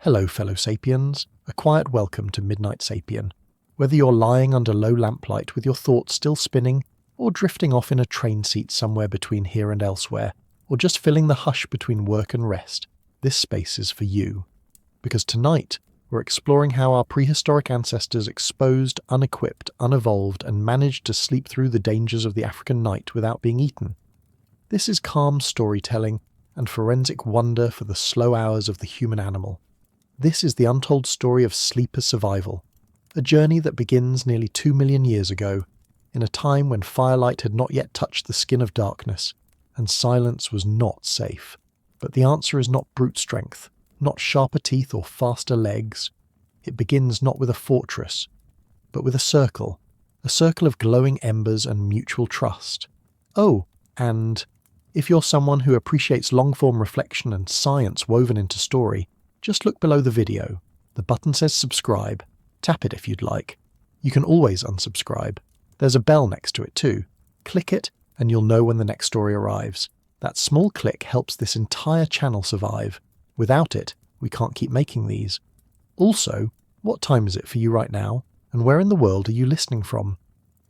Hello, fellow Sapiens. A quiet welcome to Midnight Sapien. Whether you're lying under low lamplight with your thoughts still spinning, or drifting off in a train seat somewhere between here and elsewhere, or just filling the hush between work and rest, this space is for you. Because tonight, we're exploring how our prehistoric ancestors exposed, unequipped, unevolved, and managed to sleep through the dangers of the African night without being eaten. This is calm storytelling and forensic wonder for the slow hours of the human animal. This is the untold story of sleep as survival, a journey that begins nearly 2 million years ago, in a time when firelight had not yet touched the skin of darkness, and silence was not safe. But the answer is not brute strength, not sharper teeth or faster legs. It begins not with a fortress, but with a circle of glowing embers and mutual trust. Oh, and if you're someone who appreciates long-form reflection and science woven into story, just look below the video. The button says subscribe. Tap it if you'd like. You can always unsubscribe. There's a bell next to it too. Click it and you'll know when the next story arrives. That small click helps this entire channel survive. Without it, we can't keep making these. Also, what time is it for you right now? And where in the world are you listening from?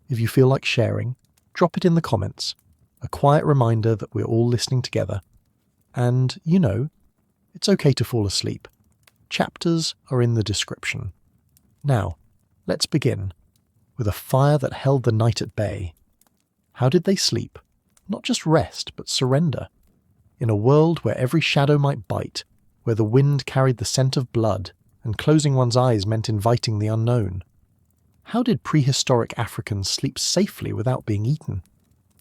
If you feel like sharing, drop it in the comments. A quiet reminder that we're all listening together. And, it's okay to fall asleep. Chapters are in the description. Now, let's begin. With a fire that held the night at bay. How did they sleep? Not just rest, but surrender. In a world where every shadow might bite, where the wind carried the scent of blood, and closing one's eyes meant inviting the unknown. How did prehistoric Africans sleep safely without being eaten?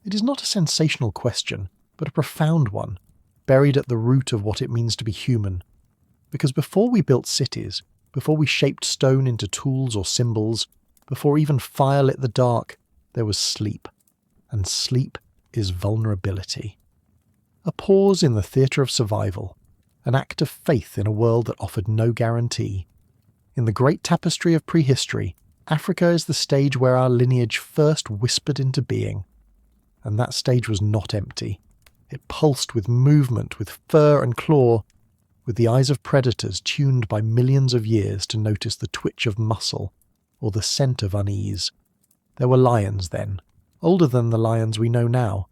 It is not a sensational question, but a profound one, buried at the root of what it means to be human. Because before we built cities, before we shaped stone into tools or symbols, before even fire lit the dark, there was sleep. And sleep is vulnerability. A pause in the theatre of survival, an act of faith in a world that offered no guarantee. In the great tapestry of prehistory, Africa is the stage where our lineage first whispered into being. And that stage was not empty. It pulsed with movement, with fur and claw, with the eyes of predators tuned by millions of years to notice the twitch of muscle or the scent of unease. There were lions then, older than the lions we know now.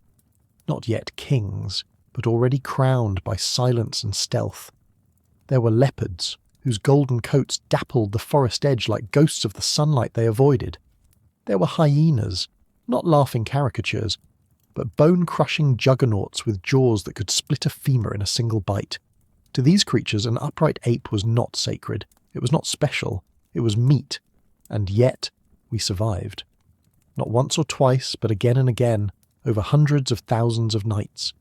Not yet kings, but already crowned by silence and stealth. There were leopards, whose golden coats dappled the forest edge like ghosts of the sunlight they avoided. There were hyenas, not laughing caricatures, but bone-crushing juggernauts with jaws that could split a femur in a single bite. To these creatures, an upright ape was not sacred. It was not special. It was meat. And yet, we survived. Not once or twice, but again and again, over hundreds of thousands of nights.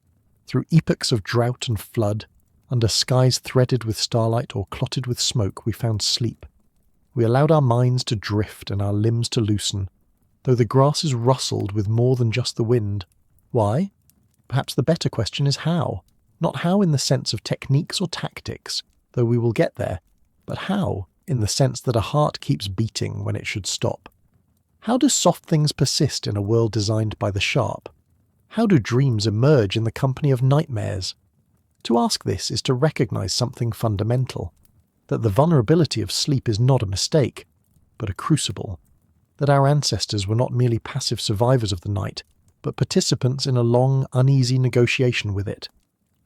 Through epochs of drought and flood, under skies threaded with starlight or clotted with smoke, we found sleep. We allowed our minds to drift and our limbs to loosen, though the grasses rustled with more than just the wind. Why? Perhaps the better question is how. Not how in the sense of techniques or tactics, though we will get there, but how in the sense that a heart keeps beating when it should stop. How do soft things persist in a world designed by the sharp? How do dreams emerge in the company of nightmares? To ask this is to recognize something fundamental, that the vulnerability of sleep is not a mistake, but a crucible, that our ancestors were not merely passive survivors of the night, but participants in a long, uneasy negotiation with it,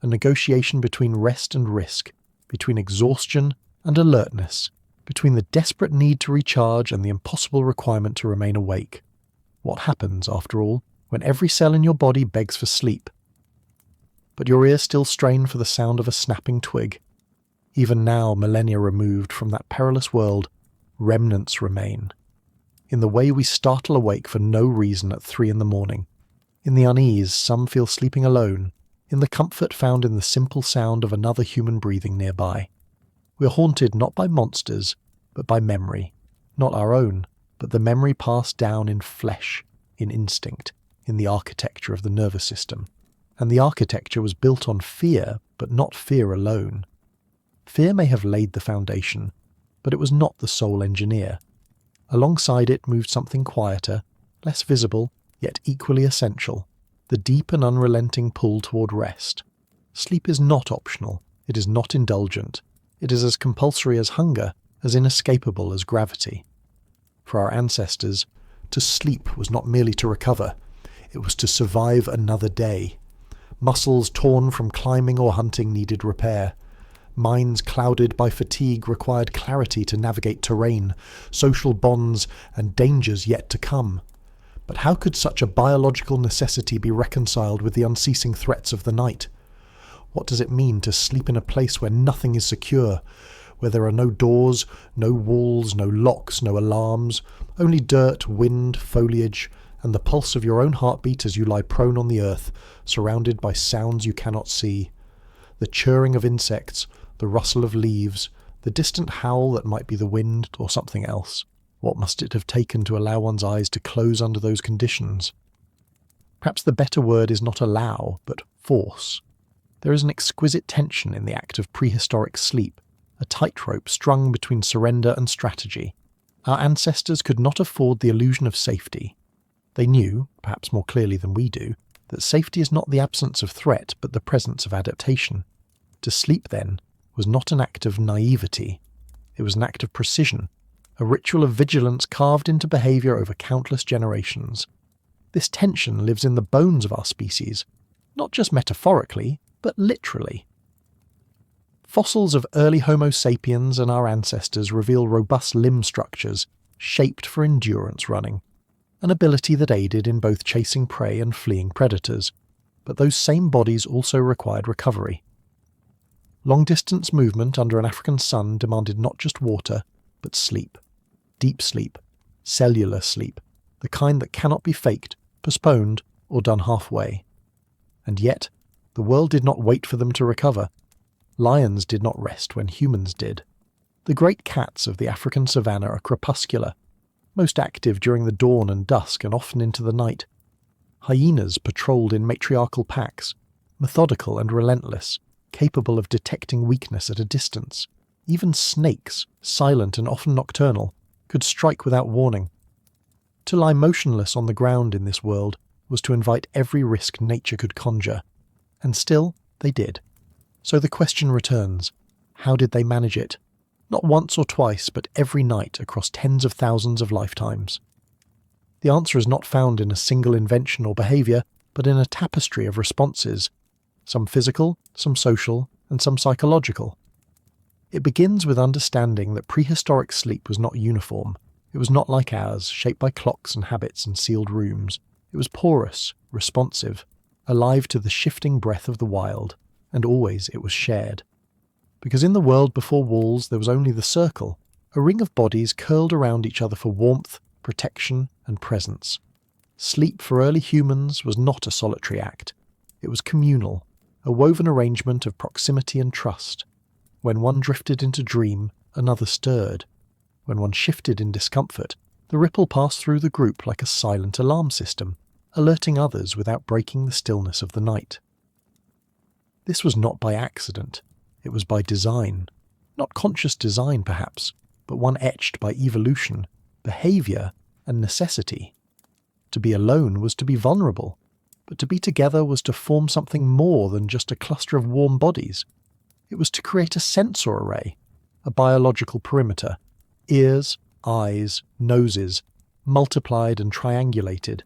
a negotiation between rest and risk, between exhaustion and alertness, between the desperate need to recharge and the impossible requirement to remain awake. What happens, after all, when every cell in your body begs for sleep? But your ears still strain for the sound of a snapping twig. Even now, millennia removed from that perilous world, remnants remain. In the way we startle awake for no reason at 3 a.m, in the unease some feel sleeping alone, in the comfort found in the simple sound of another human breathing nearby. We are haunted not by monsters, but by memory. Not our own, but the memory passed down in flesh, in instinct, in the architecture of the nervous system. And the architecture was built on fear, but not fear alone. Fear may have laid the foundation, but it was not the sole engineer. Alongside it moved something quieter, less visible, yet equally essential, the deep and unrelenting pull toward rest. Sleep is not optional, it is not indulgent, It is as compulsory as hunger, as inescapable as gravity. For our ancestors, to sleep was not merely to recover, it was to survive another day. Muscles torn from climbing or hunting needed repair. Minds clouded by fatigue required clarity to navigate terrain, social bonds, and dangers yet to come. But how could such a biological necessity be reconciled with the unceasing threats of the night? What does it mean to sleep in a place where nothing is secure, where there are no doors, no walls, no locks, no alarms, only dirt, wind, foliage, and the pulse of your own heartbeat as you lie prone on the earth, surrounded by sounds you cannot see? The chirring of insects, the rustle of leaves, the distant howl that might be the wind or something else. What must it have taken to allow one's eyes to close under those conditions? Perhaps the better word is not allow, but force. There is an exquisite tension in the act of prehistoric sleep, a tightrope strung between surrender and strategy. Our ancestors could not afford the illusion of safety. They knew, perhaps more clearly than we do, that safety is not the absence of threat but the presence of adaptation. To sleep, then, was not an act of naivety. It was an act of precision, a ritual of vigilance carved into behaviour over countless generations. This tension lives in the bones of our species, not just metaphorically, but literally. Fossils of early Homo sapiens and our ancestors reveal robust limb structures shaped for endurance running, an ability that aided in both chasing prey and fleeing predators, but those same bodies also required recovery. Long-distance movement under an African sun demanded not just water, but sleep. Deep sleep, cellular sleep, the kind that cannot be faked, postponed, or done halfway. And yet, the world did not wait for them to recover. Lions did not rest when humans did. The great cats of the African savanna are crepuscular, most active during the dawn and dusk and often into the night. Hyenas patrolled in matriarchal packs, methodical and relentless, capable of detecting weakness at a distance. Even snakes, silent and often nocturnal, could strike without warning. To lie motionless on the ground in this world was to invite every risk nature could conjure. And still, they did. So the question returns, how did they manage it? Not once or twice, but every night across tens of thousands of lifetimes. The answer is not found in a single invention or behaviour, but in a tapestry of responses, some physical, some social, and some psychological. It begins with understanding that prehistoric sleep was not uniform. It was not like ours, shaped by clocks and habits and sealed rooms. It was porous, responsive, alive to the shifting breath of the wild, and always it was shared. Because in the world before walls there was only the circle, a ring of bodies curled around each other for warmth, protection, and presence. Sleep for early humans was not a solitary act. It was communal, a woven arrangement of proximity and trust. When one drifted into dream, another stirred. When one shifted in discomfort, the ripple passed through the group like a silent alarm system, alerting others without breaking the stillness of the night. This was not by accident. It was by design. Not conscious design, perhaps, but one etched by evolution, behaviour, and necessity. To be alone was to be vulnerable, but to be together was to form something more than just a cluster of warm bodies. It was to create a sensor array, a biological perimeter, ears, eyes, noses, multiplied and triangulated.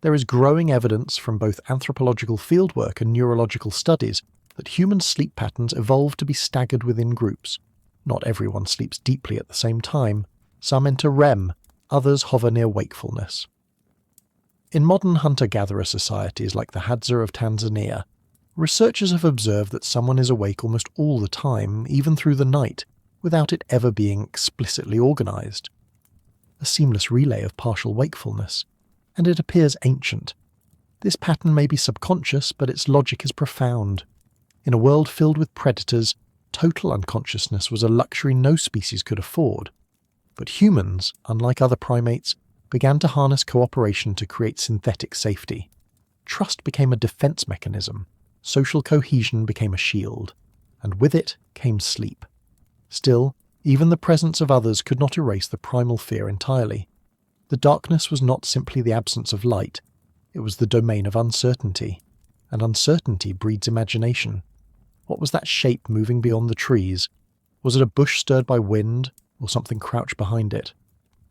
There is growing evidence from both anthropological fieldwork and neurological studies that human sleep patterns evolved to be staggered within groups. Not everyone sleeps deeply at the same time. Some enter REM, others hover near wakefulness. In modern hunter-gatherer societies like the Hadza of Tanzania, researchers have observed that someone is awake almost all the time, even through the night, without it ever being explicitly organised. A seamless relay of partial wakefulness, and it appears ancient. This pattern may be subconscious, but its logic is profound. In a world filled with predators, total unconsciousness was a luxury no species could afford. But humans, unlike other primates, began to harness cooperation to create synthetic safety. Trust became a defence mechanism. Social cohesion became a shield, and with it came sleep. Still, even the presence of others could not erase the primal fear entirely. The darkness was not simply the absence of light, it was the domain of uncertainty, and uncertainty breeds imagination. What was that shape moving beyond the trees? Was it a bush stirred by wind, or something crouched behind it?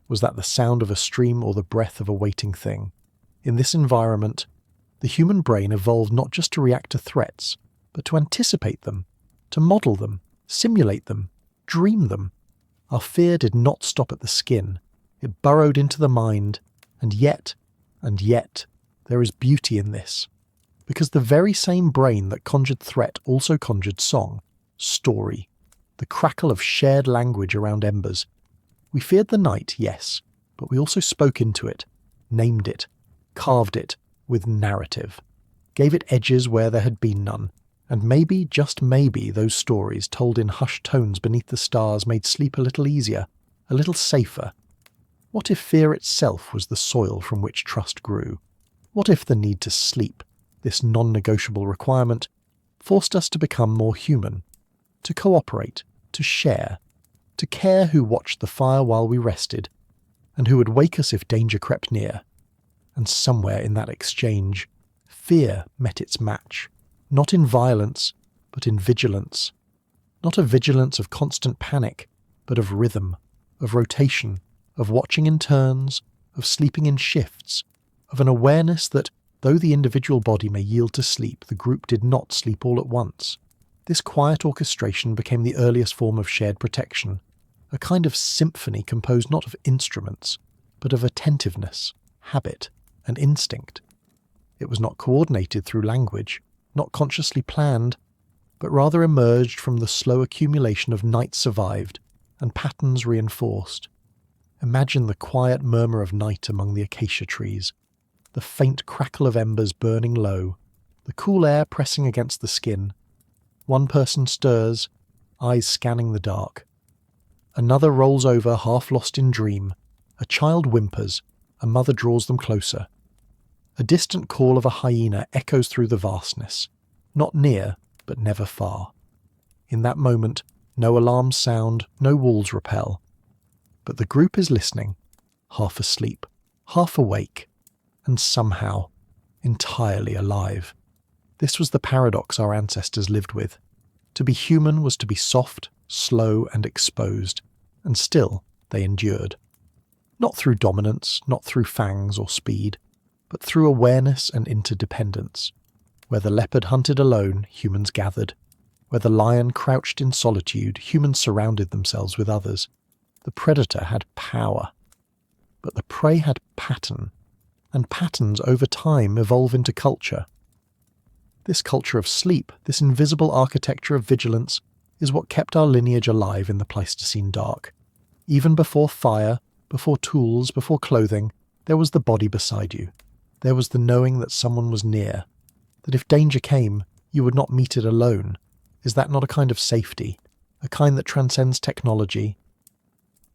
Was that the sound of a stream or the breath of a waiting thing? In this environment, the human brain evolved not just to react to threats, but to anticipate them, to model them, simulate them, dream them. Our fear did not stop at the skin. It burrowed into the mind, and yet, there is beauty in this. Because the very same brain that conjured threat also conjured song, story, the crackle of shared language around embers. We feared the night, yes, but we also spoke into it, named it, carved it with narrative, gave it edges where there had been none, and maybe, just maybe, those stories told in hushed tones beneath the stars made sleep a little easier, a little safer. What if fear itself was the soil from which trust grew? What if the need to sleep, this non-negotiable requirement, forced us to become more human, to cooperate, to share, to care who watched the fire while we rested, and who would wake us if danger crept near? And somewhere in that exchange, fear met its match, not in violence, but in vigilance. Not a vigilance of constant panic, but of rhythm, of rotation, of watching in turns, of sleeping in shifts, of an awareness that, though the individual body may yield to sleep, the group did not sleep all at once. This quiet orchestration became the earliest form of shared protection, a kind of symphony composed not of instruments, but of attentiveness, habit, and instinct. It was not coordinated through language, not consciously planned, but rather emerged from the slow accumulation of nights survived and patterns reinforced. Imagine the quiet murmur of night among the acacia trees, the faint crackle of embers burning low, the cool air pressing against the skin. One person stirs, eyes scanning the dark. Another rolls over, half lost in dream. A child whimpers, a mother draws them closer. A distant call of a hyena echoes through the vastness, not near, but never far. In that moment, no alarms sound, no walls repel. But the group is listening, half asleep, half awake, and somehow entirely alive. This was the paradox our ancestors lived with. To be human was to be soft, slow, and exposed, and still they endured. Not through dominance, not through fangs or speed, but through awareness and interdependence. Where the leopard hunted alone, humans gathered. Where the lion crouched in solitude, humans surrounded themselves with others. The predator had power, but the prey had pattern, and patterns over time evolve into culture. This culture of sleep, this invisible architecture of vigilance, is what kept our lineage alive in the Pleistocene dark. Even before fire, before tools, before clothing, there was the body beside you. There was the knowing that someone was near, that if danger came, you would not meet it alone. Is that not a kind of safety, a kind that transcends technology?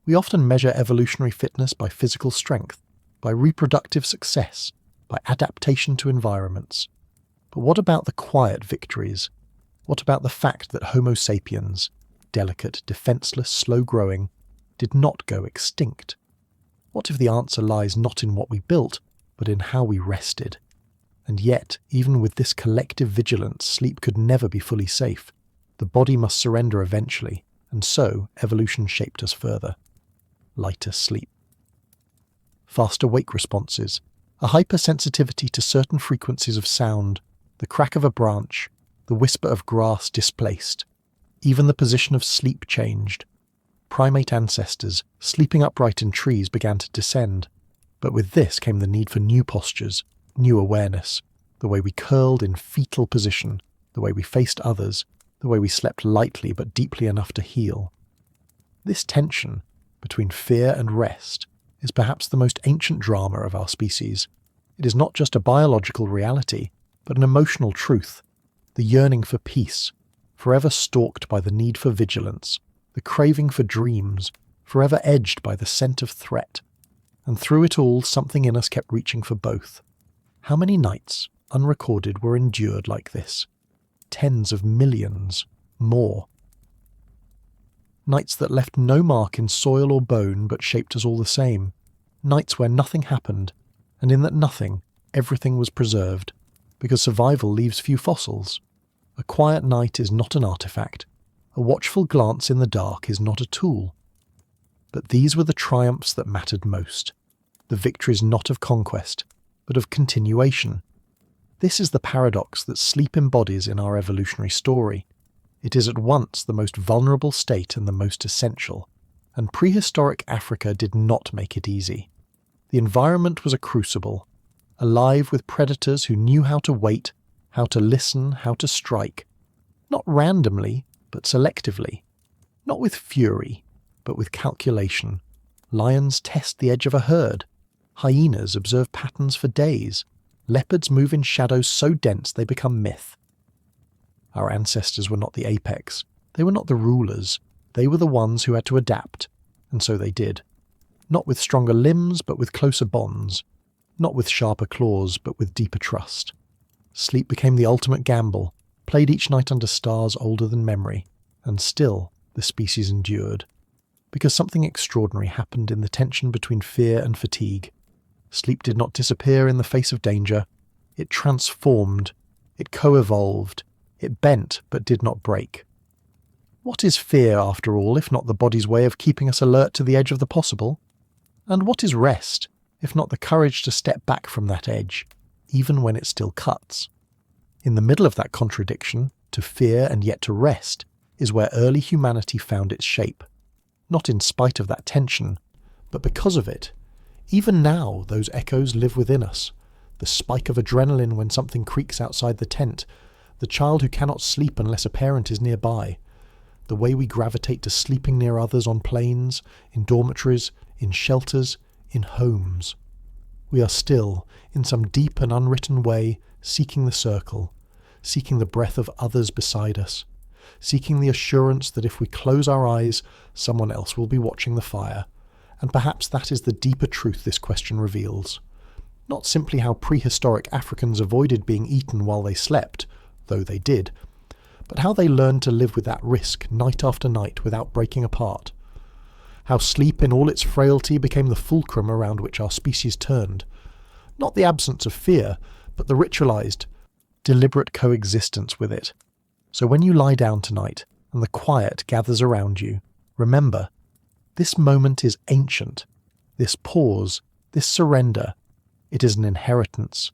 We often measure evolutionary fitness by physical strength, by reproductive success, by adaptation to environments. But what about the quiet victories? What about the fact that Homo sapiens, delicate, defenceless, slow-growing, did not go extinct? What if the answer lies not in what we built, but in how we rested? And yet, even with this collective vigilance, sleep could never be fully safe. The body must surrender eventually, and so evolution shaped us further. Lighter sleep. Faster wake responses, a hypersensitivity to certain frequencies of sound, the crack of a branch, the whisper of grass displaced. Even the position of sleep changed. Primate ancestors, sleeping upright in trees, began to descend. But with this came the need for new postures, new awareness, the way we curled in fetal position, the way we faced others, the way we slept lightly but deeply enough to heal. This tension between fear and rest is perhaps the most ancient drama of our species. It is not just a biological reality, but an emotional truth, the yearning for peace, forever stalked by the need for vigilance, the craving for dreams, forever edged by the scent of threat. And through it all, something in us kept reaching for both. How many nights, unrecorded, were endured like this? Tens of millions, more. Nights that left no mark in soil or bone but shaped us all the same. Nights where nothing happened, and in that nothing, everything was preserved, because survival leaves few fossils. A quiet night is not an artifact. A watchful glance in the dark is not a tool. But these were the triumphs that mattered most. The victories not of conquest, but of continuation. This is the paradox that sleep embodies in our evolutionary story. It is at once the most vulnerable state and the most essential, and prehistoric Africa did not make it easy. The environment was a crucible, alive with predators who knew how to wait, how to listen, how to strike, not randomly, but selectively, not with fury, but with calculation. Lions test the edge of a herd. Hyenas observe patterns for days. Leopards move in shadows so dense they become myth. Our ancestors were not the apex. They were not the rulers. They were the ones who had to adapt, and so they did. Not with stronger limbs, but with closer bonds. Not with sharper claws, but with deeper trust. Sleep became the ultimate gamble, played each night under stars older than memory, and still the species endured. Because something extraordinary happened in the tension between fear and fatigue. Sleep did not disappear in the face of danger. It transformed. It co-evolved. It bent but did not break. What is fear, after all, if not the body's way of keeping us alert to the edge of the possible? And what is rest, if not the courage to step back from that edge, even when it still cuts? In the middle of that contradiction, to fear and yet to rest, is where early humanity found its shape. Not in spite of that tension, but because of it. Even now, those echoes live within us. The spike of adrenaline when something creaks outside the tent, the child who cannot sleep unless a parent is nearby, the way we gravitate to sleeping near others on planes, in dormitories, in shelters, in homes. We are still, in some deep and unwritten way, seeking the circle, seeking the breath of others beside us, seeking the assurance that if we close our eyes, someone else will be watching the fire. And perhaps that is the deeper truth this question reveals. Not simply how prehistoric Africans avoided being eaten while they slept, though they did, but how they learned to live with that risk night after night without breaking apart. How sleep in all its frailty became the fulcrum around which our species turned. Not the absence of fear, but the ritualized, deliberate coexistence with it. So when you lie down tonight and the quiet gathers around you, remember, this moment is ancient. This pause, this surrender, it is an inheritance.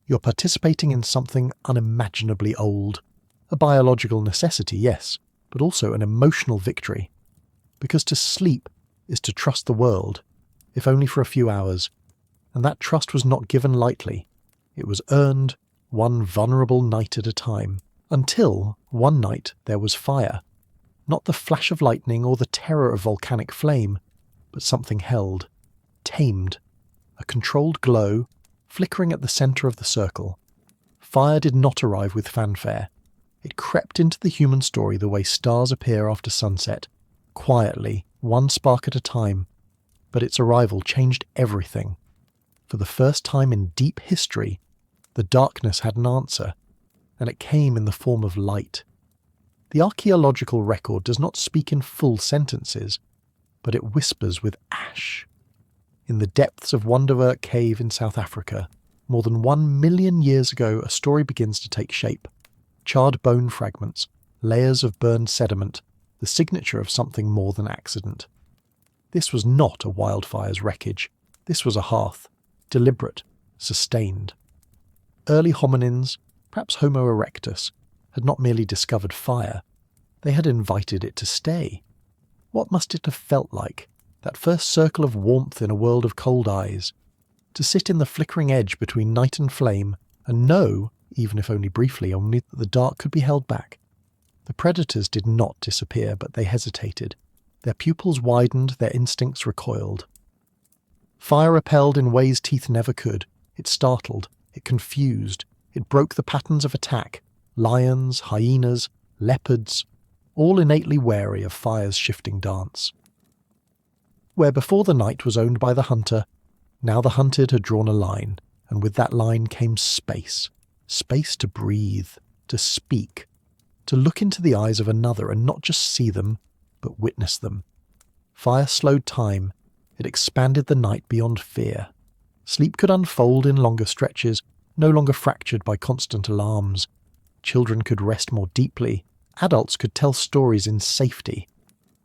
You're participating in something unimaginably old. A biological necessity, yes, but also an emotional victory. Because to sleep is to trust the world, if only for a few hours, and that trust was not given lightly. It was earned, one vulnerable night at a time, until one night there was fire. Not the flash of lightning or the terror of volcanic flame, but something held, tamed, a controlled glow, flickering at the centre of the circle. Fire did not arrive with fanfare. It crept into the human story the way stars appear after sunset, quietly, one spark at a time, but its arrival changed everything. For the first time in deep history, the darkness had an answer, and it came in the form of light. The archaeological record does not speak in full sentences, but it whispers with ash. In the depths of Wonderwerk Cave in South Africa, more than 1 million years ago, a story begins to take shape. Charred bone fragments, layers of burned sediment, the signature of something more than accident. This was not a wildfire's wreckage. This was a hearth, deliberate, sustained. Early hominins, perhaps Homo erectus, had not merely discovered fire, they had invited it to stay. What must it have felt like, that first circle of warmth in a world of cold eyes, to sit in the flickering edge between night and flame and know, even if only briefly, only that the dark could be held back. The predators did not disappear, but they hesitated. Their pupils widened, their instincts recoiled. Fire repelled in ways teeth never could. It startled, it confused, it broke the patterns of attack. Lions, hyenas, leopards, all innately wary of fire's shifting dance. Where before the night was owned by the hunter, now the hunted had drawn a line, and with that line came space. Space to breathe, to speak, to look into the eyes of another and not just see them, but witness them. Fire slowed time. It expanded the night beyond fear. Sleep could unfold in longer stretches, no longer fractured by constant alarms. Children could rest more deeply. Adults could tell stories in safety.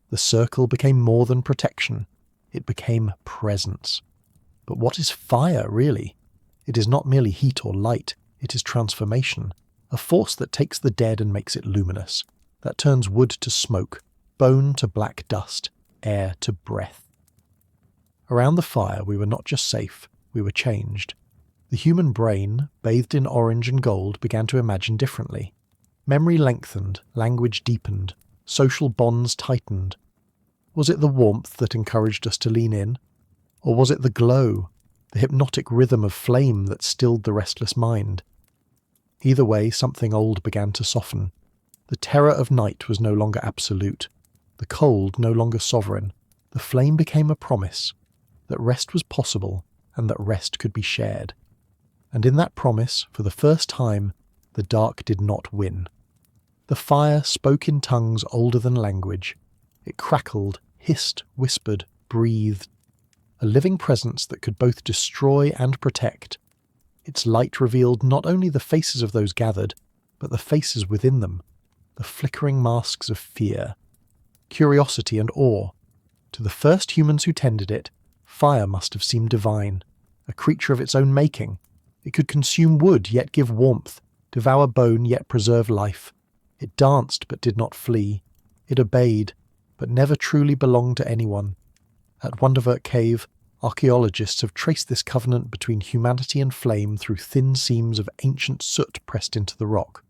The circle became more than protection. It became presence. But what is fire, really? It is not merely heat or light. It is transformation, a force that takes the dead and makes it luminous, that turns wood to smoke, bone to black dust, air to breath. Around the fire we were not just safe, we were changed. The human brain, bathed in orange and gold, began to imagine differently. Memory lengthened, language deepened, social bonds tightened. Was it the warmth that encouraged us to lean in? Or was it the glow, the hypnotic rhythm of flame that stilled the restless mind? Either way, something old began to soften. The terror of night was no longer absolute, the cold no longer sovereign. The flame became a promise that rest was possible and that rest could be shared. And in that promise, for the first time, the dark did not win. The fire spoke in tongues older than language. It crackled, hissed, whispered, breathed. A living presence that could both destroy and protect. Its light revealed not only the faces of those gathered, but the faces within them, the flickering masks of fear, curiosity and awe. To the first humans who tended it, fire must have seemed divine, a creature of its own making. It could consume wood yet give warmth, devour bone yet preserve life. It danced but did not flee. It obeyed, but never truly belonged to anyone. At Wondervert Cave, archaeologists have traced this covenant between humanity and flame through thin seams of ancient soot pressed into the rock.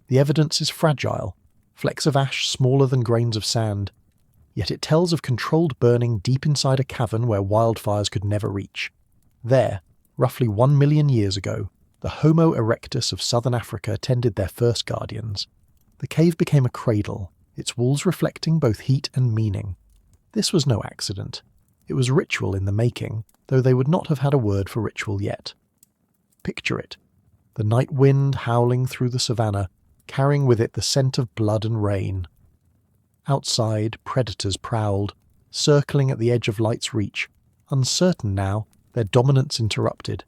The evidence is fragile, flecks of ash smaller than grains of sand, yet it tells of controlled burning deep inside a cavern where wildfires could never reach. There, roughly 1 million years ago, the Homo erectus of southern Africa tended their first guardians. The cave became a cradle, its walls reflecting both heat and meaning. This was no accident. It was ritual in the making, though they would not have had a word for ritual yet. Picture it. The night wind howling through the savannah, carrying with it the scent of blood and rain. Outside, predators prowled, circling at the edge of light's reach, uncertain now, their dominance interrupted.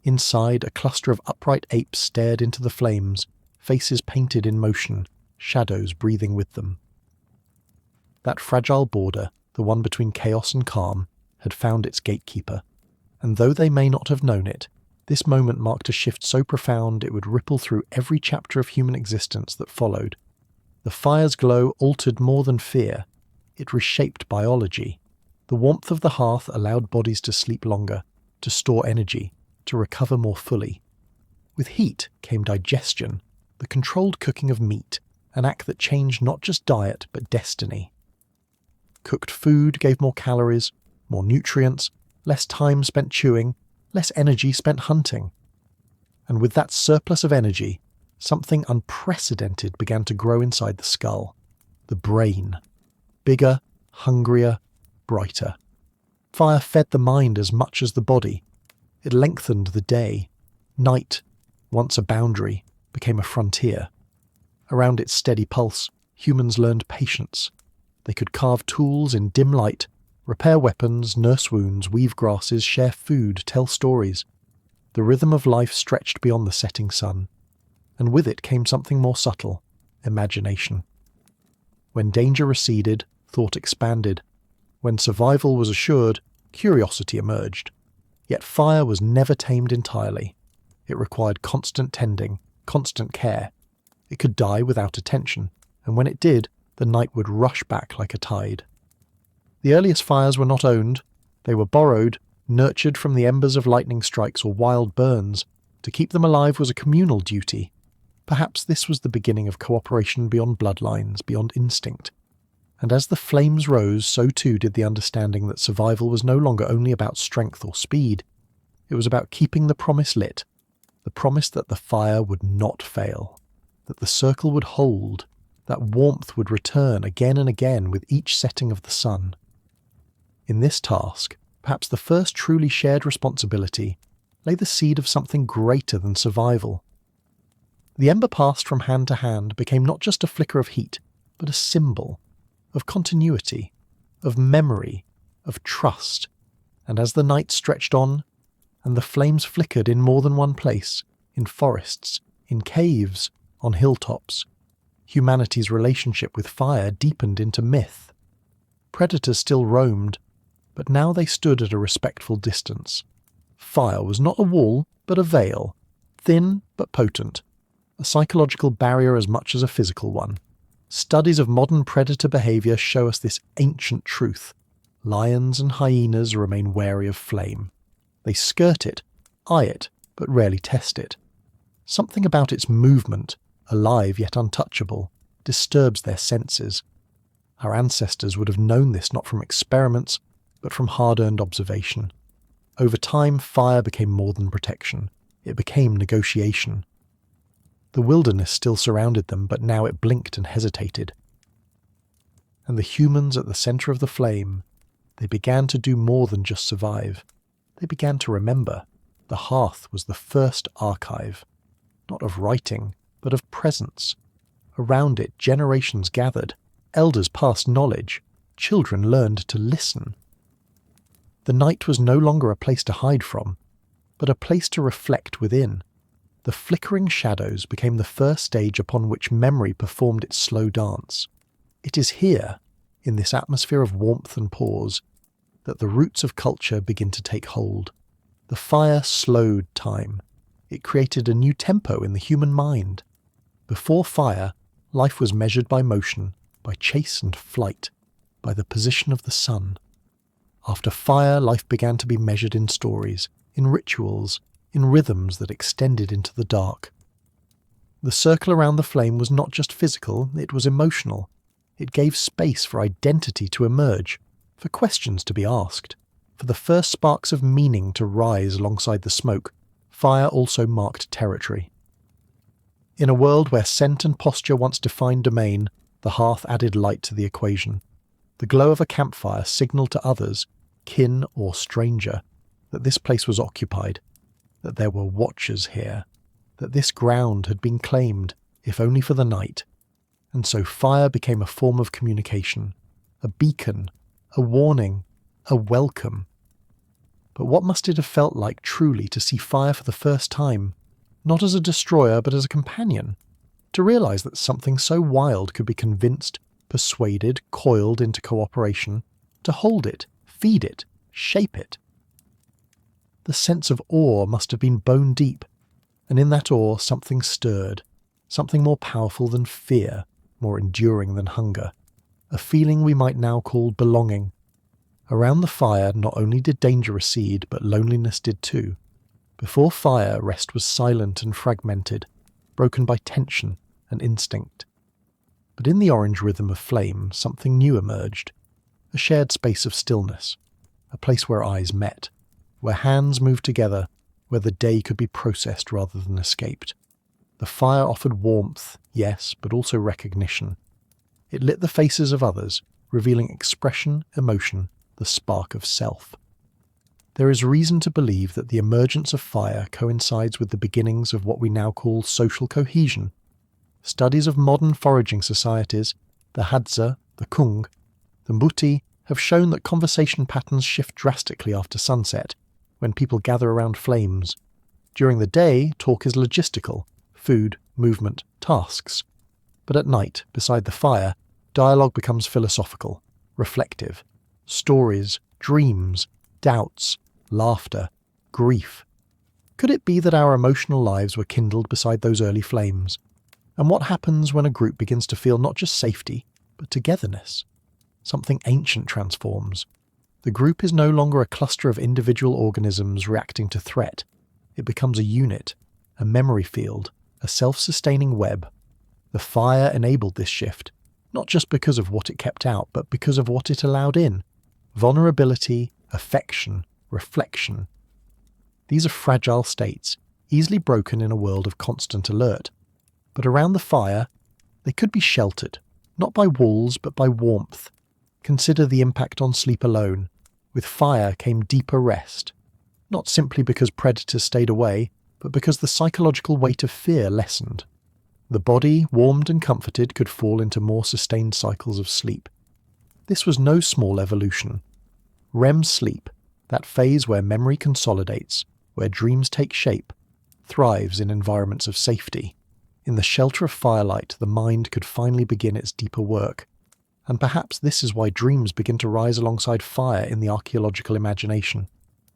Inside, a cluster of upright apes stared into the flames, faces painted in motion, shadows breathing with them. That fragile border, the one between chaos and calm, had found its gatekeeper, and though they may not have known it, this moment marked a shift so profound it would ripple through every chapter of human existence that followed. The fire's glow altered more than fear. It reshaped biology. The warmth of the hearth allowed bodies to sleep longer, to store energy, to recover more fully. With heat came digestion, the controlled cooking of meat, an act that changed not just diet but destiny. Cooked food gave more calories, more nutrients, less time spent chewing, less energy spent hunting. And with that surplus of energy, something unprecedented began to grow inside the skull. The brain. Bigger, hungrier, brighter. Fire fed the mind as much as the body. It lengthened the day. Night, once a boundary, became a frontier. Around its steady pulse, humans learned patience. They could carve tools in dim light, repair weapons, nurse wounds, weave grasses, share food, tell stories. The rhythm of life stretched beyond the setting sun, and with it came something more subtle, imagination. When danger receded, thought expanded. When survival was assured, curiosity emerged. Yet fire was never tamed entirely. It required constant tending, constant care. It could die without attention, and when it did, the night would rush back like a tide. The earliest fires were not owned. They were borrowed, nurtured from the embers of lightning strikes or wild burns. To keep them alive was a communal duty. Perhaps this was the beginning of cooperation beyond bloodlines, beyond instinct. And as the flames rose, so too did the understanding that survival was no longer only about strength or speed. It was about keeping the promise lit, the promise that the fire would not fail, that the circle would hold, that warmth would return again and again with each setting of the sun. In this task, perhaps the first truly shared responsibility, lay the seed of something greater than survival. The ember passed from hand to hand became not just a flicker of heat, but a symbol of continuity, of memory, of trust. And as the night stretched on, and the flames flickered in more than one place, in forests, in caves, on hilltops, Humanity's relationship with fire deepened into myth. Predators still roamed, but now they stood at a respectful distance. Fire was not a wall, but a veil, thin but potent, a psychological barrier as much as a physical one. Studies of modern predator behaviour show us this ancient truth. Lions and hyenas remain wary of flame. They skirt it, eye it, but rarely test it. Something about its movement, alive yet untouchable, disturbs their senses. Our ancestors would have known this not from experiments, but from hard-earned observation. Over time, fire became more than protection. It became negotiation. The wilderness still surrounded them, but now it blinked and hesitated. And the humans at the centre of the flame, they began to do more than just survive. They began to remember. The hearth was the first archive, not of writing, but of presence. Around it, generations gathered. Elders passed knowledge. Children learned to listen. The night was no longer a place to hide from, but a place to reflect within. The flickering shadows became the first stage upon which memory performed its slow dance. It is here, in this atmosphere of warmth and pause, that the roots of culture begin to take hold. The fire slowed time. It created a new tempo in the human mind. Before fire, life was measured by motion, by chase and flight, by the position of the sun. After fire, life began to be measured in stories, in rituals, in rhythms that extended into the dark. The circle around the flame was not just physical, it was emotional. It gave space for identity to emerge, for questions to be asked, for the first sparks of meaning to rise alongside the smoke. Fire also marked territory. In a world where scent and posture once defined domain, the hearth added light to the equation. The glow of a campfire signalled to others, kin or stranger, that this place was occupied, that there were watchers here, that this ground had been claimed, if only for the night. And so fire became a form of communication, a beacon, a warning, a welcome. But what must it have felt like truly to see fire for the first time, not as a destroyer but as a companion, to realise that something so wild could be convinced, persuaded, coiled into cooperation, to hold it, feed it, shape it. The sense of awe must have been bone deep, and in that awe something stirred, something more powerful than fear, more enduring than hunger, a feeling we might now call belonging. Around the fire not only did danger recede, but loneliness did too. Before fire, rest was silent and fragmented, broken by tension and instinct. But in the orange rhythm of flame, something new emerged, a shared space of stillness, a place where eyes met, where hands moved together, where the day could be processed rather than escaped. The fire offered warmth, yes, but also recognition. It lit the faces of others, revealing expression, emotion, the spark of self. There is reason to believe that the emergence of fire coincides with the beginnings of what we now call social cohesion. Studies of modern foraging societies, the Hadza, the Kung, the Mbuti, have shown that conversation patterns shift drastically after sunset, when people gather around flames. During the day, talk is logistical, food, movement, tasks. But at night, beside the fire, dialogue becomes philosophical, reflective. Stories, dreams, doubts, laughter, grief. Could it be that our emotional lives were kindled beside those early flames? And what happens when a group begins to feel not just safety, but togetherness? Something ancient transforms. The group is no longer a cluster of individual organisms reacting to threat. It becomes a unit, a memory field, a self-sustaining web. The fire enabled this shift, not just because of what it kept out, but because of what it allowed in. Vulnerability, affection, reflection. These are fragile states, easily broken in a world of constant alert. But around the fire, they could be sheltered, not by walls but by warmth. Consider the impact on sleep alone. With fire came deeper rest, not simply because predators stayed away, but because the psychological weight of fear lessened. The body, warmed and comforted, could fall into more sustained cycles of sleep. This was no small evolution. REM sleep, that phase where memory consolidates, where dreams take shape, thrives in environments of safety. In the shelter of firelight, the mind could finally begin its deeper work. And perhaps this is why dreams begin to rise alongside fire in the archaeological imagination.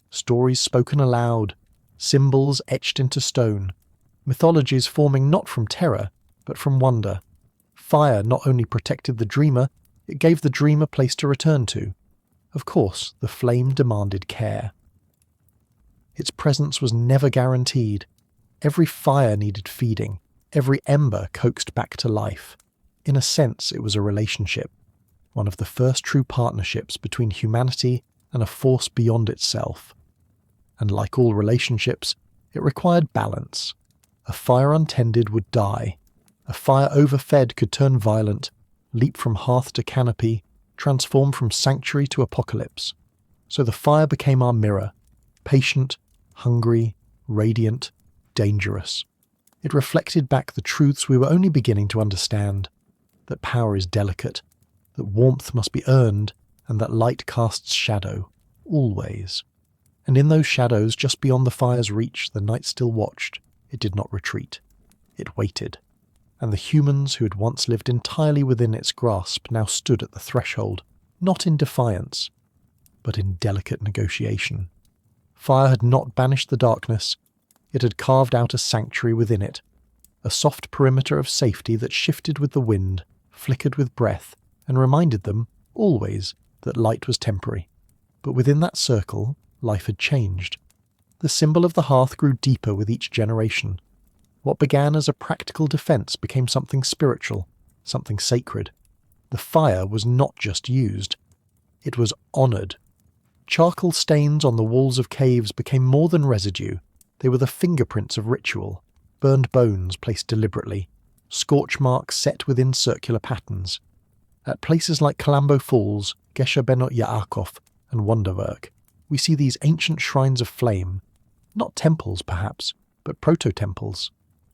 Stories spoken aloud, symbols etched into stone, mythologies forming not from terror, but from wonder. Fire not only protected the dreamer, it gave the dream a place to return to. Of course, the flame demanded care. Its presence was never guaranteed. Every fire needed feeding, every ember coaxed back to life. In a sense, it was a relationship, one of the first true partnerships between humanity and a force beyond itself. And like all relationships, it required balance. A fire untended would die. A fire overfed could turn violent, leap from hearth to canopy, transform from sanctuary to apocalypse. So the fire became our mirror, patient, hungry, radiant, dangerous. It reflected back the truths we were only beginning to understand, that power is delicate, that warmth must be earned, and that light casts shadow, always. And in those shadows, just beyond the fire's reach, the night still watched. It did not retreat. It waited. And the humans who had once lived entirely within its grasp now stood at the threshold, not in defiance, but in delicate negotiation. Fire had not banished the darkness. It had carved out a sanctuary within it, a soft perimeter of safety that shifted with the wind, flickered with breath, and reminded them, always, that light was temporary. But within that circle, life had changed. The symbol of the hearth grew deeper with each generation. What began as a practical defense became something spiritual, something sacred. The fire was not just used, it was honored. Charcoal stains on the walls of caves became more than residue. They were the fingerprints of ritual, burned bones placed deliberately, scorch marks set within circular patterns. At places like Kalambo Falls, Gesher Benot Yaakov, and Wonderwerk, we see these ancient shrines of flame, not temples perhaps, but proto-temples.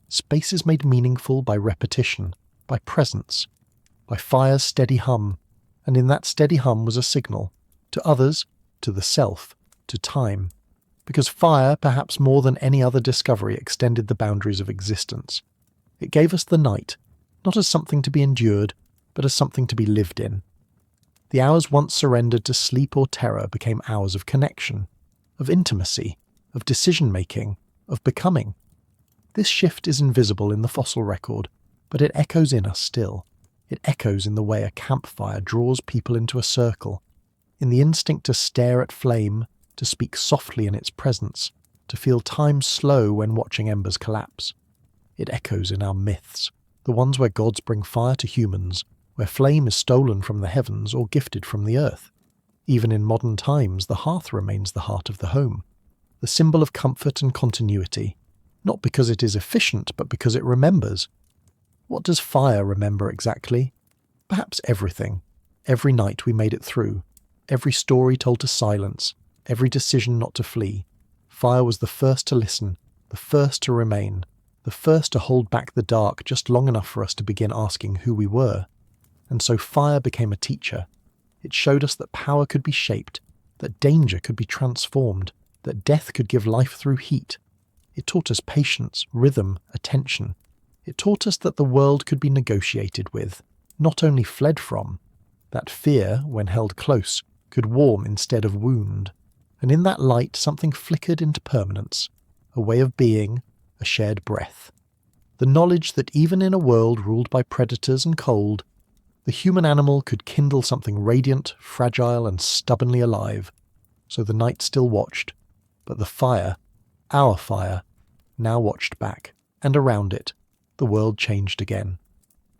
Spaces made meaningful by repetition, by presence, by fire's steady hum, and in that steady hum was a signal, to others, to the self, to time. Because fire, perhaps more than any other discovery, extended the boundaries of existence. It gave us the night, not as something to be endured, but as something to be lived in. The hours once surrendered to sleep or terror became hours of connection, of intimacy, of decision-making, of becoming. This shift is invisible in the fossil record, but it echoes in us still. It echoes in the way a campfire draws people into a circle, in the instinct to stare at flame, to speak softly in its presence, to feel time slow when watching embers collapse. It echoes in our myths, the ones where gods bring fire to humans, where flame is stolen from the heavens or gifted from the earth. Even in modern times, the hearth remains the heart of the home, the symbol of comfort and continuity, not because it is efficient, but because it remembers. What does fire remember exactly? Perhaps everything. Every night we made it through, every story told to silence, every decision not to flee. Fire was the first to listen, the first to remain, the first to hold back the dark just long enough for us to begin asking who we were. And so fire became a teacher. It showed us that power could be shaped, that danger could be transformed, that death could give life through heat. It taught us patience, rhythm, attention. It taught us that the world could be negotiated with, not only fled from. That fear, when held close, could warm instead of wound. And in that light something flickered into permanence, a way of being, a shared breath. The knowledge that even in a world ruled by predators and cold, the human animal could kindle something radiant, fragile, and stubbornly alive. So the night still watched, but the fire, our fire, now watched back, and around it, the world changed again.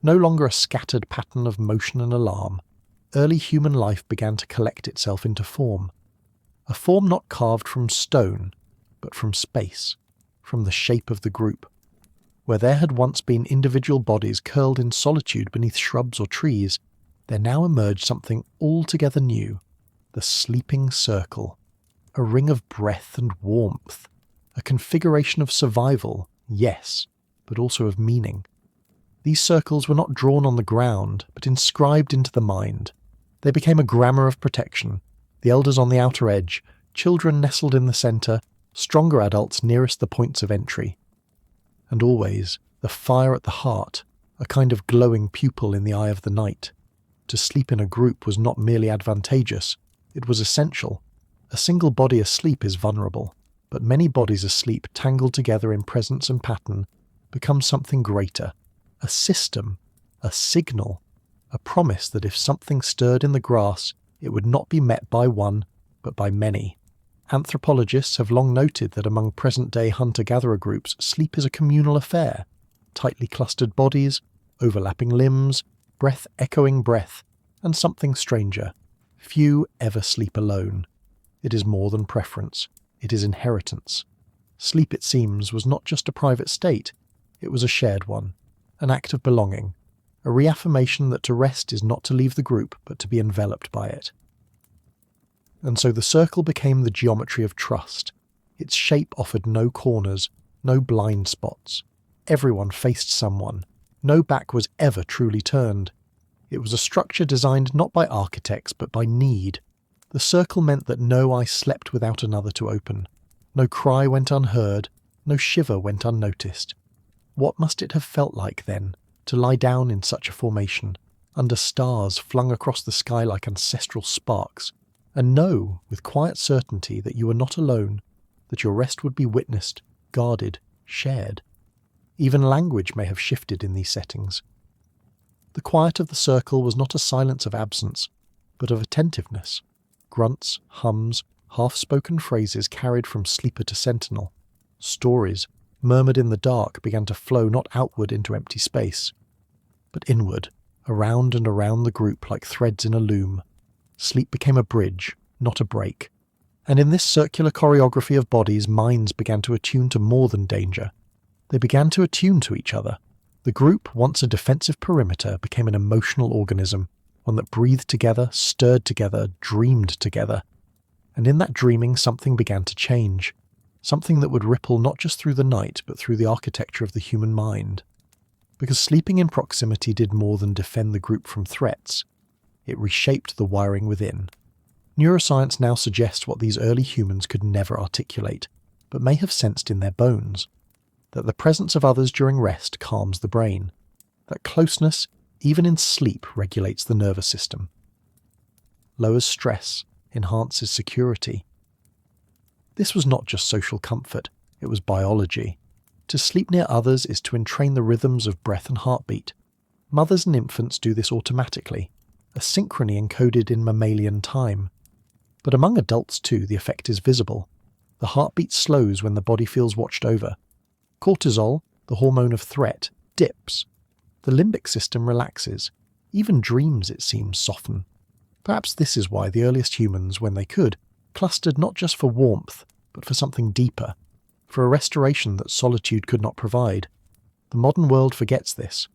No longer a scattered pattern of motion and alarm, early human life began to collect itself into form. A form not carved from stone, but from space, from the shape of the group. Where there had once been individual bodies curled in solitude beneath shrubs or trees, there now emerged something altogether new, the sleeping circle, a ring of breath and warmth, a configuration of survival, yes, but also of meaning. These circles were not drawn on the ground, but inscribed into the mind. They became a grammar of protection, the elders on the outer edge, children nestled in the centre, stronger adults nearest the points of entry. And always, the fire at the heart, a kind of glowing pupil in the eye of the night. To sleep in a group was not merely advantageous, it was essential. A single body asleep is vulnerable, but many bodies asleep tangled together in presence and pattern become something greater, a system, a signal, a promise that if something stirred in the grass, it would not be met by one, but by many. Anthropologists have long noted that among present-day hunter-gatherer groups, sleep is a communal affair. Tightly clustered bodies, overlapping limbs, breath echoing breath, and something stranger. Few ever sleep alone. It is more than preference. It is inheritance. Sleep, it seems, was not just a private state. It was a shared one, an act of belonging, a reaffirmation that to rest is not to leave the group, but to be enveloped by it. And so the circle became the geometry of trust. Its shape offered no corners, no blind spots. Everyone faced someone. No back was ever truly turned. It was a structure designed not by architects, but by need. The circle meant that no eye slept without another to open. No cry went unheard, no shiver went unnoticed. What must it have felt like, then, to lie down in such a formation, under stars flung across the sky like ancestral sparks, and know, with quiet certainty, that you were not alone, that your rest would be witnessed, guarded, shared? Even language may have shifted in these settings. The quiet of the circle was not a silence of absence, but of attentiveness. Grunts, hums, half-spoken phrases carried from sleeper to sentinel. Stories, murmured in the dark, began to flow not outward into empty space, but inward, around and around the group like threads in a loom. Sleep became a bridge, not a break. And in this circular choreography of bodies, minds began to attune to more than danger. They began to attune to each other. The group, once a defensive perimeter, became an emotional organism, one that breathed together, stirred together, dreamed together. And in that dreaming, something began to change. Something that would ripple not just through the night, but through the architecture of the human mind. Because sleeping in proximity did more than defend the group from threats. It reshaped the wiring within. Neuroscience now suggests what these early humans could never articulate, but may have sensed in their bones. That the presence of others during rest calms the brain. That closeness, even in sleep, regulates the nervous system. Lowers stress, enhances security. This was not just social comfort, it was biology. To sleep near others is to entrain the rhythms of breath and heartbeat. Mothers and infants do this automatically, a synchrony encoded in mammalian time. But among adults too, the effect is visible. The heartbeat slows when the body feels watched over. Cortisol, the hormone of threat, dips. The limbic system relaxes. Even dreams, it seems, soften. Perhaps this is why the earliest humans, when they could, clustered not just for warmth, but for something deeper, for a restoration that solitude could not provide. The modern world forgets this.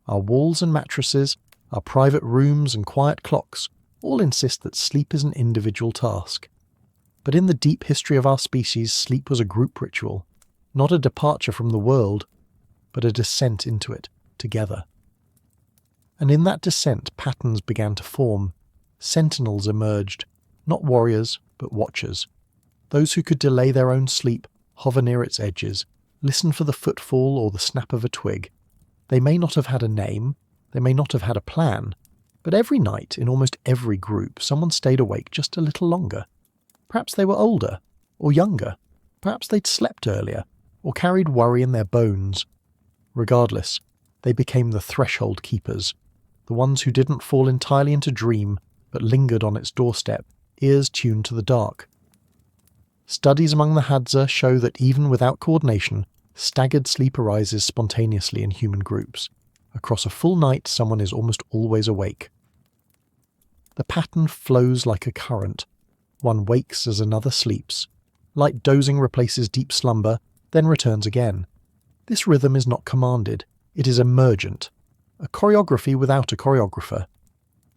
Our walls and mattresses, our private rooms and quiet clocks, all insist that sleep is an individual task. But in the deep history of our species, sleep was a group ritual, not a departure from the world, but a descent into it, together. And in that descent, patterns began to form. Sentinels emerged, not warriors, but watchers. Those who could delay their own sleep, hover near its edges, listen for the footfall or the snap of a twig. They may not have had a name, they may not have had a plan, but every night, in almost every group, someone stayed awake just a little longer. Perhaps they were older, or younger. Perhaps they'd slept earlier, or carried worry in their bones. Regardless, they became the threshold keepers, the ones who didn't fall entirely into dream, but lingered on its doorstep, ears tuned to the dark. Studies among the Hadza show that even without coordination, staggered sleep arises spontaneously in human groups. Across a full night, someone is almost always awake. The pattern flows like a current. One wakes as another sleeps. Light dozing replaces deep slumber, then returns again. This rhythm is not commanded, it is emergent. A choreography without a choreographer.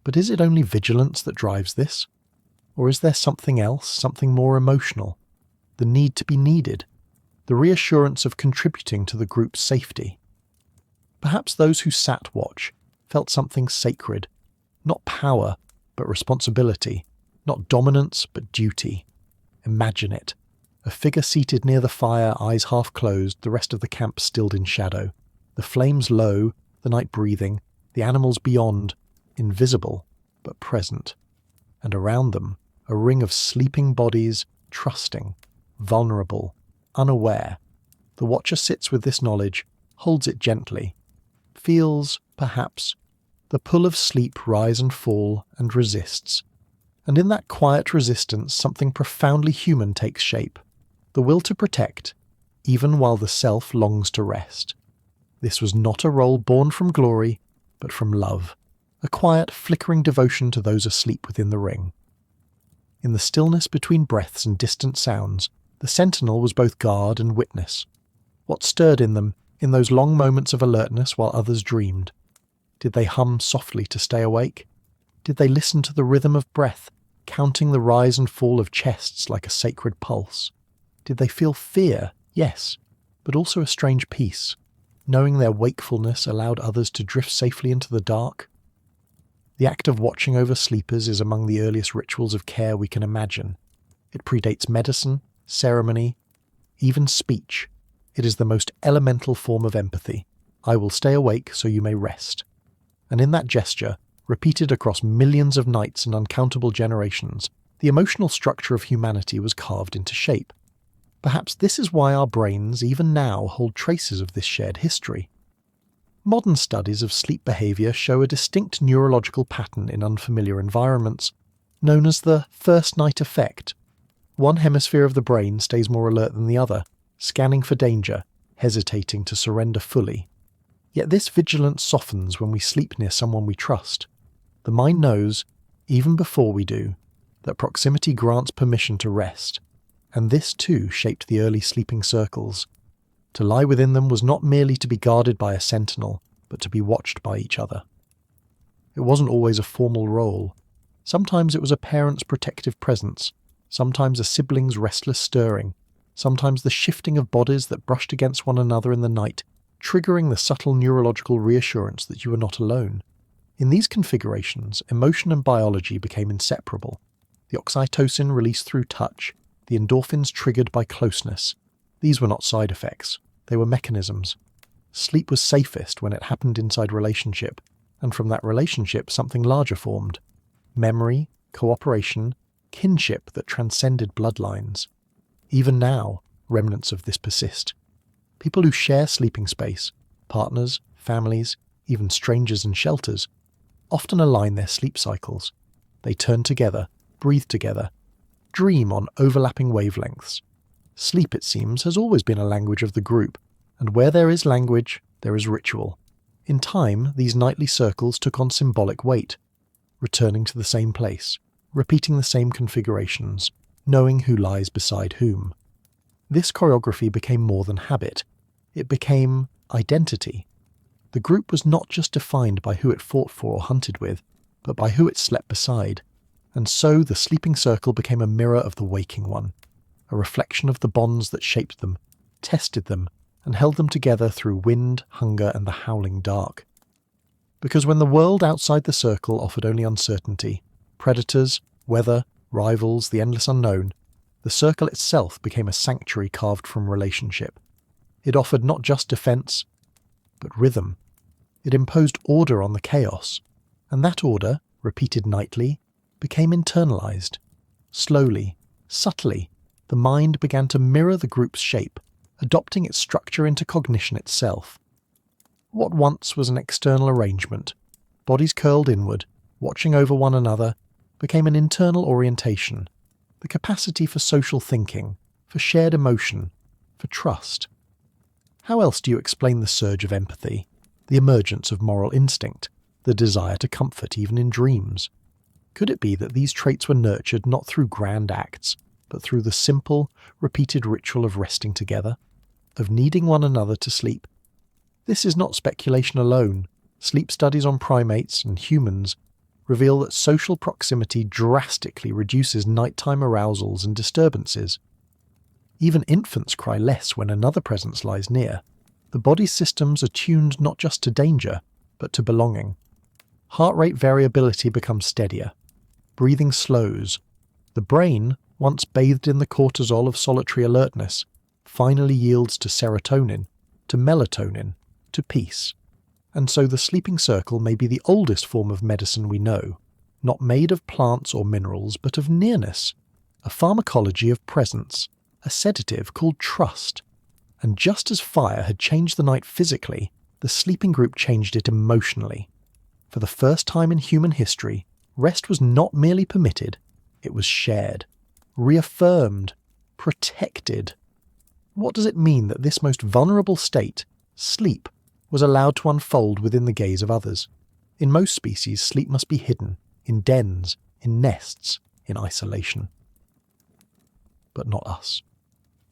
But is it only vigilance that drives this? Or is there something else, something more emotional? The need to be needed. The reassurance of contributing to the group's safety. Perhaps those who sat watch felt something sacred. Not power, but responsibility. Not dominance, but duty. Imagine it. A figure seated near the fire, eyes half closed, the rest of the camp stilled in shadow. The flames low, the night breathing, the animals beyond, invisible but present. And around them, a ring of sleeping bodies, trusting, vulnerable, unaware. The watcher sits with this knowledge, holds it gently, feels, perhaps, the pull of sleep rise and fall, and resists. And in that quiet resistance something profoundly human takes shape, the will to protect, even while the self longs to rest. This was not a role born from glory, but from love, a quiet, flickering devotion to those asleep within the ring. In the stillness between breaths and distant sounds, the sentinel was both guard and witness. What stirred in them, in those long moments of alertness while others dreamed? Did they hum softly to stay awake? Did they listen to the rhythm of breath, counting the rise and fall of chests like a sacred pulse? Did they feel fear? Yes, but also a strange peace, knowing their wakefulness allowed others to drift safely into the dark? The act of watching over sleepers is among the earliest rituals of care we can imagine. It predates medicine, ceremony, even speech. It is the most elemental form of empathy. I will stay awake so you may rest. And in that gesture, repeated across millions of nights and uncountable generations, the emotional structure of humanity was carved into shape. Perhaps this is why our brains, even now, hold traces of this shared history. Modern studies of sleep behaviour show a distinct neurological pattern in unfamiliar environments, known as the first night effect. One hemisphere of the brain stays more alert than the other, scanning for danger, hesitating to surrender fully. Yet this vigilance softens when we sleep near someone we trust. The mind knows, even before we do, that proximity grants permission to rest, and this too shaped the early sleeping circles. To lie within them was not merely to be guarded by a sentinel, but to be watched by each other. It wasn't always a formal role. Sometimes it was a parent's protective presence, sometimes a sibling's restless stirring, sometimes the shifting of bodies that brushed against one another in the night, triggering the subtle neurological reassurance that you were not alone. In these configurations, emotion and biology became inseparable. The oxytocin released through touch, the endorphins triggered by closeness. These were not side effects, they were mechanisms. Sleep was safest when it happened inside relationship, and from that relationship something larger formed. Memory, cooperation, kinship that transcended bloodlines. Even now, remnants of this persist. People who share sleeping space, partners, families, even strangers in shelters, often align their sleep cycles. They turn together, breathe together, dream on overlapping wavelengths. Sleep, it seems, has always been a language of the group, and where there is language, there is ritual. In time, these nightly circles took on symbolic weight, returning to the same place, repeating the same configurations, knowing who lies beside whom. This choreography became more than habit. It became identity. The group was not just defined by who it fought for or hunted with, but by who it slept beside. And so the sleeping circle became a mirror of the waking one, a reflection of the bonds that shaped them, tested them, and held them together through wind, hunger, and the howling dark. Because when the world outside the circle offered only uncertainty, predators, weather, rivals, the endless unknown, the circle itself became a sanctuary carved from relationship. It offered not just defense, but rhythm. It imposed order on the chaos, and that order, repeated nightly, became internalized. Slowly, subtly, the mind began to mirror the group's shape, adopting its structure into cognition itself. What once was an external arrangement, bodies curled inward, watching over one another, became an internal orientation, the capacity for social thinking, for shared emotion, for trust. How else do you explain the surge of empathy, the emergence of moral instinct, the desire to comfort even in dreams? Could it be that these traits were nurtured not through grand acts, but through the simple, repeated ritual of resting together, of needing one another to sleep? This is not speculation alone. Sleep studies on primates and humans reveal that social proximity drastically reduces nighttime arousals and disturbances. Even infants cry less when another presence lies near. The body's systems are tuned not just to danger, but to belonging. Heart rate variability becomes steadier. Breathing slows. The brain, once bathed in the cortisol of solitary alertness, finally yields to serotonin, to melatonin, to peace. And so the sleeping circle may be the oldest form of medicine we know, not made of plants or minerals, but of nearness, a pharmacology of presence, a sedative called trust. And just as fire had changed the night physically, the sleeping group changed it emotionally. For the first time in human history, rest was not merely permitted, it was shared, reaffirmed, protected. What does it mean that this most vulnerable state, sleep, was allowed to unfold within the gaze of others? In most species, sleep must be hidden, in dens, in nests, in isolation. But not us.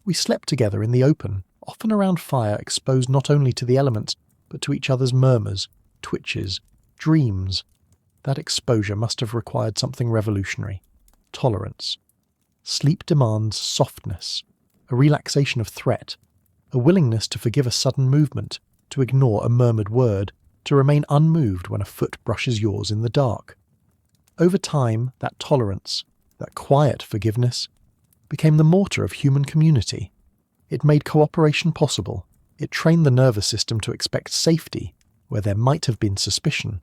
We slept together in the open, often around fire, exposed not only to the elements, but to each other's murmurs, twitches, dreams. That exposure must have required something revolutionary: tolerance. Sleep demands softness, a relaxation of threat, a willingness to forgive a sudden movement, to ignore a murmured word, to remain unmoved when a foot brushes yours in the dark. Over time, that tolerance, that quiet forgiveness, became the mortar of human community. It made cooperation possible. It trained the nervous system to expect safety where there might have been suspicion.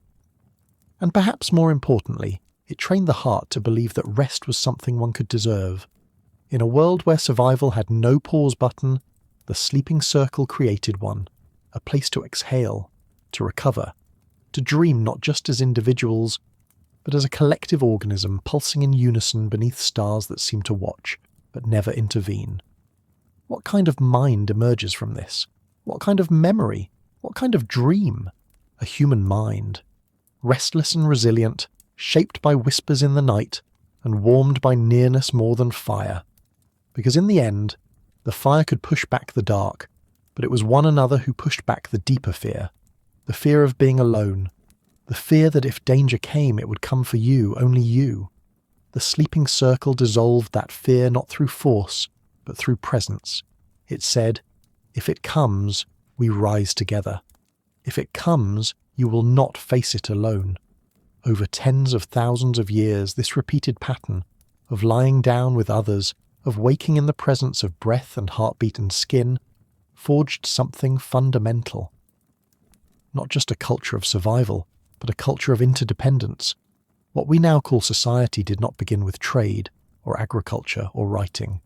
And perhaps more importantly, it trained the heart to believe that rest was something one could deserve. In a world where survival had no pause button, the sleeping circle created one, a place to exhale, to recover, to dream not just as individuals, but as a collective organism pulsing in unison beneath stars that seem to watch, but never intervene. What kind of mind emerges from this? What kind of memory? What kind of dream? A human mind. Restless and resilient, shaped by whispers in the night, and warmed by nearness more than fire. Because in the end, the fire could push back the dark, but it was one another who pushed back the deeper fear, the fear of being alone, the fear that if danger came it would come for you, only you. The sleeping circle dissolved that fear not through force, but through presence. It said, if it comes, we rise together. If it comes, you will not face it alone. Over tens of thousands of years, this repeated pattern of lying down with others, of waking in the presence of breath and heartbeat and skin, forged something fundamental. Not just a culture of survival, but a culture of interdependence. What we now call society did not begin with trade, or agriculture, or writing.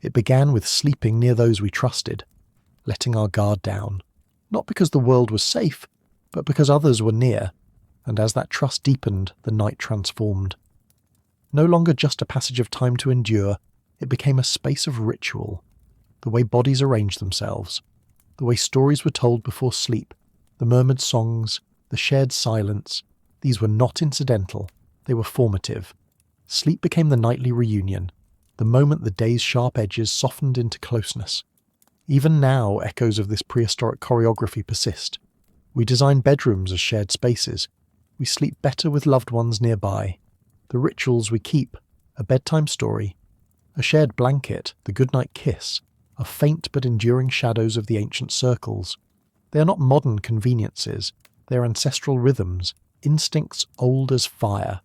It began with sleeping near those we trusted, letting our guard down, not because the world was safe, but because others were near, and as that trust deepened, the night transformed. No longer just a passage of time to endure, it became a space of ritual, the way bodies arranged themselves, the way stories were told before sleep, the murmured songs, the shared silence. These were not incidental, they were formative. Sleep became the nightly reunion, the moment the day's sharp edges softened into closeness. Even now, echoes of this prehistoric choreography persist. We design bedrooms as shared spaces. We sleep better with loved ones nearby. The rituals we keep, a bedtime story, a shared blanket, the goodnight kiss, are faint but enduring shadows of the ancient circles. They are not modern conveniences, they are ancestral rhythms, instincts old as fire,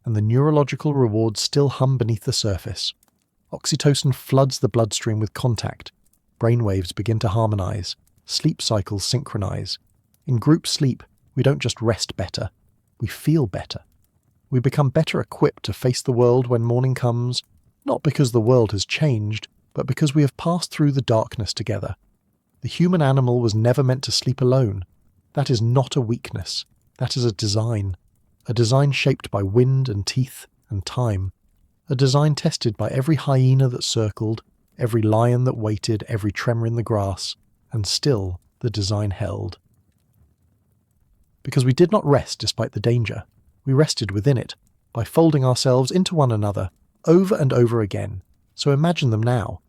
and the neurological rewards still hum beneath the surface. Oxytocin floods the bloodstream with contact. Brainwaves begin to harmonize. Sleep cycles synchronize. In group sleep, we don't just rest better, we feel better. We become better equipped to face the world when morning comes, not because the world has changed, but because we have passed through the darkness together. The human animal was never meant to sleep alone. That is not a weakness. That is a design shaped by wind and teeth and time, a design tested by every hyena that circled, every lion that waited, every tremor in the grass, and still the design held. Because we did not rest despite the danger, we rested within it, by folding ourselves into one another, over and over again. So imagine them now,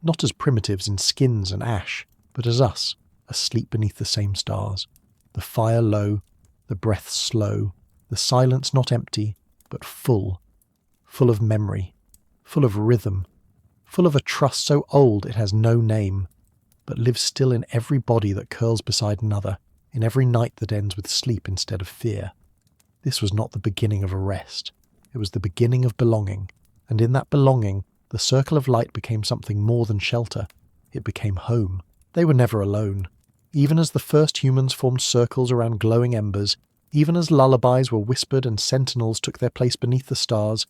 not as primitives in skins and ash, but as us, asleep beneath the same stars. The fire low, the breath slow, the silence not empty, but full of memory, full of rhythm, full of a trust so old it has no name, but lives still in every body that curls beside another, in every night that ends with sleep instead of fear. This was not the beginning of a rest. It was the beginning of belonging, and in that belonging, the circle of light became something more than shelter. It became home. They were never alone. Even as the first humans formed circles around glowing embers, even as lullabies were whispered and sentinels took their place beneath the stars,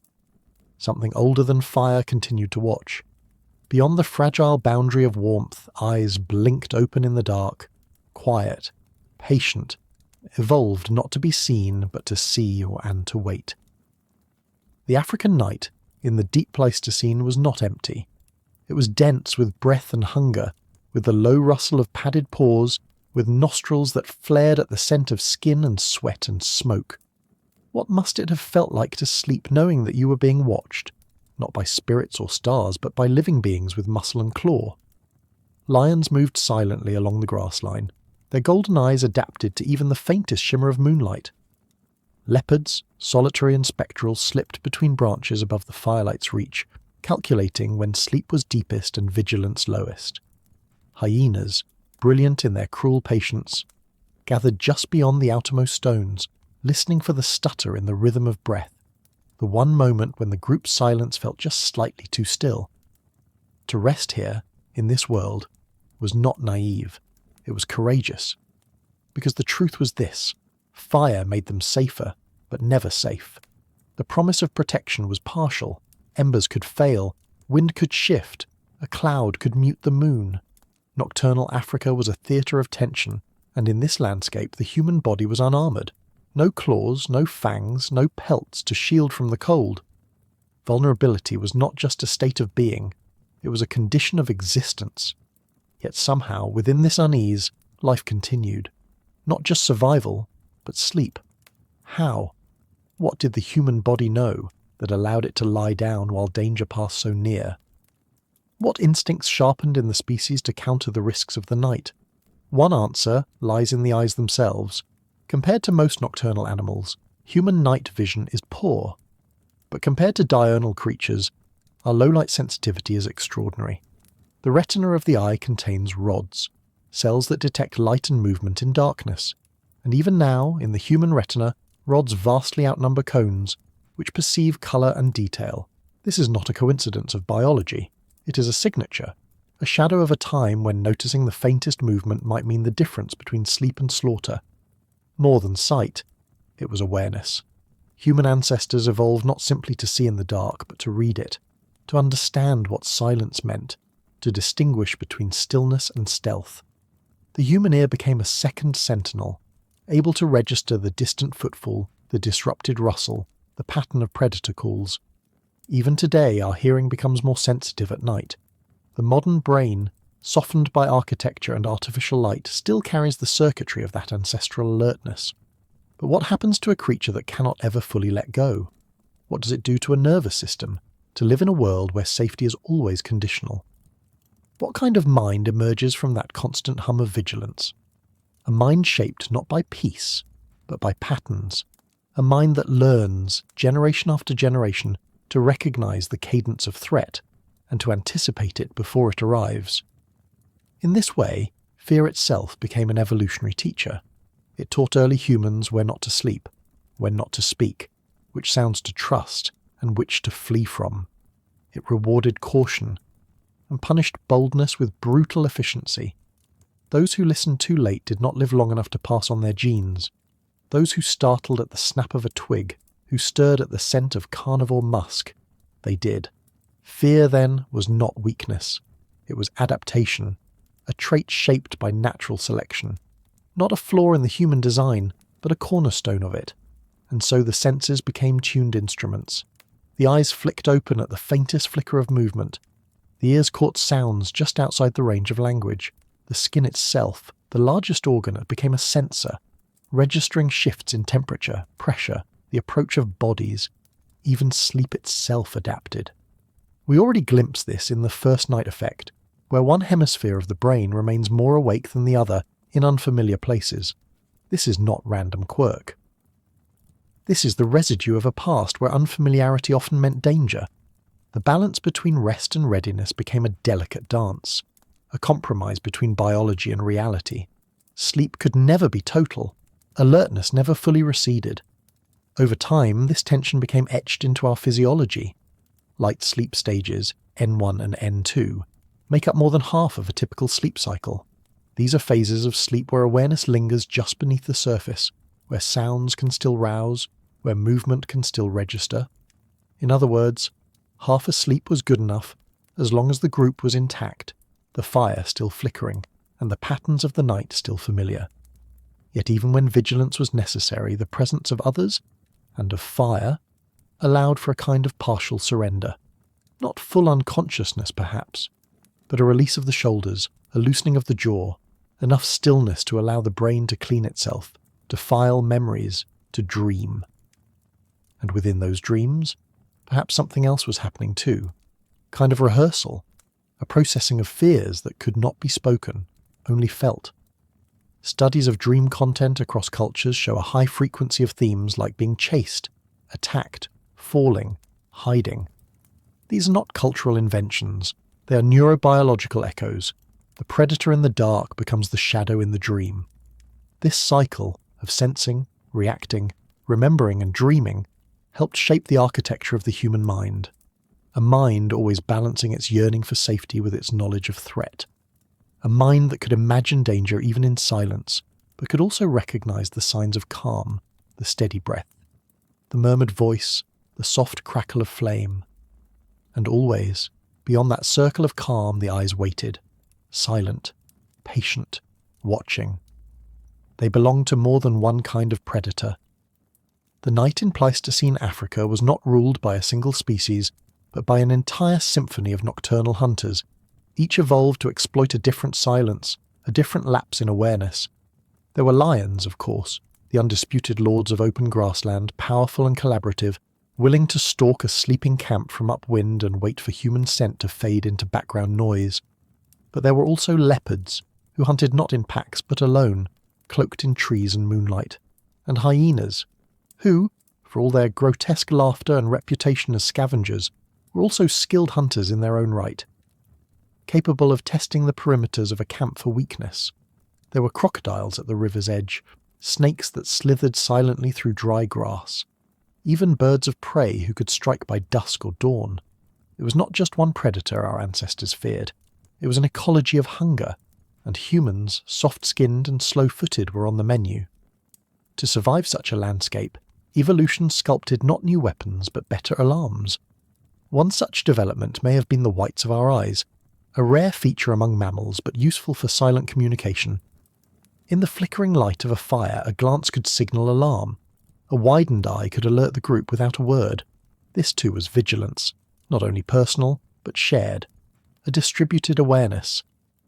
something older than fire continued to watch. Beyond the fragile boundary of warmth, eyes blinked open in the dark, quiet, patient, evolved not to be seen but to see and to wait. The African night, in the deep Pleistocene, was not empty. It was dense with breath and hunger, with the low rustle of padded paws, with nostrils that flared at the scent of skin and sweat and smoke. What must it have felt like to sleep knowing that you were being watched, not by spirits or stars, but by living beings with muscle and claw? Lions moved silently along the grassline, their golden eyes adapted to even the faintest shimmer of moonlight. Leopards, solitary and spectral, slipped between branches above the firelight's reach, calculating when sleep was deepest and vigilance lowest. Hyenas, brilliant in their cruel patience, gathered just beyond the outermost stones, listening for the stutter in the rhythm of breath, the one moment when the group's silence felt just slightly too still. To rest here, in this world, was not naive, it was courageous. Because the truth was this: fire made them safer, but never safe. The promise of protection was partial. Embers could fail, wind could shift, a cloud could mute the moon. Nocturnal Africa was a theatre of tension, and in this landscape the human body was unarmoured. No claws, no fangs, no pelts to shield from the cold. Vulnerability was not just a state of being, it was a condition of existence. Yet somehow, within this unease, life continued. Not just survival, but sleep. How? What did the human body know that allowed it to lie down while danger passed so near? What instincts sharpened in the species to counter the risks of the night? One answer lies in the eyes themselves. Compared to most nocturnal animals, human night vision is poor. But compared to diurnal creatures, our low-light sensitivity is extraordinary. The retina of the eye contains rods, cells that detect light and movement in darkness. And even now, in the human retina, rods vastly outnumber cones, which perceive colour and detail. This is not a coincidence of biology. It is a signature, a shadow of a time when noticing the faintest movement might mean the difference between sleep and slaughter. More than sight, it was awareness. Human ancestors evolved not simply to see in the dark, but to read it, to understand what silence meant, to distinguish between stillness and stealth. The human ear became a second sentinel, able to register the distant footfall, the disrupted rustle, the pattern of predator calls. Even today, our hearing becomes more sensitive at night. The modern brain, softened by architecture and artificial light, still carries the circuitry of that ancestral alertness. But what happens to a creature that cannot ever fully let go? What does it do to a nervous system, to live in a world where safety is always conditional? What kind of mind emerges from that constant hum of vigilance? A mind shaped not by peace, but by patterns. A mind that learns, generation after generation, to recognize the cadence of threat, and to anticipate it before it arrives. In this way, fear itself became an evolutionary teacher. It taught early humans where not to sleep, when not to speak, which sounds to trust, and which to flee from. It rewarded caution, and punished boldness with brutal efficiency. Those who listened too late did not live long enough to pass on their genes. Those who startled at the snap of a twig, who stirred at the scent of carnivore musk, they did. Fear, then, was not weakness. It was adaptation, a trait shaped by natural selection. Not a flaw in the human design, but a cornerstone of it. And so the senses became tuned instruments. The eyes flicked open at the faintest flicker of movement. The ears caught sounds just outside the range of language. The skin itself, the largest organ, became a sensor, registering shifts in temperature, pressure, the approach of bodies. Even sleep itself adapted. We already glimpse this in the first night effect, where one hemisphere of the brain remains more awake than the other in unfamiliar places. This is not random quirk. This is the residue of a past where unfamiliarity often meant danger. The balance between rest and readiness became a delicate dance, a compromise between biology and reality. Sleep could never be total. Alertness never fully receded. Over time, this tension became etched into our physiology. Light sleep stages, N1 and N2, make up more than half of a typical sleep cycle. These are phases of sleep where awareness lingers just beneath the surface, where sounds can still rouse, where movement can still register. In other words, half asleep was good enough as long as the group was intact, the fire still flickering, and the patterns of the night still familiar. Yet even when vigilance was necessary, the presence of others, and of fire, allowed for a kind of partial surrender. Not full unconsciousness, perhaps, but a release of the shoulders, a loosening of the jaw, enough stillness to allow the brain to clean itself, to file memories, to dream. And within those dreams, perhaps something else was happening too. Kind of rehearsal, a processing of fears that could not be spoken, only felt. Studies of dream content across cultures show a high frequency of themes like being chased, attacked, falling, hiding. These are not cultural inventions, they are neurobiological echoes. The predator in the dark becomes the shadow in the dream. This cycle of sensing, reacting, remembering and dreaming helped shape the architecture of the human mind. A mind always balancing its yearning for safety with its knowledge of threat. A mind that could imagine danger even in silence, but could also recognize the signs of calm, the steady breath, the murmured voice, the soft crackle of flame. And always, beyond that circle of calm, the eyes waited, silent, patient, watching. They belonged to more than one kind of predator. The night in Pleistocene Africa was not ruled by a single species, but by an entire symphony of nocturnal hunters. Each evolved to exploit a different silence, a different lapse in awareness. There were lions, of course, the undisputed lords of open grassland, powerful and collaborative, willing to stalk a sleeping camp from upwind and wait for human scent to fade into background noise. But there were also leopards, who hunted not in packs but alone, cloaked in trees and moonlight, and hyenas, who, for all their grotesque laughter and reputation as scavengers, were also skilled hunters in their own right, capable of testing the perimeters of a camp for weakness. There were crocodiles at the river's edge, snakes that slithered silently through dry grass, even birds of prey who could strike by dusk or dawn. It was not just one predator our ancestors feared. It was an ecology of hunger, and humans, soft-skinned and slow-footed, were on the menu. To survive such a landscape, evolution sculpted not new weapons but better alarms. One such development may have been the whites of our eyes, a rare feature among mammals but useful for silent communication. In the flickering light of a fire, a glance could signal alarm. A widened eye could alert the group without a word. This too was vigilance, not only personal, but shared. A distributed awareness.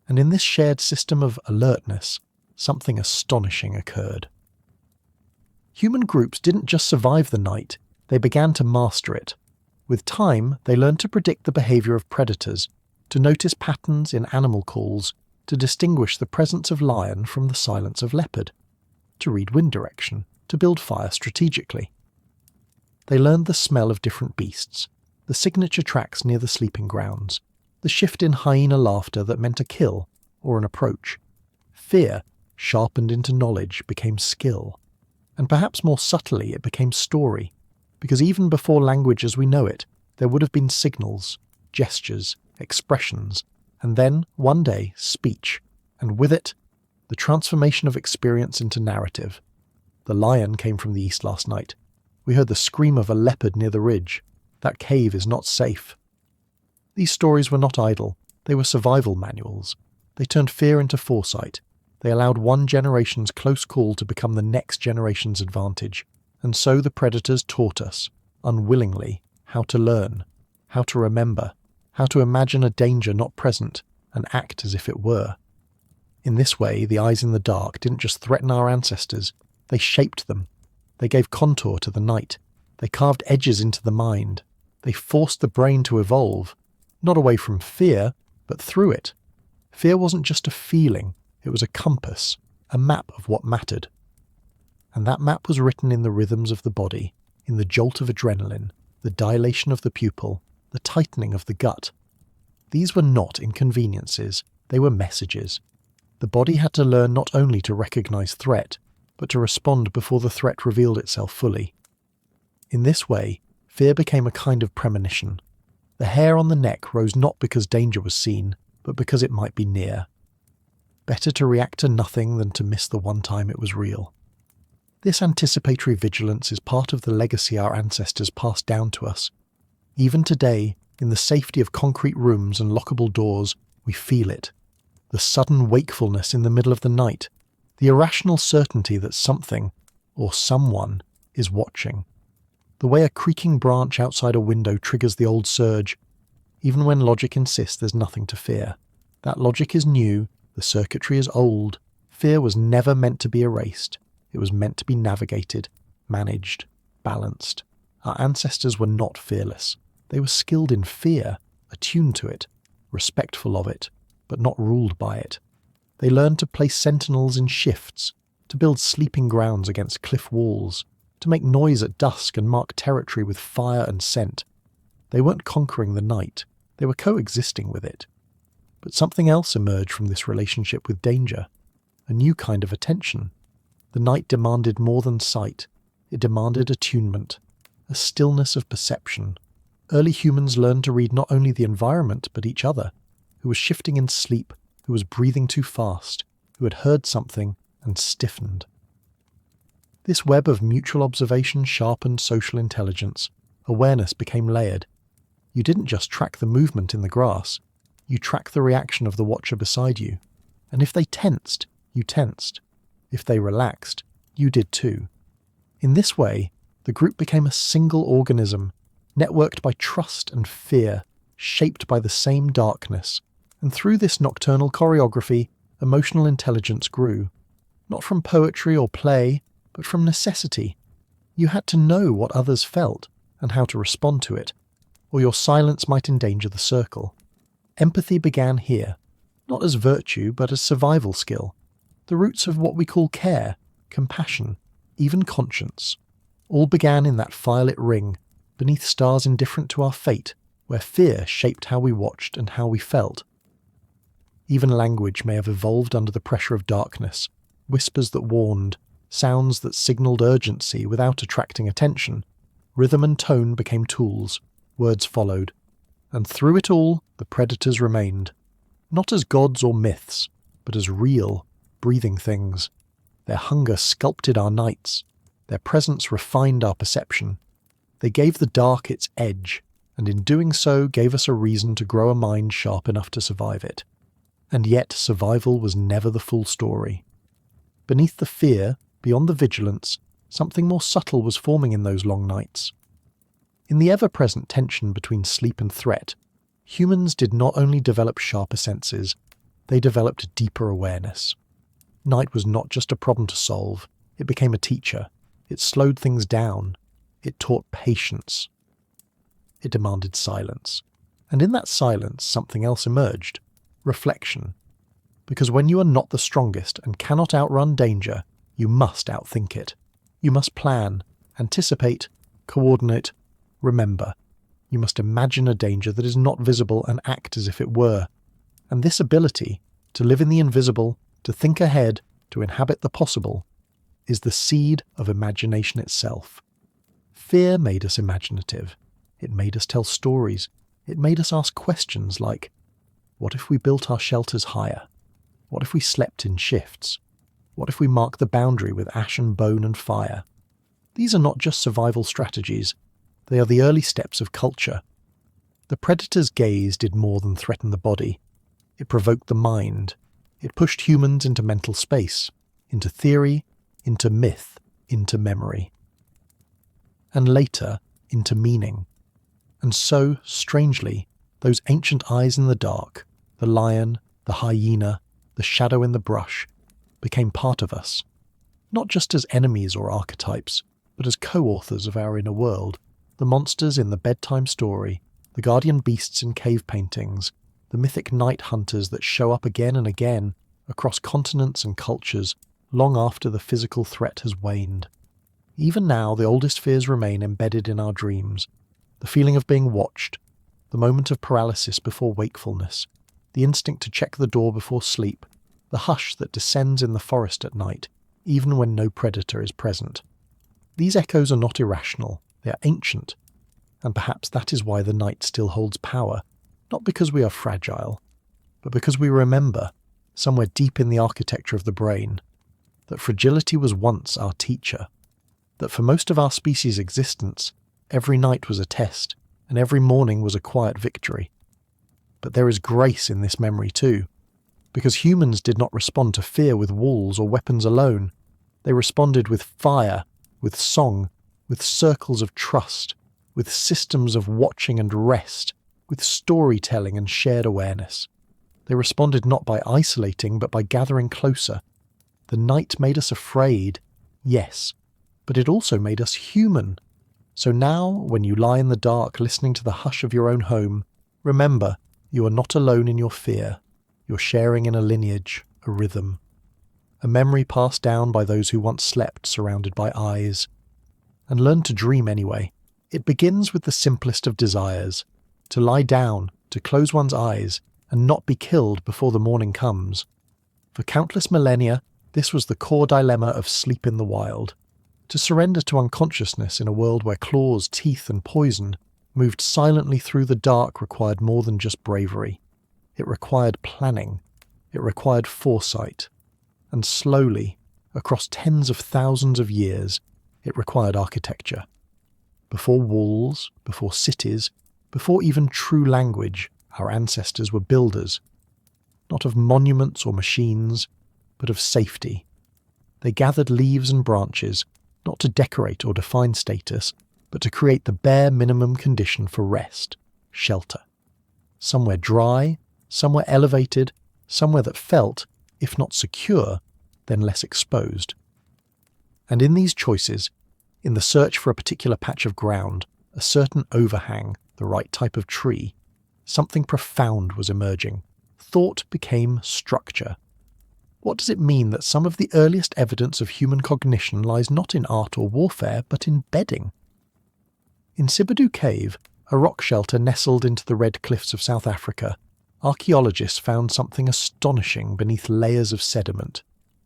And in this shared system of alertness, something astonishing occurred. Human groups didn't just survive the night, they began to master it. With time, they learned to predict the behavior of predators, to notice patterns in animal calls, to distinguish the presence of lion from the silence of leopard, to read wind direction, to build fire strategically. They learned the smell of different beasts, the signature tracks near the sleeping grounds, the shift in hyena laughter that meant a kill or an approach. Fear, sharpened into knowledge, became skill. And perhaps more subtly it became story, because even before language as we know it, there would have been signals, gestures, expressions, and then, one day, speech, and with it, the transformation of experience into narrative. The lion came from the east last night. We heard the scream of a leopard near the ridge. That cave is not safe. These stories were not idle. They were survival manuals. They turned fear into foresight. They allowed one generation's close call to become the next generation's advantage. And so the predators taught us, unwillingly, how to learn, how to remember, how to imagine a danger not present and act as if it were. In this way, the eyes in the dark didn't just threaten our ancestors, they shaped them. They gave contour to the night. They carved edges into the mind. They forced the brain to evolve, not away from fear, but through it. Fear wasn't just a feeling, it was a compass, a map of what mattered. And that map was written in the rhythms of the body, in the jolt of adrenaline, the dilation of the pupil, the tightening of the gut. These were not inconveniences, they were messages. The body had to learn not only to recognize threat, but to respond before the threat revealed itself fully. In this way, fear became a kind of premonition. The hair on the neck rose not because danger was seen, but because it might be near. Better to react to nothing than to miss the one time it was real. This anticipatory vigilance is part of the legacy our ancestors passed down to us. Even today, in the safety of concrete rooms and lockable doors, we feel it. The sudden wakefulness in the middle of the night, the irrational certainty that something, or someone, is watching. The way a creaking branch outside a window triggers the old surge, even when logic insists there's nothing to fear. That logic is new, the circuitry is old. Fear was never meant to be erased. It was meant to be navigated, managed, balanced. Our ancestors were not fearless. They were skilled in fear, attuned to it, respectful of it, but not ruled by it. They learned to place sentinels in shifts, to build sleeping grounds against cliff walls, to make noise at dusk and mark territory with fire and scent. They weren't conquering the night, they were coexisting with it. But something else emerged from this relationship with danger, a new kind of attention. The night demanded more than sight, it demanded attunement, a stillness of perception. Early humans learned to read not only the environment but each other, who was shifting in sleep, who was breathing too fast, who had heard something and stiffened. This web of mutual observation sharpened social intelligence. Awareness became layered. You didn't just track the movement in the grass, you tracked the reaction of the watcher beside you. And if they tensed, you tensed. If they relaxed, you did too. In this way, the group became a single organism, networked by trust and fear, shaped by the same darkness. And through this nocturnal choreography, emotional intelligence grew. Not from poetry or play, but from necessity. You had to know what others felt and how to respond to it, or your silence might endanger the circle. Empathy began here, not as virtue but as survival skill, the roots of what we call care, compassion, even conscience. All began in that firelit ring, beneath stars indifferent to our fate, where fear shaped how we watched and how we felt. Even language may have evolved under the pressure of darkness, whispers that warned, sounds that signalled urgency without attracting attention. Rhythm and tone became tools, words followed. And through it all, the predators remained, not as gods or myths, but as real, breathing things. Their hunger sculpted our nights. Their presence refined our perception. They gave the dark its edge, and in doing so gave us a reason to grow a mind sharp enough to survive it. And yet survival was never the full story. Beneath the fear, beyond the vigilance, something more subtle was forming in those long nights. In the ever-present tension between sleep and threat, humans did not only develop sharper senses, they developed deeper awareness. Night was not just a problem to solve, it became a teacher. It slowed things down. It taught patience. It demanded silence. And in that silence, something else emerged. Reflection. Because when you are not the strongest and cannot outrun danger, you must outthink it. You must plan, anticipate, coordinate, remember. You must imagine a danger that is not visible and act as if it were. And this ability, to live in the invisible, to think ahead, to inhabit the possible, is the seed of imagination itself. Fear made us imaginative. It made us tell stories. It made us ask questions like, what if we built our shelters higher? What if we slept in shifts? What if we marked the boundary with ash and bone and fire? These are not just survival strategies. They are the early steps of culture. The predator's gaze did more than threaten the body. It provoked the mind. It pushed humans into mental space, into theory, into myth, into memory. And later, into meaning. And so, strangely, those ancient eyes in the dark, the lion, the hyena, the shadow in the brush, became part of us, not just as enemies or archetypes, but as co-authors of our inner world. The monsters in the bedtime story, the guardian beasts in cave paintings, the mythic night hunters that show up again and again across continents and cultures long after the physical threat has waned. Even now, the oldest fears remain embedded in our dreams. The feeling of being watched, the moment of paralysis before wakefulness, the instinct to check the door before sleep, the hush that descends in the forest at night, even when no predator is present. These echoes are not irrational, they are ancient, and perhaps that is why the night still holds power, not because we are fragile, but because we remember, somewhere deep in the architecture of the brain, that fragility was once our teacher, that for most of our species' existence, every night was a test, and every morning was a quiet victory. But there is grace in this memory too, because humans did not respond to fear with walls or weapons alone. They responded with fire, with song, with circles of trust, with systems of watching and rest, with storytelling and shared awareness. They responded not by isolating, but by gathering closer. The night made us afraid, yes, but it also made us human. So now, when you lie in the dark listening to the hush of your own home, remember, you are not alone in your fear. You're sharing in a lineage, a rhythm, a memory passed down by those who once slept surrounded by eyes. And learn to dream anyway. It begins with the simplest of desires, to lie down, to close one's eyes, and not be killed before the morning comes. For countless millennia, this was the core dilemma of sleep in the wild. To surrender to unconsciousness in a world where claws, teeth, and poison moved silently through the dark required more than just bravery. It required planning. It required foresight. And slowly, across tens of thousands of years, it required architecture. Before walls, before cities, before even true language, our ancestors were builders, not of monuments or machines, but of safety. They gathered leaves and branches, not to decorate or define status, but to create the bare minimum condition for rest, shelter. Somewhere dry, somewhere elevated, somewhere that felt, if not secure, then less exposed. And in these choices, in the search for a particular patch of ground, a certain overhang, the right type of tree, something profound was emerging. Thought became structure. What does it mean that some of the earliest evidence of human cognition lies not in art or warfare, but in bedding? In Sibudu Cave, a rock shelter nestled into the red cliffs of South Africa, archaeologists found something astonishing beneath layers of sediment.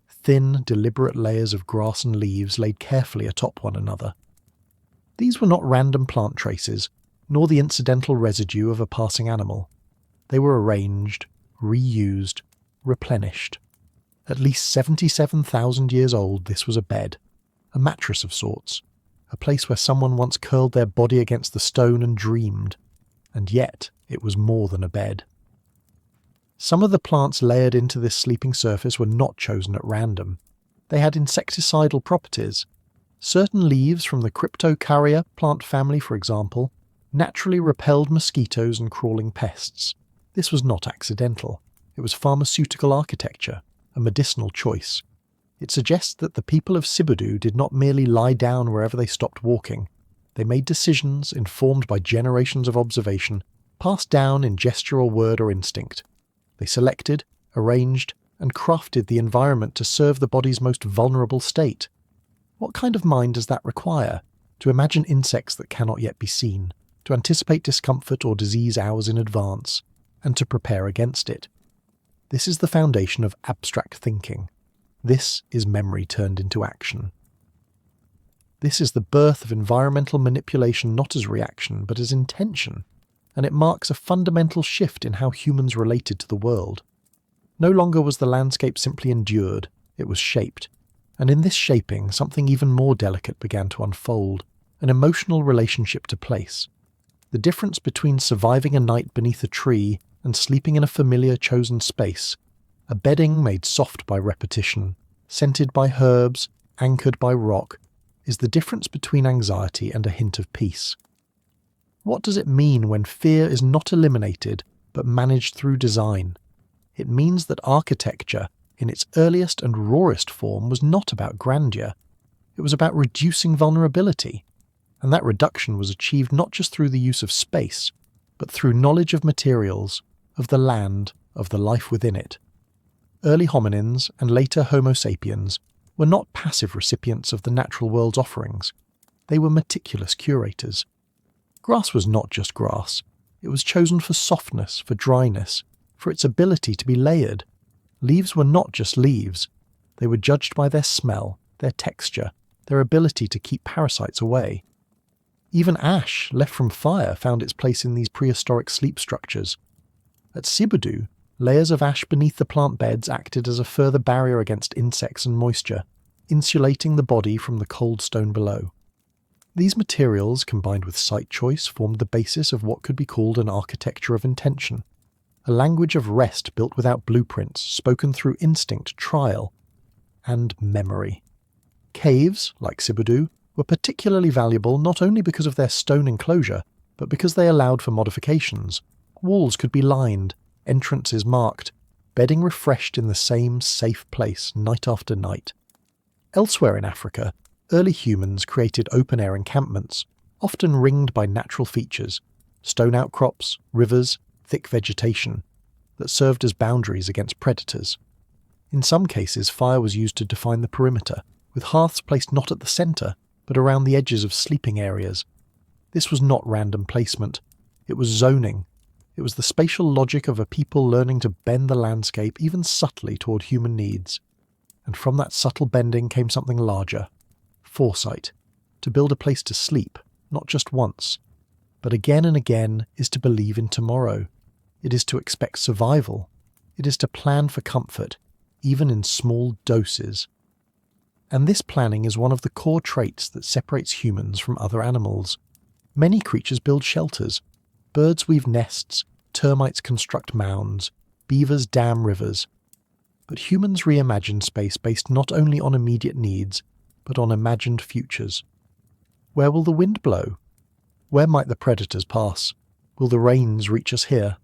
Thin, deliberate layers of grass and leaves laid carefully atop one another. These were not random plant traces, nor the incidental residue of a passing animal. They were arranged, reused, replenished. At least 77,000 years old, this was a bed, a mattress of sorts, a place where someone once curled their body against the stone and dreamed, and yet it was more than a bed. Some of the plants layered into this sleeping surface were not chosen at random. They had insecticidal properties. Certain leaves from the Cryptocarya plant family, for example, naturally repelled mosquitoes and crawling pests. This was not accidental. It was pharmaceutical architecture, a medicinal choice. It suggests that the people of Sibudu did not merely lie down wherever they stopped walking. They made decisions informed by generations of observation, passed down in gesture or word or instinct. They selected, arranged, and crafted the environment to serve the body's most vulnerable state. What kind of mind does that require? To imagine insects that cannot yet be seen, to anticipate discomfort or disease hours in advance, and to prepare against it. This is the foundation of abstract thinking. This is memory turned into action. This is the birth of environmental manipulation not as reaction, but as intention, and it marks a fundamental shift in how humans related to the world. No longer was the landscape simply endured, it was shaped, and in this shaping something even more delicate began to unfold, an emotional relationship to place. The difference between surviving a night beneath a tree and sleeping in a familiar chosen space, a bedding made soft by repetition, scented by herbs, anchored by rock, is the difference between anxiety and a hint of peace. What does it mean when fear is not eliminated but managed through design? It means that architecture, in its earliest and rawest form, was not about grandeur. It was about reducing vulnerability, and that reduction was achieved not just through the use of space, but through knowledge of materials, of the land, of the life within it. Early hominins, and later Homo sapiens, were not passive recipients of the natural world's offerings. They were meticulous curators. Grass was not just grass. It was chosen for softness, for dryness, for its ability to be layered. Leaves were not just leaves. They were judged by their smell, their texture, their ability to keep parasites away. Even ash, left from fire, found its place in these prehistoric sleep structures. At Sibudu, Layers of ash beneath the plant beds acted as a further barrier against insects and moisture, insulating the body from the cold stone below. These materials, combined with site choice, formed the basis of what could be called an architecture of intention, a language of rest built without blueprints, spoken through instinct, trial, and memory. Caves, like Sibudu, were particularly valuable not only because of their stone enclosure, but because they allowed for modifications. Walls could be lined, entrances marked, bedding refreshed in the same safe place night after night. Elsewhere in Africa, early humans created open-air encampments, often ringed by natural features, stone outcrops, rivers, thick vegetation, that served as boundaries against predators. In some cases, fire was used to define the perimeter, with hearths placed not at the centre, but around the edges of sleeping areas. This was not random placement. It was zoning. It was the spatial logic of a people learning to bend the landscape even subtly toward human needs. And from that subtle bending came something larger. Foresight. To build a place to sleep, not just once, but again and again, is to believe in tomorrow. It is to expect survival. It is to plan for comfort, even in small doses. And this planning is one of the core traits that separates humans from other animals. Many creatures build shelters. Birds weave nests, termites construct mounds, beavers dam rivers. But humans reimagine space based not only on immediate needs, but on imagined futures. Where will the wind blow? Where might the predators pass? Will the rains reach us here?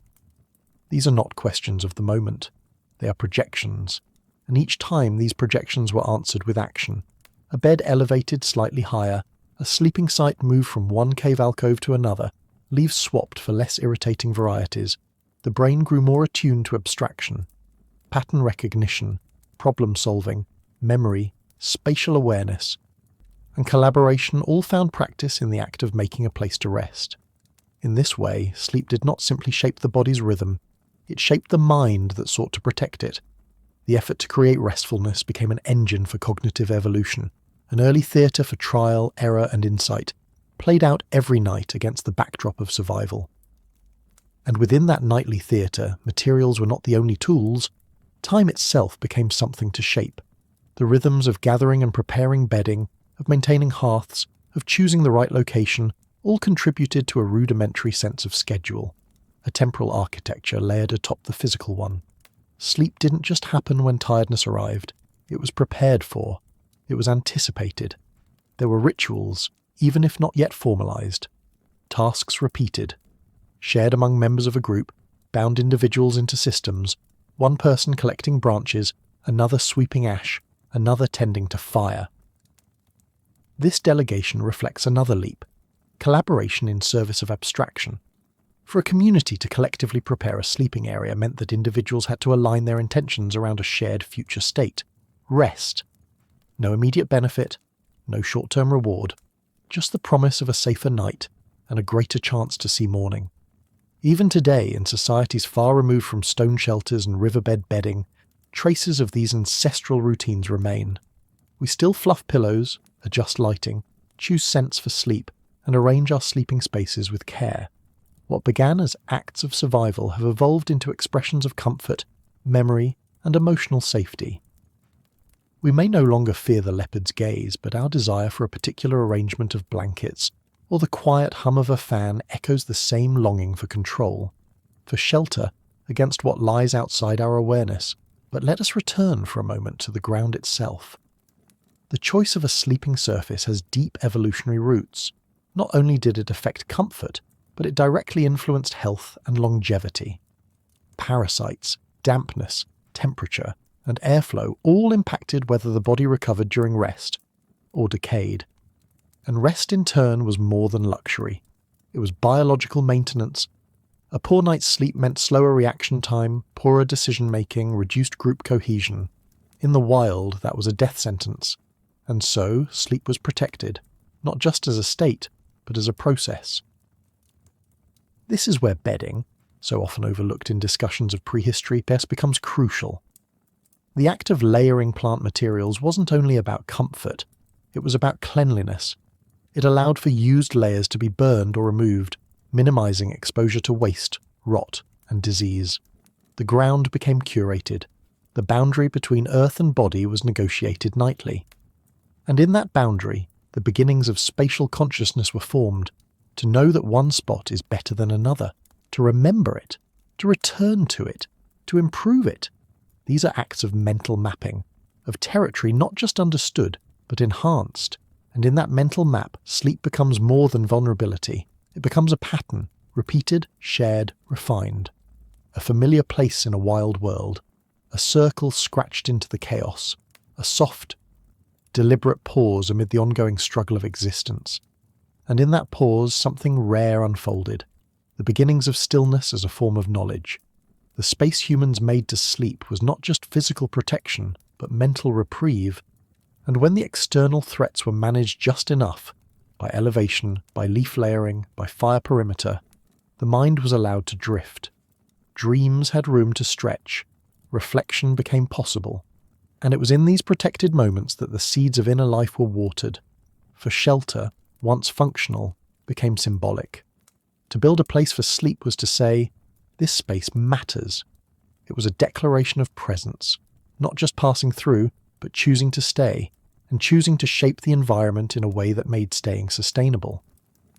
These are not questions of the moment. They are projections. And each time these projections were answered with action. A bed elevated slightly higher, a sleeping site moved from one cave alcove to another, leaves swapped for less irritating varieties. The brain grew more attuned to abstraction, pattern recognition, problem solving, memory, spatial awareness, and collaboration all found practice in the act of making a place to rest. In this way, sleep did not simply shape the body's rhythm, it shaped the mind that sought to protect it. The effort to create restfulness became an engine for cognitive evolution, an early theatre for trial, error, and insight, played out every night against the backdrop of survival. And within that nightly theatre, materials were not the only tools. Time itself became something to shape. The rhythms of gathering and preparing bedding, of maintaining hearths, of choosing the right location, all contributed to a rudimentary sense of schedule, a temporal architecture layered atop the physical one. Sleep didn't just happen when tiredness arrived. It was prepared for. It was anticipated. There were rituals, even if not yet formalized. Tasks repeated. Shared among members of a group, bound individuals into systems, one person collecting branches, another sweeping ash, another tending to fire. This delegation reflects another leap, collaboration in service of abstraction. For a community to collectively prepare a sleeping area meant that individuals had to align their intentions around a shared future state. Rest. No immediate benefit, no short-term reward, just the promise of a safer night and a greater chance to see morning. Even today, in societies far removed from stone shelters and riverbed bedding, traces of these ancestral routines remain. We still fluff pillows, adjust lighting, choose scents for sleep, and arrange our sleeping spaces with care. What began as acts of survival have evolved into expressions of comfort, memory, and emotional safety. We may no longer fear the leopard's gaze, but our desire for a particular arrangement of blankets, or the quiet hum of a fan, echoes the same longing for control, for shelter against what lies outside our awareness. But let us return for a moment to the ground itself. The choice of a sleeping surface has deep evolutionary roots. Not only did it affect comfort, but it directly influenced health and longevity. Parasites, dampness, temperature, and airflow all impacted whether the body recovered during rest or decayed. And rest in turn was more than luxury. It was biological maintenance. A poor night's sleep meant slower reaction time, poorer decision-making, reduced group cohesion. In the wild, that was a death sentence. And so, sleep was protected, not just as a state, but as a process. This is where bedding, so often overlooked in discussions of prehistory, becomes crucial. The act of layering plant materials wasn't only about comfort, it was about cleanliness. It allowed for used layers to be burned or removed, minimizing exposure to waste, rot, and disease. The ground became curated. The boundary between earth and body was negotiated nightly. And in that boundary, the beginnings of spatial consciousness were formed, to know that one spot is better than another, to remember it, to return to it, to improve it. These are acts of mental mapping, of territory not just understood, but enhanced. And in that mental map, sleep becomes more than vulnerability. It becomes a pattern, repeated, shared, refined. A familiar place in a wild world, a circle scratched into the chaos, a soft, deliberate pause amid the ongoing struggle of existence. And in that pause, something rare unfolded, the beginnings of stillness as a form of knowledge. The space humans made to sleep was not just physical protection, but mental reprieve. And when the external threats were managed just enough, by elevation, by leaf layering, by fire perimeter, the mind was allowed to drift. Dreams had room to stretch. Reflection became possible. And it was in these protected moments that the seeds of inner life were watered. For shelter, once functional, became symbolic. To build a place for sleep was to say, this space matters. It was a declaration of presence, not just passing through, but choosing to stay, and choosing to shape the environment in a way that made staying sustainable.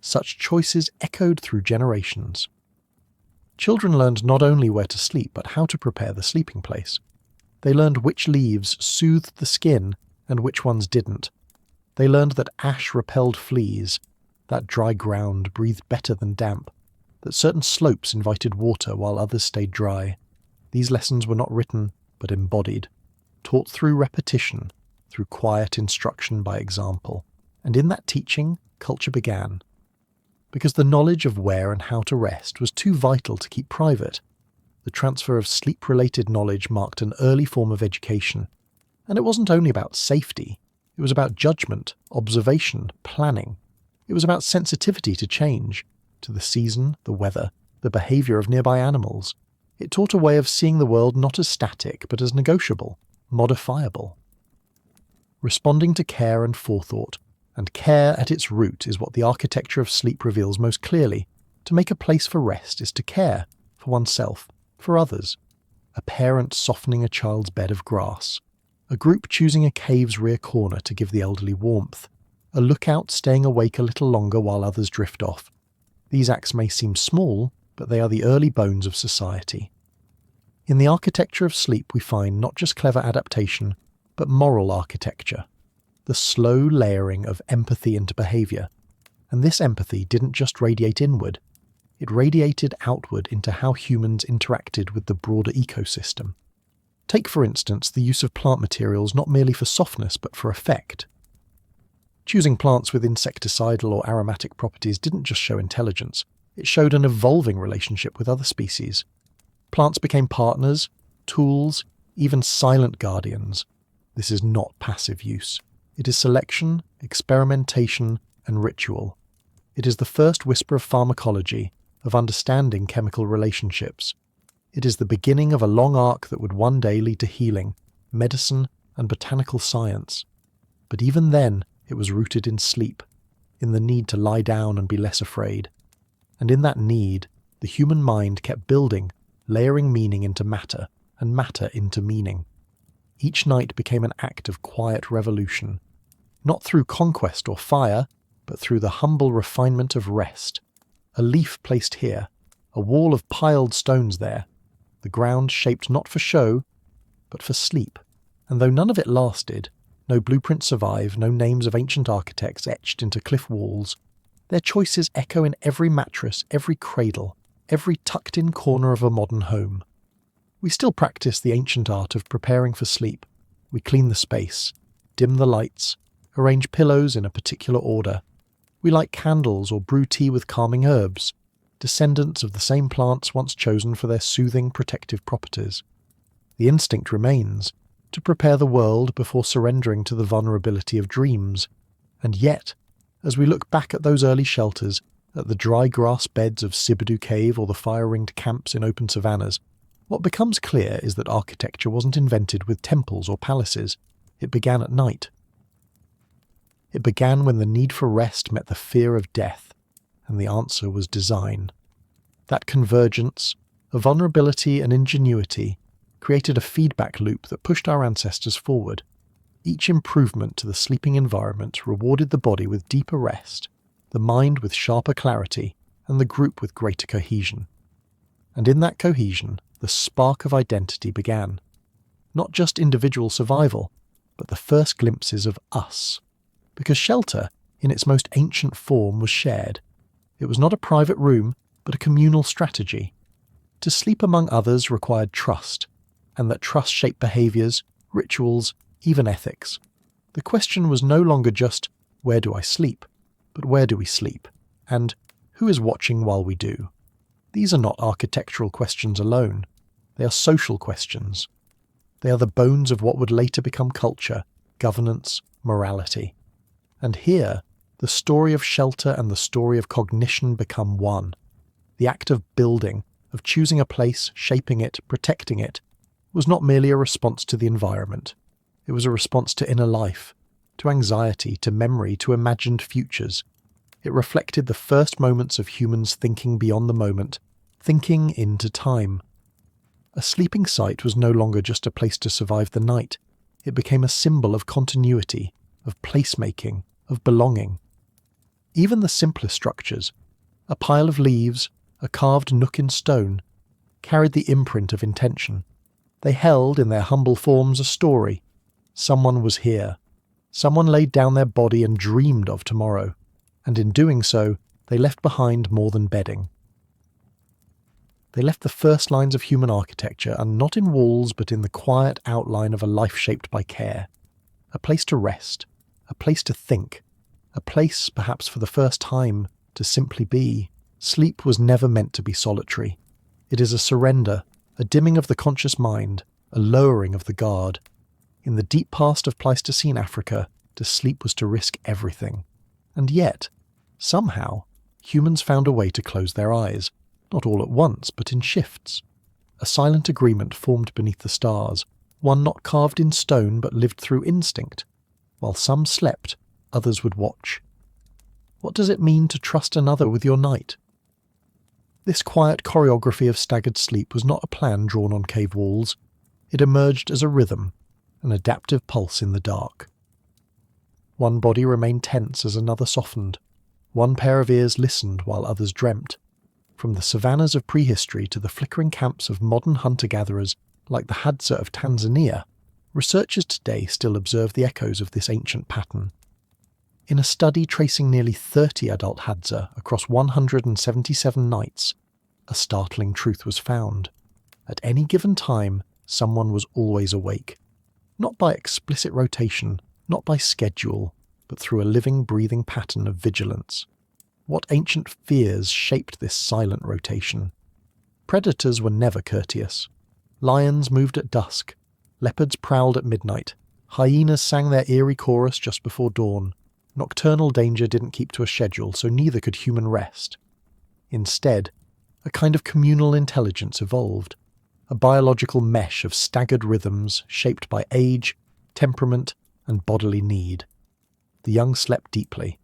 Such choices echoed through generations. Children learned not only where to sleep, but how to prepare the sleeping place. They learned which leaves soothed the skin and which ones didn't. They learned that ash repelled fleas, that dry ground breathed better than damp, that certain slopes invited water while others stayed dry. These lessons were not written, but embodied, taught through repetition, through quiet instruction by example. And in that teaching, culture began. Because the knowledge of where and how to rest was too vital to keep private. The transfer of sleep-related knowledge marked an early form of education. And it wasn't only about safety. It was about judgment, observation, planning. It was about sensitivity to change, to the season, the weather, the behaviour of nearby animals. It taught a way of seeing the world not as static, but as negotiable, modifiable. Responding to care and forethought, and care at its root is what the architecture of sleep reveals most clearly. To make a place for rest is to care, for oneself, for others. A parent softening a child's bed of grass. A group choosing a cave's rear corner to give the elderly warmth. A lookout staying awake a little longer while others drift off. These acts may seem small, but they are the early bones of society. In the architecture of sleep we find not just clever adaptation, but moral architecture. The slow layering of empathy into behaviour. And this empathy didn't just radiate inward, it radiated outward into how humans interacted with the broader ecosystem. Take, for instance, the use of plant materials not merely for softness but for effect. Choosing plants with insecticidal or aromatic properties didn't just show intelligence, it showed an evolving relationship with other species. Plants became partners, tools, even silent guardians. This is not passive use. It is selection, experimentation, and ritual. It is the first whisper of pharmacology, of understanding chemical relationships. It is the beginning of a long arc that would one day lead to healing, medicine, and botanical science. But even then, it was rooted in sleep, in the need to lie down and be less afraid. And in that need, the human mind kept building, layering meaning into matter, and matter into meaning. Each night became an act of quiet revolution, not through conquest or fire, but through the humble refinement of rest. A leaf placed here, a wall of piled stones there, the ground shaped not for show, but for sleep. And though none of it lasted, no blueprints survive, no names of ancient architects etched into cliff walls, their choices echo in every mattress, every cradle, every tucked-in corner of a modern home. We still practice the ancient art of preparing for sleep. We clean the space, dim the lights, arrange pillows in a particular order. We light candles or brew tea with calming herbs, descendants of the same plants once chosen for their soothing, protective properties. The instinct remains, to prepare the world before surrendering to the vulnerability of dreams. And yet, as we look back at those early shelters, at the dry grass beds of Sibidu Cave or the fire-ringed camps in open savannas, what becomes clear is that architecture wasn't invented with temples or palaces. It began at night. It began when the need for rest met the fear of death, and the answer was design. That convergence, a vulnerability and ingenuity, created a feedback loop that pushed our ancestors forward. Each improvement to the sleeping environment rewarded the body with deeper rest, the mind with sharper clarity, and the group with greater cohesion. And in that cohesion, the spark of identity began. Not just individual survival, but the first glimpses of us. Because shelter, in its most ancient form, was shared. It was not a private room, but a communal strategy. To sleep among others required trust, and that trust shaped behaviours, rituals, even ethics. The question was no longer just, where do I sleep? But where do we sleep? And who is watching while we do? These are not architectural questions alone. They are social questions. They are the bones of what would later become culture, governance, morality. And here, the story of shelter and the story of cognition become one. The act of building, of choosing a place, shaping it, protecting it, was not merely a response to the environment. It was a response to inner life, to anxiety, to memory, to imagined futures. It reflected the first moments of humans thinking beyond the moment, thinking into time. A sleeping site was no longer just a place to survive the night. It became a symbol of continuity, of placemaking, of belonging. Even the simplest structures, a pile of leaves, a carved nook in stone, carried the imprint of intention. They held, in their humble forms, a story. Someone was here. Someone laid down their body and dreamed of tomorrow. And in doing so, they left behind more than bedding. They left the first lines of human architecture, and not in walls but in the quiet outline of a life shaped by care. A place to rest, a place to think, a place, perhaps for the first time, to simply be. Sleep was never meant to be solitary. It is a surrender, a dimming of the conscious mind, a lowering of the guard. In the deep past of Pleistocene Africa, to sleep was to risk everything. And yet, somehow, humans found a way to close their eyes, not all at once, but in shifts. A silent agreement formed beneath the stars, one not carved in stone but lived through instinct. While some slept, others would watch. What does it mean to trust another with your night? This quiet choreography of staggered sleep was not a plan drawn on cave walls. It emerged as a rhythm, an adaptive pulse in the dark. One body remained tense as another softened. One pair of ears listened while others dreamt. From the savannas of prehistory to the flickering camps of modern hunter-gatherers like the Hadza of Tanzania, researchers today still observe the echoes of this ancient pattern. In a study tracing nearly 30 adult Hadza across 177 nights, a startling truth was found. At any given time, someone was always awake. Not by explicit rotation, not by schedule, but through a living, breathing pattern of vigilance. What ancient fears shaped this silent rotation? Predators were never courteous. Lions moved at dusk. Leopards prowled at midnight. Hyenas sang their eerie chorus just before dawn. Nocturnal danger didn't keep to a schedule, so neither could human rest. Instead, a kind of communal intelligence evolved, a biological mesh of staggered rhythms shaped by age, temperament, and bodily need. The young slept deeply.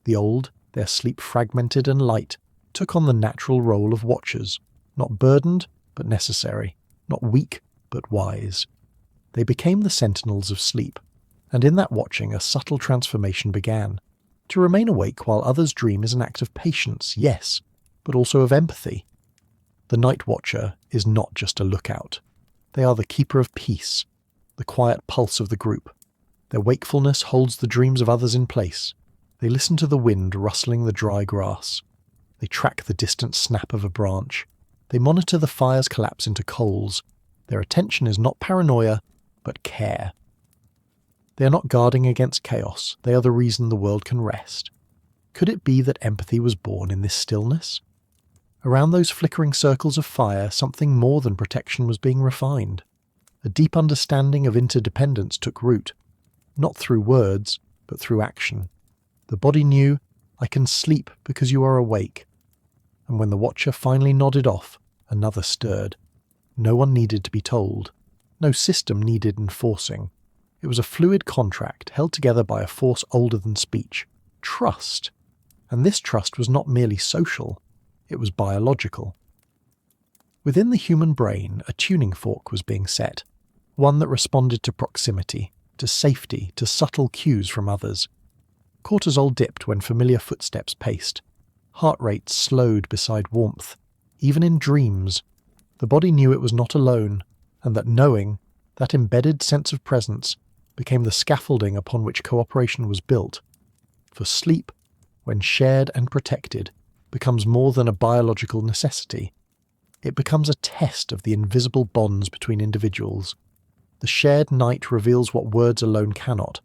The old, their sleep fragmented and light, took on the natural role of watchers, not burdened, but necessary, not weak, but wise. They became the sentinels of sleep, and in that watching a subtle transformation began. To remain awake while others dream is an act of patience, yes, but also of empathy. The night watcher is not just a lookout. They are the keeper of peace, the quiet pulse of the group. Their wakefulness holds the dreams of others in place. They listen to the wind rustling the dry grass. They track the distant snap of a branch. They monitor the fire's collapse into coals. Their attention is not paranoia, but care. They are not guarding against chaos. They are the reason the world can rest. Could it be that empathy was born in this stillness? Around those flickering circles of fire, something more than protection was being refined. A deep understanding of interdependence took root, not through words, but through action. The body knew, I can sleep because you are awake. And when the watcher finally nodded off, another stirred. No one needed to be told. No system needed enforcing. It was a fluid contract held together by a force older than speech. Trust. And this trust was not merely social. It was biological. Within the human brain, a tuning fork was being set, one that responded to proximity, to safety, to subtle cues from others. Cortisol dipped when familiar footsteps paced. Heart rate slowed beside warmth. Even in dreams, the body knew it was not alone, and that knowing, that embedded sense of presence, became the scaffolding upon which cooperation was built. For sleep, when shared and protected, becomes more than a biological necessity. It becomes a test of the invisible bonds between individuals. The shared night reveals what words alone cannot,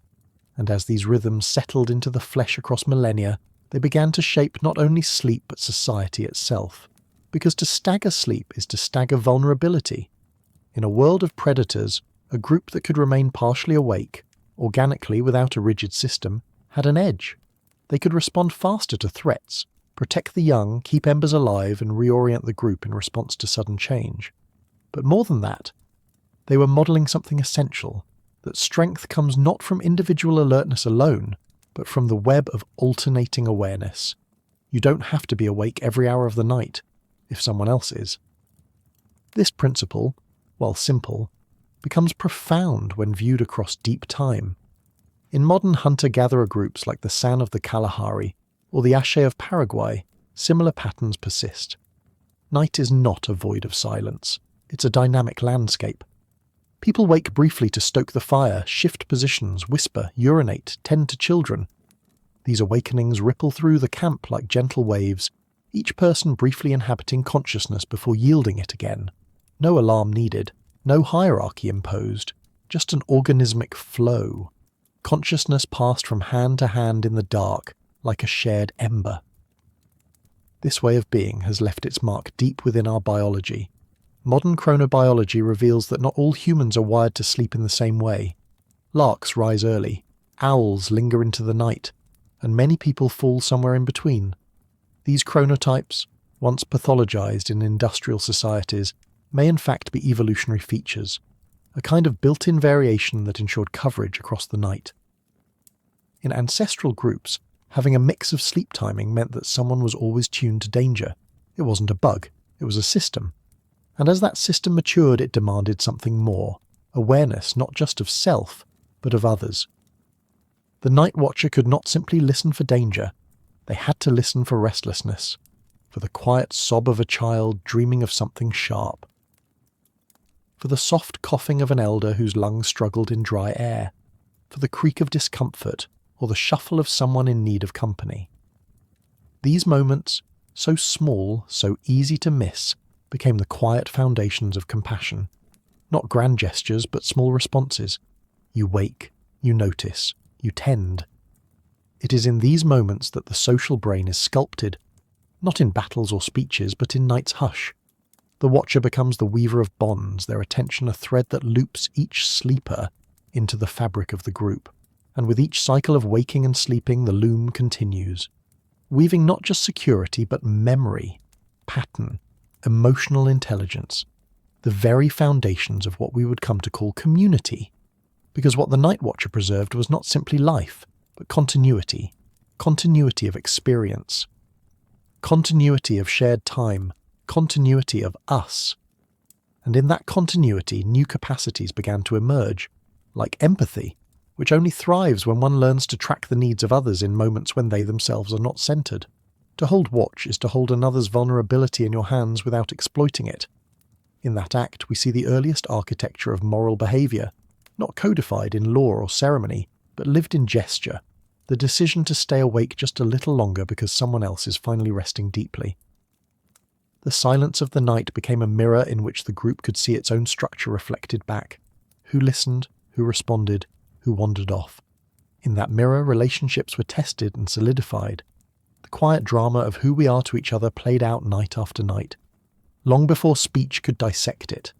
and as these rhythms settled into the flesh across millennia, they began to shape not only sleep but society itself. Because to stagger sleep is to stagger vulnerability. In a world of predators, a group that could remain partially awake, organically without a rigid system, had an edge. They could respond faster to threats, protect the young, keep embers alive, and reorient the group in response to sudden change. But more than that, they were modelling something essential, that strength comes not from individual alertness alone, but from the web of alternating awareness. You don't have to be awake every hour of the night, if someone else is. This principle, while simple, becomes profound when viewed across deep time. In modern hunter-gatherer groups like the San of the Kalahari or the Ashe of Paraguay, similar patterns persist. Night is not a void of silence. It's a dynamic landscape. People wake briefly to stoke the fire, shift positions, whisper, urinate, tend to children. These awakenings ripple through the camp like gentle waves, each person briefly inhabiting consciousness before yielding it again. No alarm needed, no hierarchy imposed, just an organismic flow. Consciousness passed from hand to hand in the dark, like a shared ember. This way of being has left its mark deep within our biology. Modern chronobiology reveals that not all humans are wired to sleep in the same way. Larks rise early, owls linger into the night, and many people fall somewhere in between. These chronotypes, once pathologized in industrial societies, may in fact be evolutionary features, a kind of built-in variation that ensured coverage across the night. In ancestral groups, having a mix of sleep timing meant that someone was always tuned to danger. It wasn't a bug, it was a system. And as that system matured, it demanded something more, awareness not just of self, but of others. The night watcher could not simply listen for danger, they had to listen for restlessness, for the quiet sob of a child dreaming of something sharp, for the soft coughing of an elder whose lungs struggled in dry air, for the creak of discomfort, or the shuffle of someone in need of company. These moments, so small, so easy to miss, became the quiet foundations of compassion. Not grand gestures, but small responses. You wake, you notice, you tend. It is in these moments that the social brain is sculpted, not in battles or speeches, but in night's hush. The watcher becomes the weaver of bonds, their attention a thread that loops each sleeper into the fabric of the group. And with each cycle of waking and sleeping, the loom continues, weaving not just security, but memory, pattern, emotional intelligence, the very foundations of what we would come to call community. Because what the night watcher preserved was not simply life, but continuity of experience, continuity of shared time, continuity of us. And in that continuity, new capacities began to emerge, like empathy, which only thrives when one learns to track the needs of others in moments when they themselves are not centered. To hold watch is to hold another's vulnerability in your hands without exploiting it. In that act, we see the earliest architecture of moral behavior, not codified in law or ceremony, but lived in gesture, the decision to stay awake just a little longer because someone else is finally resting deeply. The silence of the night became a mirror in which the group could see its own structure reflected back. Who listened, who responded, who wandered off. In that mirror, relationships were tested and solidified. The quiet drama of who we are to each other played out night after night, long before speech could dissect it.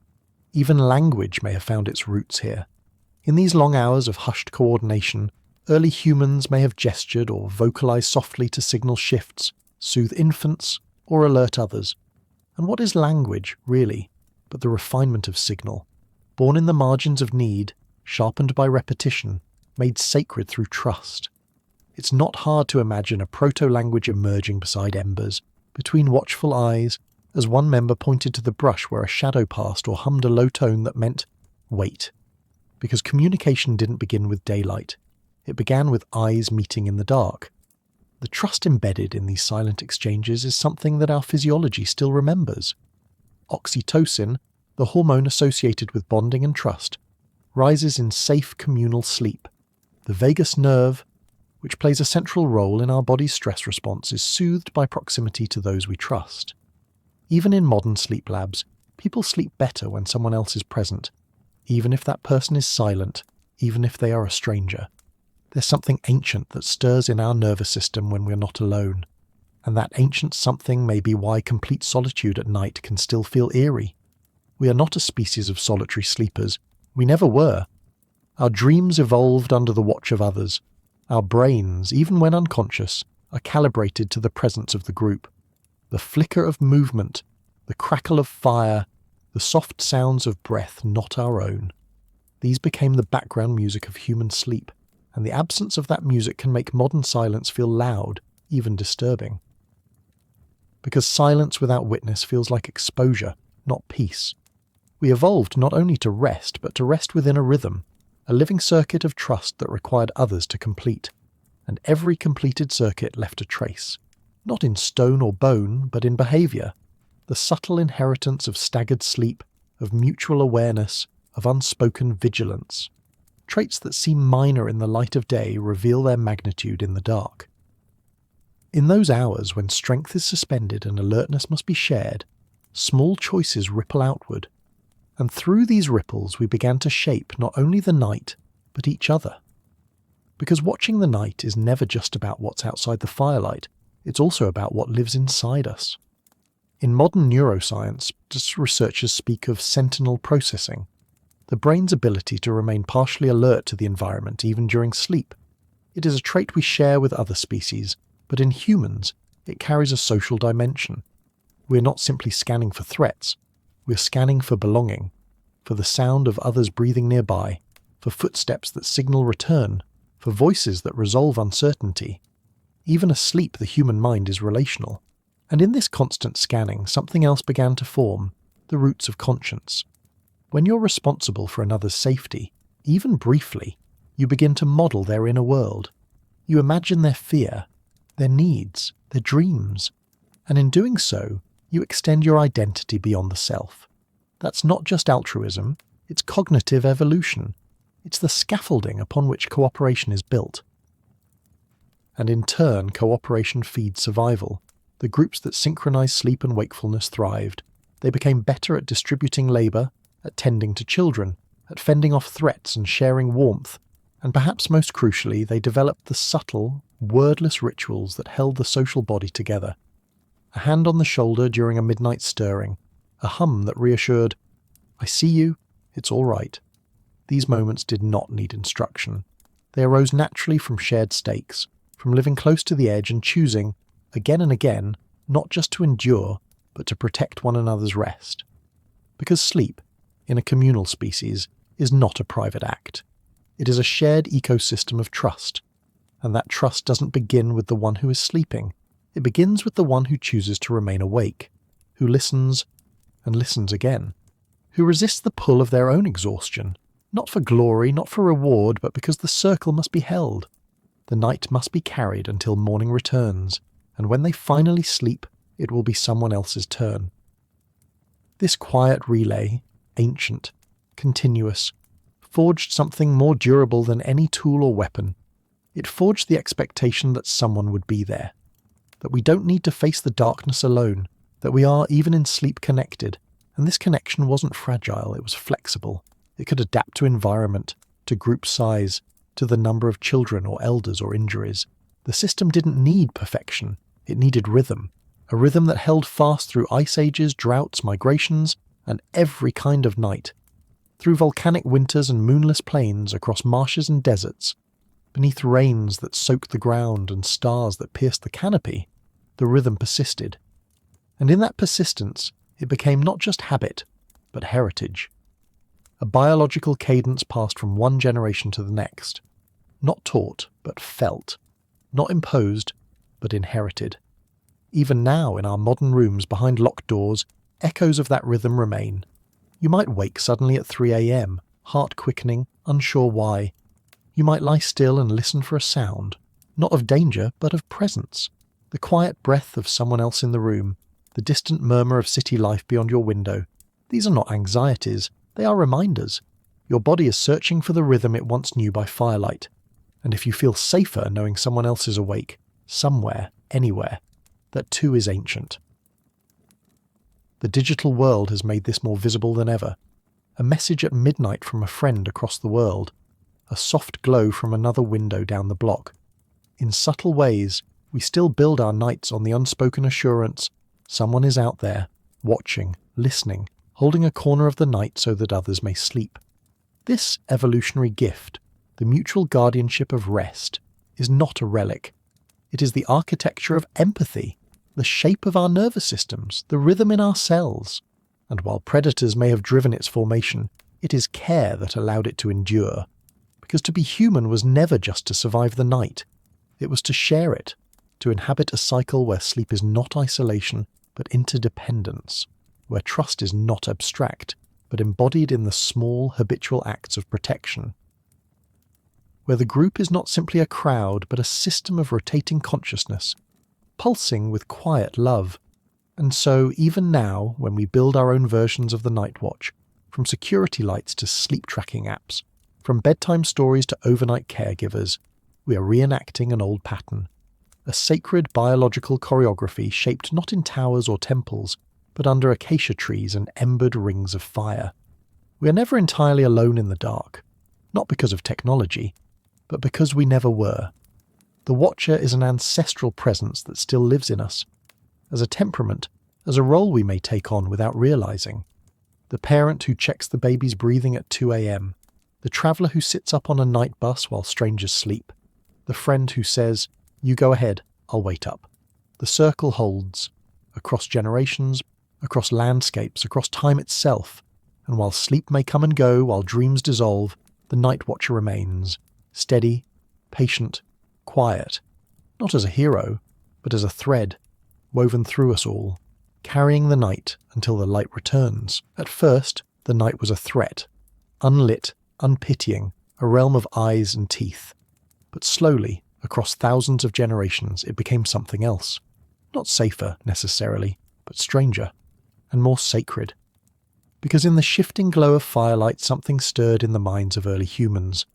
Even language may have found its roots here. In these long hours of hushed coordination, early humans may have gestured or vocalized softly to signal shifts, soothe infants, or alert others. And what is language, really, but the refinement of signal, born in the margins of need, sharpened by repetition, made sacred through trust? It's not hard to imagine a proto-language emerging beside embers, between watchful eyes, as one member pointed to the brush where a shadow passed or hummed a low tone that meant, wait. Because communication didn't begin with daylight. It began with eyes meeting in the dark. The trust embedded in these silent exchanges is something that our physiology still remembers. Oxytocin, the hormone associated with bonding and trust, rises in safe communal sleep. The vagus nerve, which plays a central role in our body's stress response, is soothed by proximity to those we trust. Even in modern sleep labs, people sleep better when someone else is present, even if that person is silent, even if they are a stranger. There's something ancient that stirs in our nervous system when we're not alone, and that ancient something may be why complete solitude at night can still feel eerie. We are not a species of solitary sleepers. We never were. Our dreams evolved under the watch of others. Our brains, even when unconscious, are calibrated to the presence of the group. The flicker of movement, the crackle of fire, the soft sounds of breath not our own. These became the background music of human sleep, and the absence of that music can make modern silence feel loud, even disturbing. Because silence without witness feels like exposure, not peace. We evolved not only to rest, but to rest within a rhythm, a living circuit of trust that required others to complete, and every completed circuit left a trace, not in stone or bone, but in behaviour, the subtle inheritance of staggered sleep, of mutual awareness, of unspoken vigilance. Traits that seem minor in the light of day reveal their magnitude in the dark. In those hours when strength is suspended and alertness must be shared, small choices ripple outward, and through these ripples we began to shape not only the night, but each other. Because watching the night is never just about what's outside the firelight, it's also about what lives inside us. In modern neuroscience, researchers speak of sentinel processing, the brain's ability to remain partially alert to the environment even during sleep. It is a trait we share with other species, but in humans, it carries a social dimension. We're not simply scanning for threats, we're scanning for belonging, for the sound of others breathing nearby, for footsteps that signal return, for voices that resolve uncertainty. Even asleep, the human mind is relational. And in this constant scanning, something else began to form, the roots of conscience. When you're responsible for another's safety, even briefly, you begin to model their inner world. You imagine their fear, their needs, their dreams, and in doing so, you extend your identity beyond the self. That's not just altruism, it's cognitive evolution. It's the scaffolding upon which cooperation is built. And in turn, cooperation feeds survival. The groups that synchronized sleep and wakefulness thrived. They became better at distributing labour, at tending to children, at fending off threats and sharing warmth, and perhaps most crucially, they developed the subtle, wordless rituals that held the social body together. A hand on the shoulder during a midnight stirring, a hum that reassured, "I see you, it's all right." These moments did not need instruction. They arose naturally from shared stakes, from living close to the edge and choosing, again and again, not just to endure, but to protect one another's rest. Because sleep, in a communal species, is not a private act. It is a shared ecosystem of trust, and that trust doesn't begin with the one who is sleeping. It begins with the one who chooses to remain awake, who listens and listens again, who resists the pull of their own exhaustion, not for glory, not for reward, but because the circle must be held. The night must be carried until morning returns, and when they finally sleep, it will be someone else's turn. This quiet relay, ancient, continuous, forged something more durable than any tool or weapon. It forged the expectation that someone would be there, that we don't need to face the darkness alone, that we are, even in sleep, connected, and this connection wasn't fragile, it was flexible. It could adapt to environment, to group size, to the number of children or elders or injuries. The system didn't need perfection, it needed rhythm, a rhythm that held fast through ice ages, droughts, migrations, and every kind of night. Through volcanic winters and moonless plains, across marshes and deserts, beneath rains that soaked the ground and stars that pierced the canopy, the rhythm persisted. And in that persistence, it became not just habit, but heritage. A biological cadence passed from one generation to the next, not taught, but felt, not imposed, but inherited. Even now, in our modern rooms behind locked doors, echoes of that rhythm remain. You might wake suddenly at 3 a.m, heart quickening, unsure why. You might lie still and listen for a sound, not of danger, but of presence. The quiet breath of someone else in the room, the distant murmur of city life beyond your window. These are not anxieties, they are reminders. Your body is searching for the rhythm it once knew by firelight. And if you feel safer knowing someone else is awake, somewhere, anywhere, that too is ancient. The digital world has made this more visible than ever. A message at midnight from a friend across the world. A soft glow from another window down the block. In subtle ways, we still build our nights on the unspoken assurance someone is out there, watching, listening, holding a corner of the night so that others may sleep. This evolutionary gift, the mutual guardianship of rest, is not a relic. It is the architecture of empathy, the shape of our nervous systems, the rhythm in our cells. And while predators may have driven its formation, it is care that allowed it to endure. Because to be human was never just to survive the night. It was to share it, to inhabit a cycle where sleep is not isolation, but interdependence, where trust is not abstract, but embodied in the small, habitual acts of protection. Where the group is not simply a crowd, but a system of rotating consciousness, pulsing with quiet love. And so, even now, when we build our own versions of the night watch, from security lights to sleep tracking apps, from bedtime stories to overnight caregivers, we are reenacting an old pattern. A sacred biological choreography shaped not in towers or temples, but under acacia trees and embered rings of fire. We are never entirely alone in the dark, not because of technology, but because we never were. The Watcher is an ancestral presence that still lives in us, as a temperament, as a role we may take on without realizing. The parent who checks the baby's breathing at 2 a.m, the traveller who sits up on a night bus while strangers sleep, the friend who says, "You go ahead, I'll wait up." The circle holds, across generations, across landscapes, across time itself, and while sleep may come and go, while dreams dissolve, the night watcher remains, steady, patient, quiet, not as a hero, but as a thread, woven through us all, carrying the night until the light returns. At first, the night was a threat, unlit, unpitying, a realm of eyes and teeth. But slowly, across thousands of generations, it became something else. Not safer, necessarily, but stranger, and more sacred. Because in the shifting glow of firelight something stirred in the minds of early humans.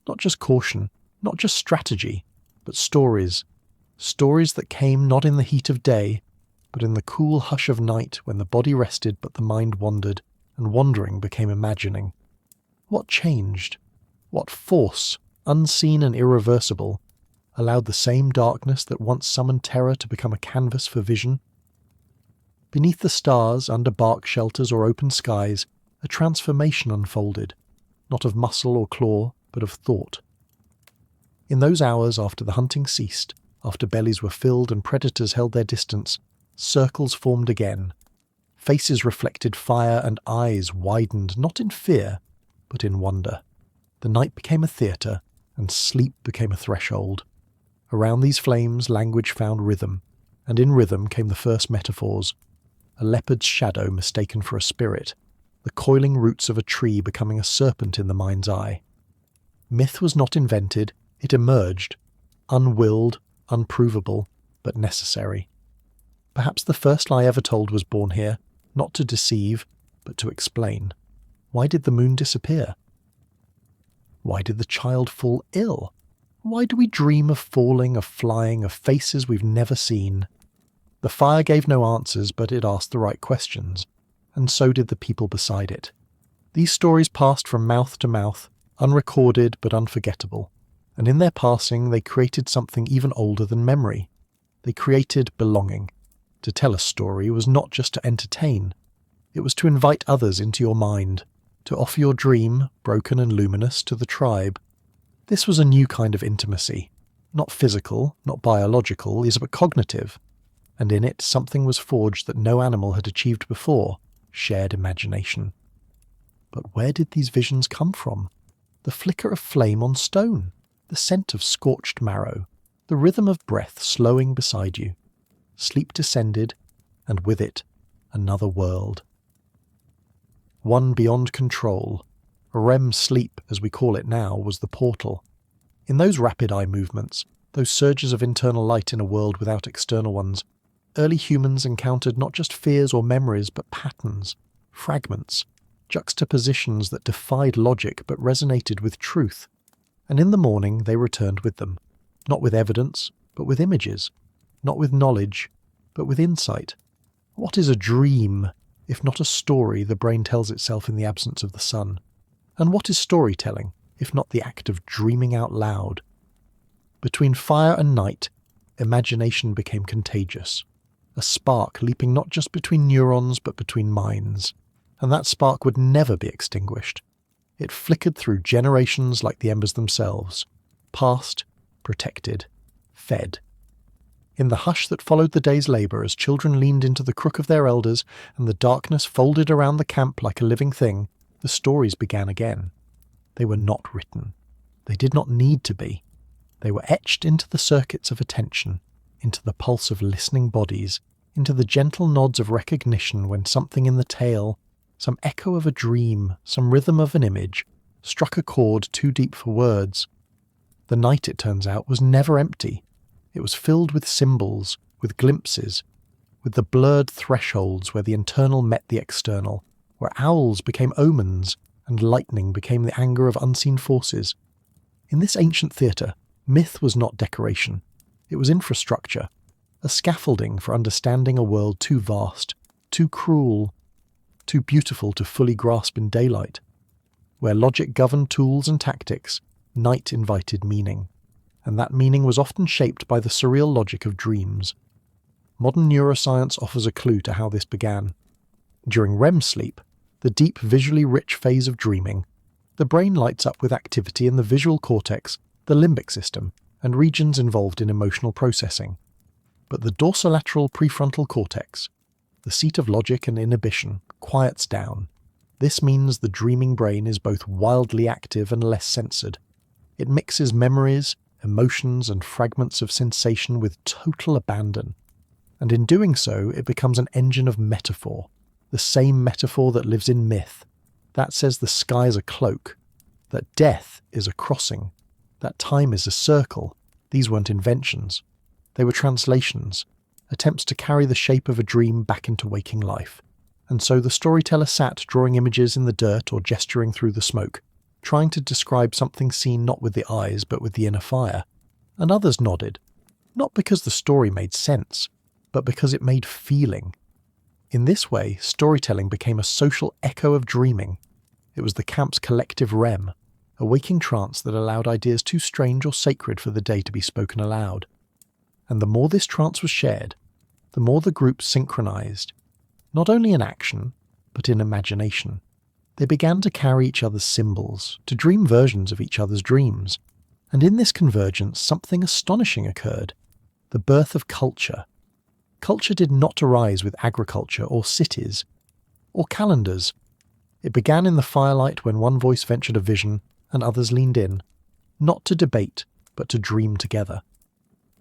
Not just caution, not just strategy, but stories. Stories that came not in the heat of day, but in the cool hush of night when the body rested but the mind wandered, and wandering became imagining. What changed? What force, unseen and irreversible, allowed the same darkness that once summoned terror to become a canvas for vision? Beneath the stars, under bark shelters or open skies, a transformation unfolded, not of muscle or claw, but of thought. In those hours after the hunting ceased, after bellies were filled and predators held their distance, circles formed again. Faces reflected fire and eyes widened not in fear, but in wonder. The night became a theatre, and sleep became a threshold. Around these flames language found rhythm, and in rhythm came the first metaphors. A leopard's shadow mistaken for a spirit, the coiling roots of a tree becoming a serpent in the mind's eye. Myth was not invented, it emerged, unwilled, unprovable, but necessary. Perhaps the first lie ever told was born here, not to deceive, but to explain. Why did the moon disappear? Why did the child fall ill? Why do we dream of falling, of flying, of faces we've never seen? The fire gave no answers, but it asked the right questions, and so did the people beside it. These stories passed from mouth to mouth, unrecorded but unforgettable, and in their passing they created something even older than memory. They created belonging. To tell a story was not just to entertain, it was to invite others into your mind, to offer your dream, broken and luminous, to the tribe. This was a new kind of intimacy, not physical, not biological, but cognitive, and in it something was forged that no animal had achieved before, shared imagination. But where did these visions come from? The flicker of flame on stone, the scent of scorched marrow, the rhythm of breath slowing beside you. sleep descended, and with it, another world. One beyond control. REM sleep, as we call it now, was the portal. In those rapid eye movements, those surges of internal light in a world without external ones, early humans encountered not just fears or memories, but patterns, fragments, juxtapositions that defied logic but resonated with truth. And in the morning they returned with them, not with evidence, but with images, not with knowledge, but with insight. What is a dream, if not a story the brain tells itself in the absence of the sun? And what is storytelling, if not the act of dreaming out loud? Between fire and night, imagination became contagious, a spark leaping not just between neurons but between minds, and that spark would never be extinguished. It flickered through generations like the embers themselves, passed, protected, fed. In the hush that followed the day's labour as children leaned into the crook of their elders and the darkness folded around the camp like a living thing, the stories began again. They were not written. They did not need to be. They were etched into the circuits of attention, into the pulse of listening bodies, into the gentle nods of recognition when something in the tale, some echo of a dream, some rhythm of an image, struck a chord too deep for words. The night, it turns out, was never empty. It was filled with symbols, with glimpses, with the blurred thresholds where the internal met the external, where owls became omens and lightning became the anger of unseen forces. In this ancient theatre, myth was not decoration. It was infrastructure, a scaffolding for understanding a world too vast, too cruel, too beautiful to fully grasp in daylight. Where logic governed tools and tactics, night invited meaning, and that meaning was often shaped by the surreal logic of dreams. Modern neuroscience offers a clue to how this began. During REM sleep, the deep, visually rich phase of dreaming, the brain lights up with activity in the visual cortex, the limbic system, and regions involved in emotional processing. But the dorsolateral prefrontal cortex, the seat of logic and inhibition, quiets down. This means the dreaming brain is both wildly active and less censored. It mixes memories, emotions, and fragments of sensation with total abandon. And in doing so, it becomes an engine of metaphor, the same metaphor that lives in myth, that says the sky is a cloak, that death is a crossing, that time is a circle. These weren't inventions. They were translations, attempts to carry the shape of a dream back into waking life. And so the storyteller sat drawing images in the dirt or gesturing through the smoke, trying to describe something seen not with the eyes but with the inner fire. And others nodded, not because the story made sense, but because it made feeling. In this way, storytelling became a social echo of dreaming. It was the camp's collective REM, a waking trance that allowed ideas too strange or sacred for the day to be spoken aloud. And the more this trance was shared, the more the group synchronized, not only in action, but in imagination. They began to carry each other's symbols, to dream versions of each other's dreams. And in this convergence, something astonishing occurred. The birth of culture. Culture did not arise with agriculture or cities, or calendars. It began in the firelight when one voice ventured a vision and others leaned in, not to debate, but to dream together.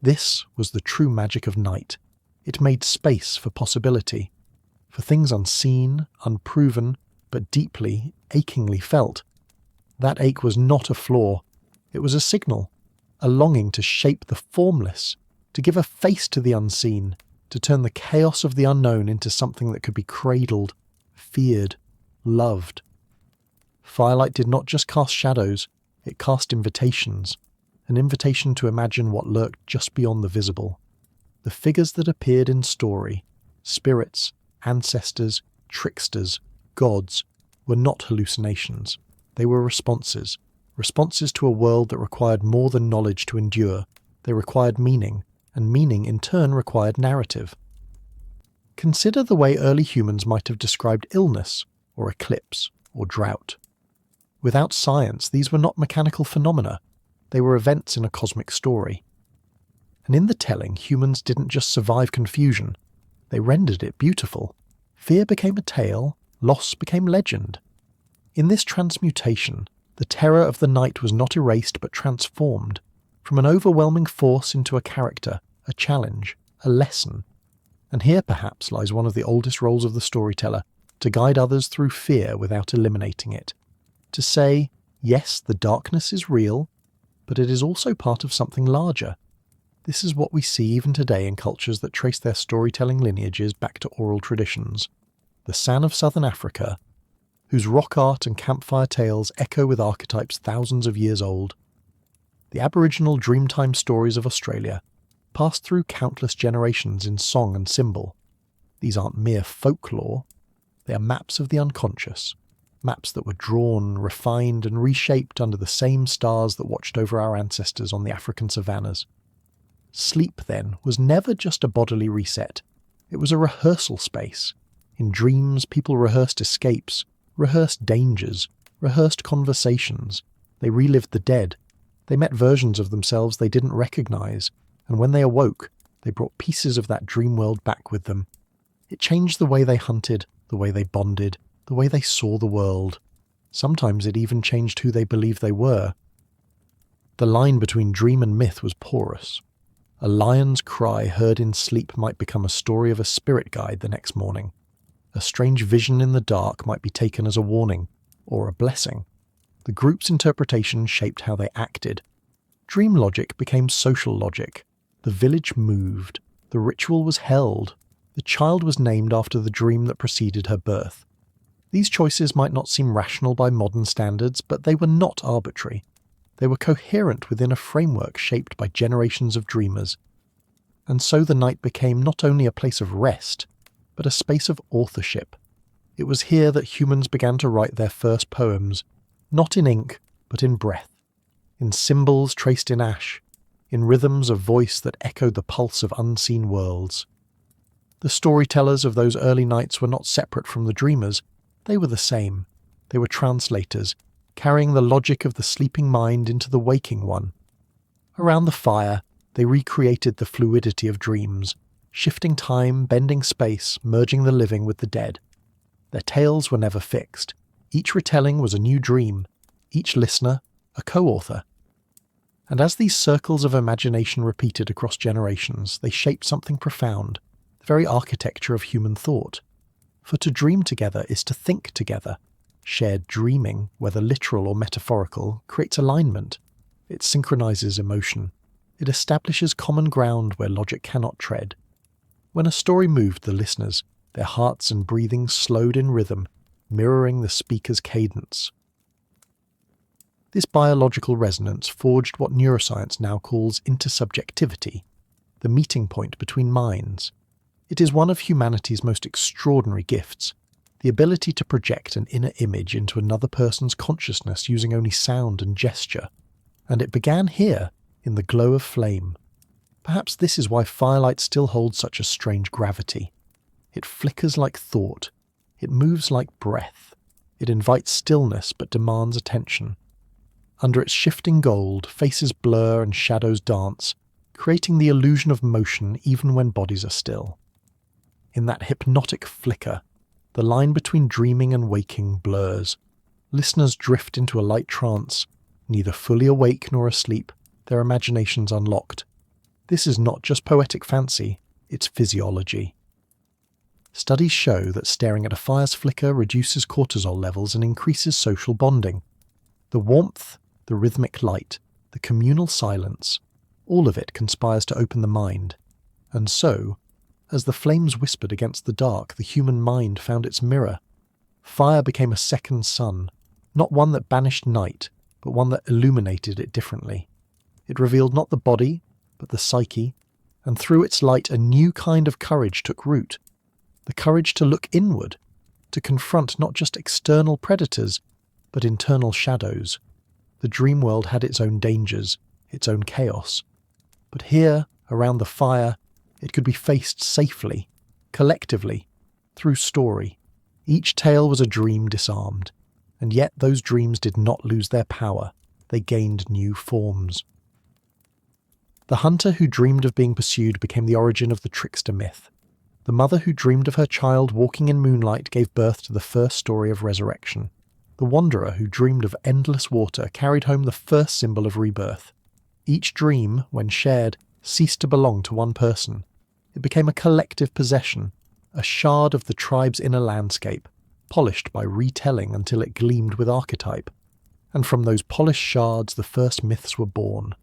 This was the true magic of night. It made space for possibility, for things unseen, unproven, but deeply, achingly felt. That ache was not a flaw. It was a signal, a longing to shape the formless, to give a face to the unseen, to turn the chaos of the unknown into something that could be cradled, feared, loved. Firelight did not just cast shadows, it cast invitations, an invitation to imagine what lurked just beyond the visible. The figures that appeared in story, spirits, ancestors, tricksters, gods, were not hallucinations. They were responses to a world that required more than knowledge to endure. They required meaning, and meaning in turn required narrative. Consider the way early humans might have described illness, or eclipse, or drought. Without science, these were not mechanical phenomena. They were events in a cosmic story. And in the telling, humans didn't just survive confusion. They rendered it beautiful. Fear became a tale, loss became legend. In this transmutation, the terror of the night was not erased but transformed, from an overwhelming force into a character, a challenge, a lesson. And here perhaps lies one of the oldest roles of the storyteller, to guide others through fear without eliminating it. To say, yes, the darkness is real, but it is also part of something larger. This is what we see even today in cultures that trace their storytelling lineages back to oral traditions. The San of Southern Africa, whose rock art and campfire tales echo with archetypes thousands of years old. The Aboriginal Dreamtime stories of Australia, passed through countless generations in song and symbol. These aren't mere folklore, they are maps of the unconscious, maps that were drawn, refined and reshaped under the same stars that watched over our ancestors on the African savannas. Sleep, then, was never just a bodily reset. It was a rehearsal space. In dreams, people rehearsed escapes, rehearsed dangers, rehearsed conversations. They relived the dead. They met versions of themselves they didn't recognize, and when they awoke, they brought pieces of that dream world back with them. It changed the way they hunted, the way they bonded, the way they saw the world. Sometimes it even changed who they believed they were. The line between dream and myth was porous. A lion's cry heard in sleep might become a story of a spirit guide the next morning. A strange vision in the dark might be taken as a warning, or a blessing. The group's interpretation shaped how they acted. Dream logic became social logic. The village moved. The ritual was held. The child was named after the dream that preceded her birth. These choices might not seem rational by modern standards, but they were not arbitrary. They were coherent within a framework shaped by generations of dreamers. And so the night became not only a place of rest, but a space of authorship. It was here that humans began to write their first poems, not in ink, but in breath, in symbols traced in ash, in rhythms of voice that echoed the pulse of unseen worlds. The storytellers of those early nights were not separate from the dreamers. They were the same. They were translators, carrying the logic of the sleeping mind into the waking one. Around the fire, they recreated the fluidity of dreams, shifting time, bending space, merging the living with the dead. Their tales were never fixed. Each retelling was a new dream, each listener a co-author. And as these circles of imagination repeated across generations, they shaped something profound, the very architecture of human thought. For to dream together is to think together. Shared dreaming, whether literal or metaphorical, creates alignment. It synchronizes emotion. It establishes common ground where logic cannot tread. When a story moved the listeners, their hearts and breathing slowed in rhythm, mirroring the speaker's cadence. This biological resonance forged what neuroscience now calls intersubjectivity, the meeting point between minds. It is one of humanity's most extraordinary gifts, the ability to project an inner image into another person's consciousness using only sound and gesture. And it began here, in the glow of flame. Perhaps this is why Firelight still holds such a strange gravity. It flickers like thought. It moves like breath. It invites stillness but demands attention. Under its shifting gold, faces blur and shadows dance, creating the illusion of motion even when bodies are still. In that hypnotic flicker, the line between dreaming and waking blurs. Listeners drift into a light trance, neither fully awake nor asleep, their imaginations unlocked. This is not just poetic fancy, it's physiology. Studies show that staring at a fire's flicker reduces cortisol levels and increases social bonding. The warmth, the rhythmic light, the communal silence, all of it conspires to open the mind. And so, as the flames whispered against the dark, the human mind found its mirror. Fire became a second sun, not one that banished night, but one that illuminated it differently. It revealed not the body, but the psyche, and through its light a new kind of courage took root. The courage to look inward, to confront not just external predators, but internal shadows. The dream world had its own dangers, its own chaos. But here, around the fire, it could be faced safely, collectively, through story. Each tale was a dream disarmed, and yet those dreams did not lose their power. They gained new forms. The hunter who dreamed of being pursued became the origin of the trickster myth. The mother who dreamed of her child walking in moonlight gave birth to the first story of resurrection. The wanderer who dreamed of endless water carried home the first symbol of rebirth. Each dream, when shared, ceased to belong to one person. It became a collective possession, a shard of the tribe's inner landscape, polished by retelling until it gleamed with archetype. And from those polished shards the first myths were born.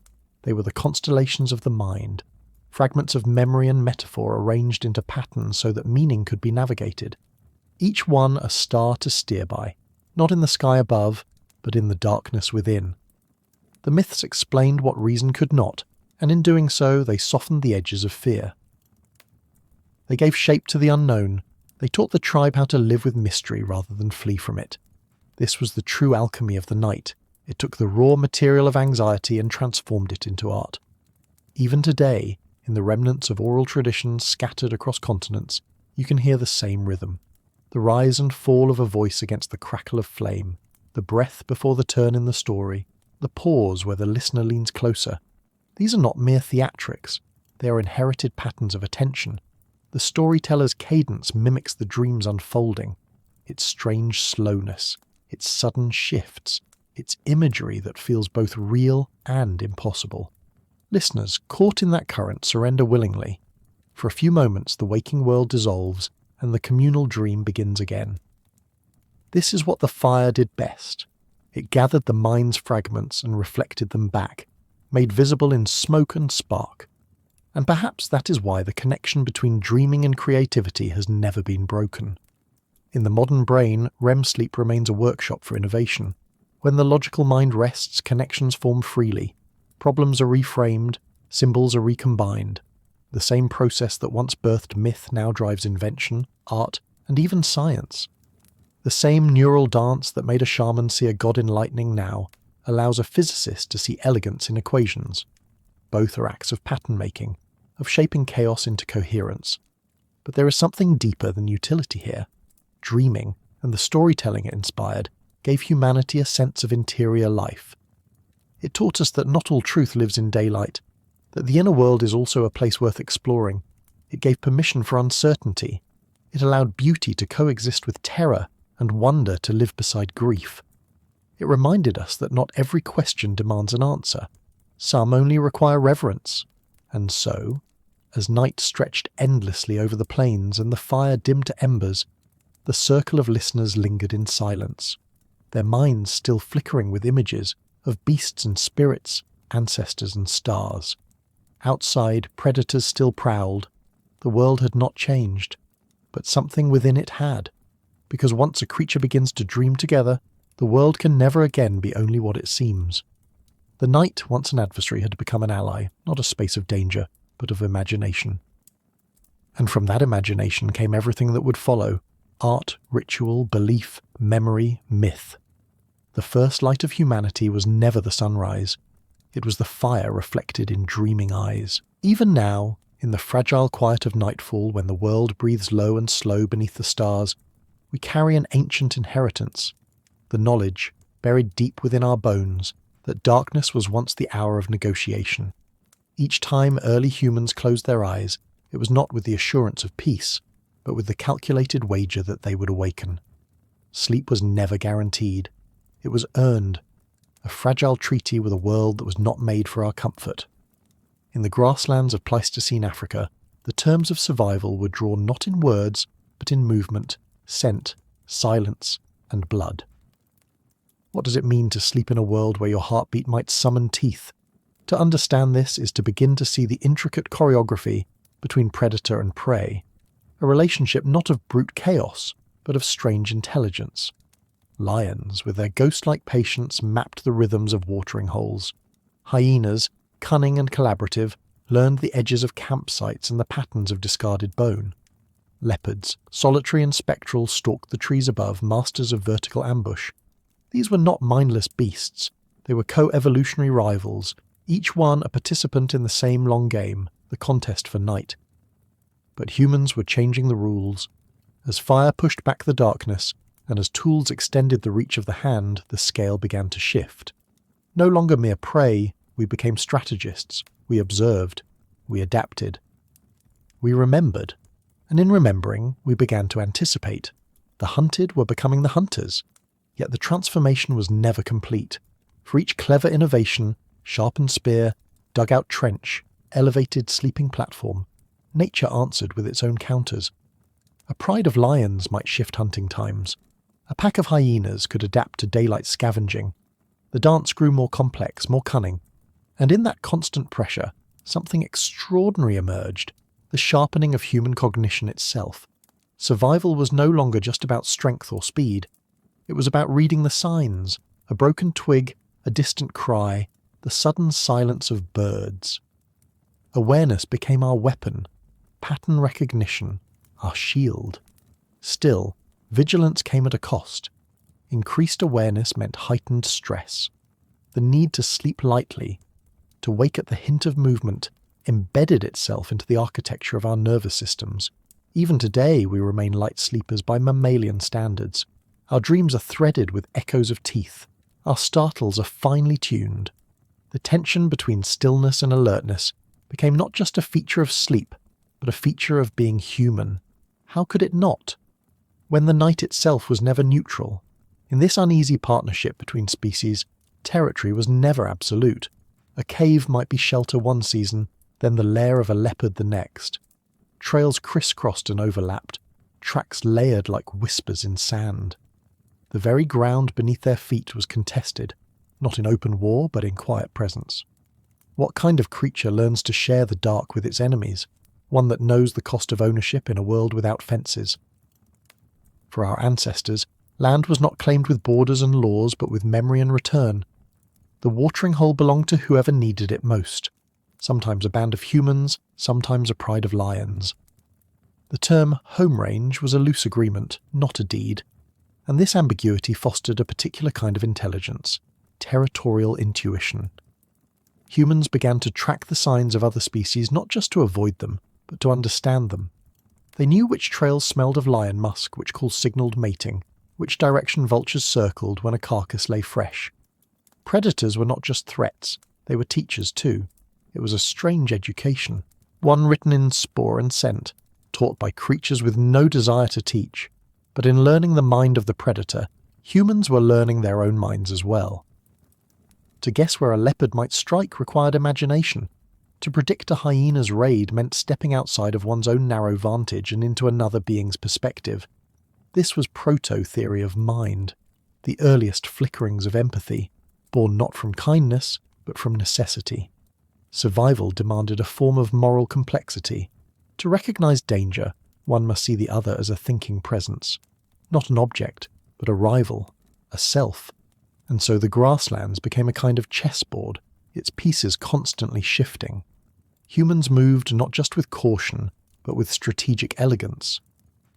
They were the constellations of the mind, fragments of memory and metaphor arranged into patterns so that meaning could be navigated. Each one a star to steer by, not in the sky above, but in the darkness within. The myths explained what reason could not, and in doing so they softened the edges of fear. They gave shape to the unknown. They taught the tribe how to live with mystery rather than flee from it. This was the true alchemy of the night. It took the raw material of anxiety and transformed it into art. Even today, in the remnants of oral traditions scattered across continents, you can hear the same rhythm. The rise and fall of a voice against the crackle of flame, the breath before the turn in the story, the pause where the listener leans closer. These are not mere theatrics. They are inherited patterns of attention. The storyteller's cadence mimics the dream's unfolding, its strange slowness, its sudden shifts, its imagery that feels both real and impossible. Listeners, caught in that current, surrender willingly. For a few moments the waking world dissolves, and the communal dream begins again. This is what the fire did best. It gathered the mind's fragments and reflected them back, made visible in smoke and spark. And perhaps that is why the connection between dreaming and creativity has never been broken. In the modern brain, REM sleep remains a workshop for innovation. When the logical mind rests, connections form freely. Problems are reframed, symbols are recombined. The same process that once birthed myth now drives invention, art, and even science. The same neural dance that made a shaman see a god in lightning now allows a physicist to see elegance in equations. Both are acts of pattern-making, of shaping chaos into coherence. But there is something deeper than utility here. Dreaming, and the storytelling it inspired, gave humanity a sense of interior life. It taught us that not all truth lives in daylight, that the inner world is also a place worth exploring. It gave permission for uncertainty. It allowed beauty to coexist with terror and wonder to live beside grief. It reminded us that not every question demands an answer. Some only require reverence. And so, as night stretched endlessly over the plains and the fire dimmed to embers, the circle of listeners lingered in silence, their minds still flickering with images of beasts and spirits, ancestors and stars. Outside, predators still prowled. The world had not changed, but something within it had, because once a creature begins to dream together, the world can never again be only what it seems. The night, once an adversary, had become an ally, not a space of danger, but of imagination. And from that imagination came everything that would follow: art, ritual, belief, memory, myth. The first light of humanity was never the sunrise. It was the fire reflected in dreaming eyes. Even now, in the fragile quiet of nightfall, when the world breathes low and slow beneath the stars, we carry an ancient inheritance, the knowledge, buried deep within our bones, that darkness was once the hour of negotiation. Each time early humans closed their eyes, it was not with the assurance of peace, but with the calculated wager that they would awaken. Sleep was never guaranteed. It was earned, a fragile treaty with a world that was not made for our comfort. In the grasslands of Pleistocene Africa, the terms of survival were drawn not in words, but in movement, scent, silence, and blood. What does it mean to sleep in a world where your heartbeat might summon teeth? To understand this is to begin to see the intricate choreography between predator and prey, a relationship not of brute chaos, but of strange intelligence. Lions, with their ghost-like patience, mapped the rhythms of watering holes. Hyenas, cunning and collaborative, learned the edges of campsites and the patterns of discarded bone. Leopards, solitary and spectral, stalked the trees above, masters of vertical ambush. These were not mindless beasts. They were co-evolutionary rivals, each one a participant in the same long game, the contest for night. But humans were changing the rules. As fire pushed back the darkness, and as tools extended the reach of the hand, the scale began to shift. No longer mere prey, we became strategists. We observed. We adapted. We remembered. And in remembering, we began to anticipate. The hunted were becoming the hunters. Yet the transformation was never complete. For each clever innovation, sharpened spear, dug-out trench, elevated sleeping platform, nature answered with its own counters. A pride of lions might shift hunting times. A pack of hyenas could adapt to daylight scavenging. The dance grew more complex, more cunning. And in that constant pressure, something extraordinary emerged, the sharpening of human cognition itself. Survival was no longer just about strength or speed. It was about reading the signs, a broken twig, a distant cry, the sudden silence of birds. Awareness became our weapon, pattern recognition, our shield. Still, vigilance came at a cost. Increased awareness meant heightened stress. The need to sleep lightly, to wake at the hint of movement, embedded itself into the architecture of our nervous systems. Even today we remain light sleepers by mammalian standards. Our dreams are threaded with echoes of teeth. Our startles are finely tuned. The tension between stillness and alertness became not just a feature of sleep, but a feature of being human. How could it not? When the night itself was never neutral. In this uneasy partnership between species, territory was never absolute. A cave might be shelter one season, then the lair of a leopard the next. Trails crisscrossed and overlapped, tracks layered like whispers in sand. The very ground beneath their feet was contested, not in open war but in quiet presence. What kind of creature learns to share the dark with its enemies? One that knows the cost of ownership in a world without fences. For our ancestors, land was not claimed with borders and laws but with memory and return. The watering hole belonged to whoever needed it most. Sometimes a band of humans, sometimes a pride of lions. The term home range was a loose agreement, not a deed, and this ambiguity fostered a particular kind of intelligence, territorial intuition. Humans began to track the signs of other species not just to avoid them, but to understand them. They knew which trails smelled of lion musk, which calls signalled mating, which direction vultures circled when a carcass lay fresh. Predators were not just threats, they were teachers too. It was a strange education, one written in spoor and scent, taught by creatures with no desire to teach. But in learning the mind of the predator, humans were learning their own minds as well. To guess where a leopard might strike required imagination. To predict a hyena's raid meant stepping outside of one's own narrow vantage and into another being's perspective. This was proto-theory of mind, the earliest flickerings of empathy, born not from kindness, but from necessity. Survival demanded a form of moral complexity. To recognize danger, one must see the other as a thinking presence, not an object, but a rival, a self. And so the grasslands became a kind of chessboard, its pieces constantly shifting. Humans moved not just with caution, but with strategic elegance.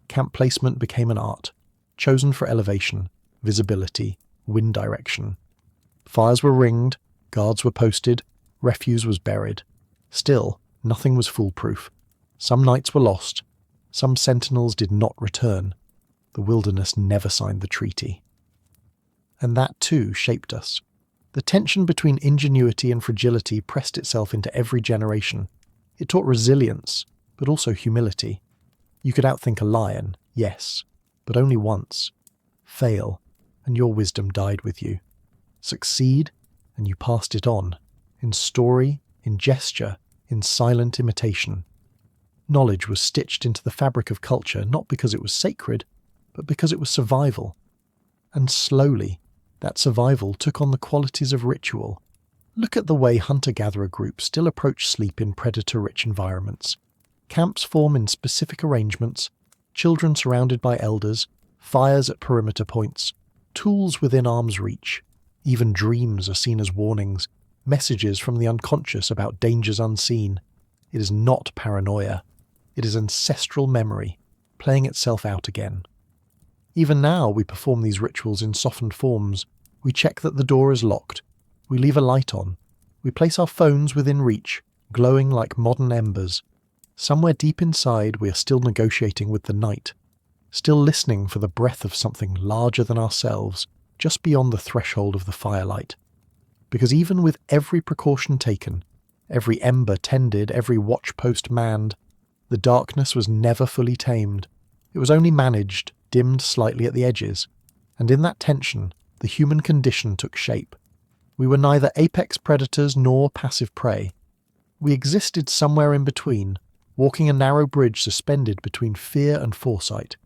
Camp placement became an art, chosen for elevation, visibility, wind direction. Fires were ringed, guards were posted, refuse was buried. Still, nothing was foolproof. Some nights were lost. Some sentinels did not return. The wilderness never signed the treaty. And that too shaped us. The tension between ingenuity and fragility pressed itself into every generation. It taught resilience, but also humility. You could outthink a lion, yes, but only once. Fail, and your wisdom died with you. Succeed, and you passed it on. In story, in gesture, in silent imitation. Knowledge was stitched into the fabric of culture not because it was sacred, but because it was survival. And slowly, that survival took on the qualities of ritual. Look at the way hunter-gatherer groups still approach sleep in predator-rich environments. Camps form in specific arrangements, children surrounded by elders, fires at perimeter points, tools within arm's reach. Even dreams are seen as warnings, messages from the unconscious about dangers unseen. It is not paranoia. It is ancestral memory, playing itself out again. Even now we perform these rituals in softened forms. We check that the door is locked. We leave a light on. We place our phones within reach, glowing like modern embers. Somewhere deep inside we are still negotiating with the night, still listening for the breath of something larger than ourselves, just beyond the threshold of the firelight. Because even with every precaution taken, every ember tended, every watchpost manned, the darkness was never fully tamed. It was only managed, dimmed slightly at the edges, and in that tension, the human condition took shape. We were neither apex predators nor passive prey. We existed somewhere in between, walking a narrow bridge suspended between fear and foresight.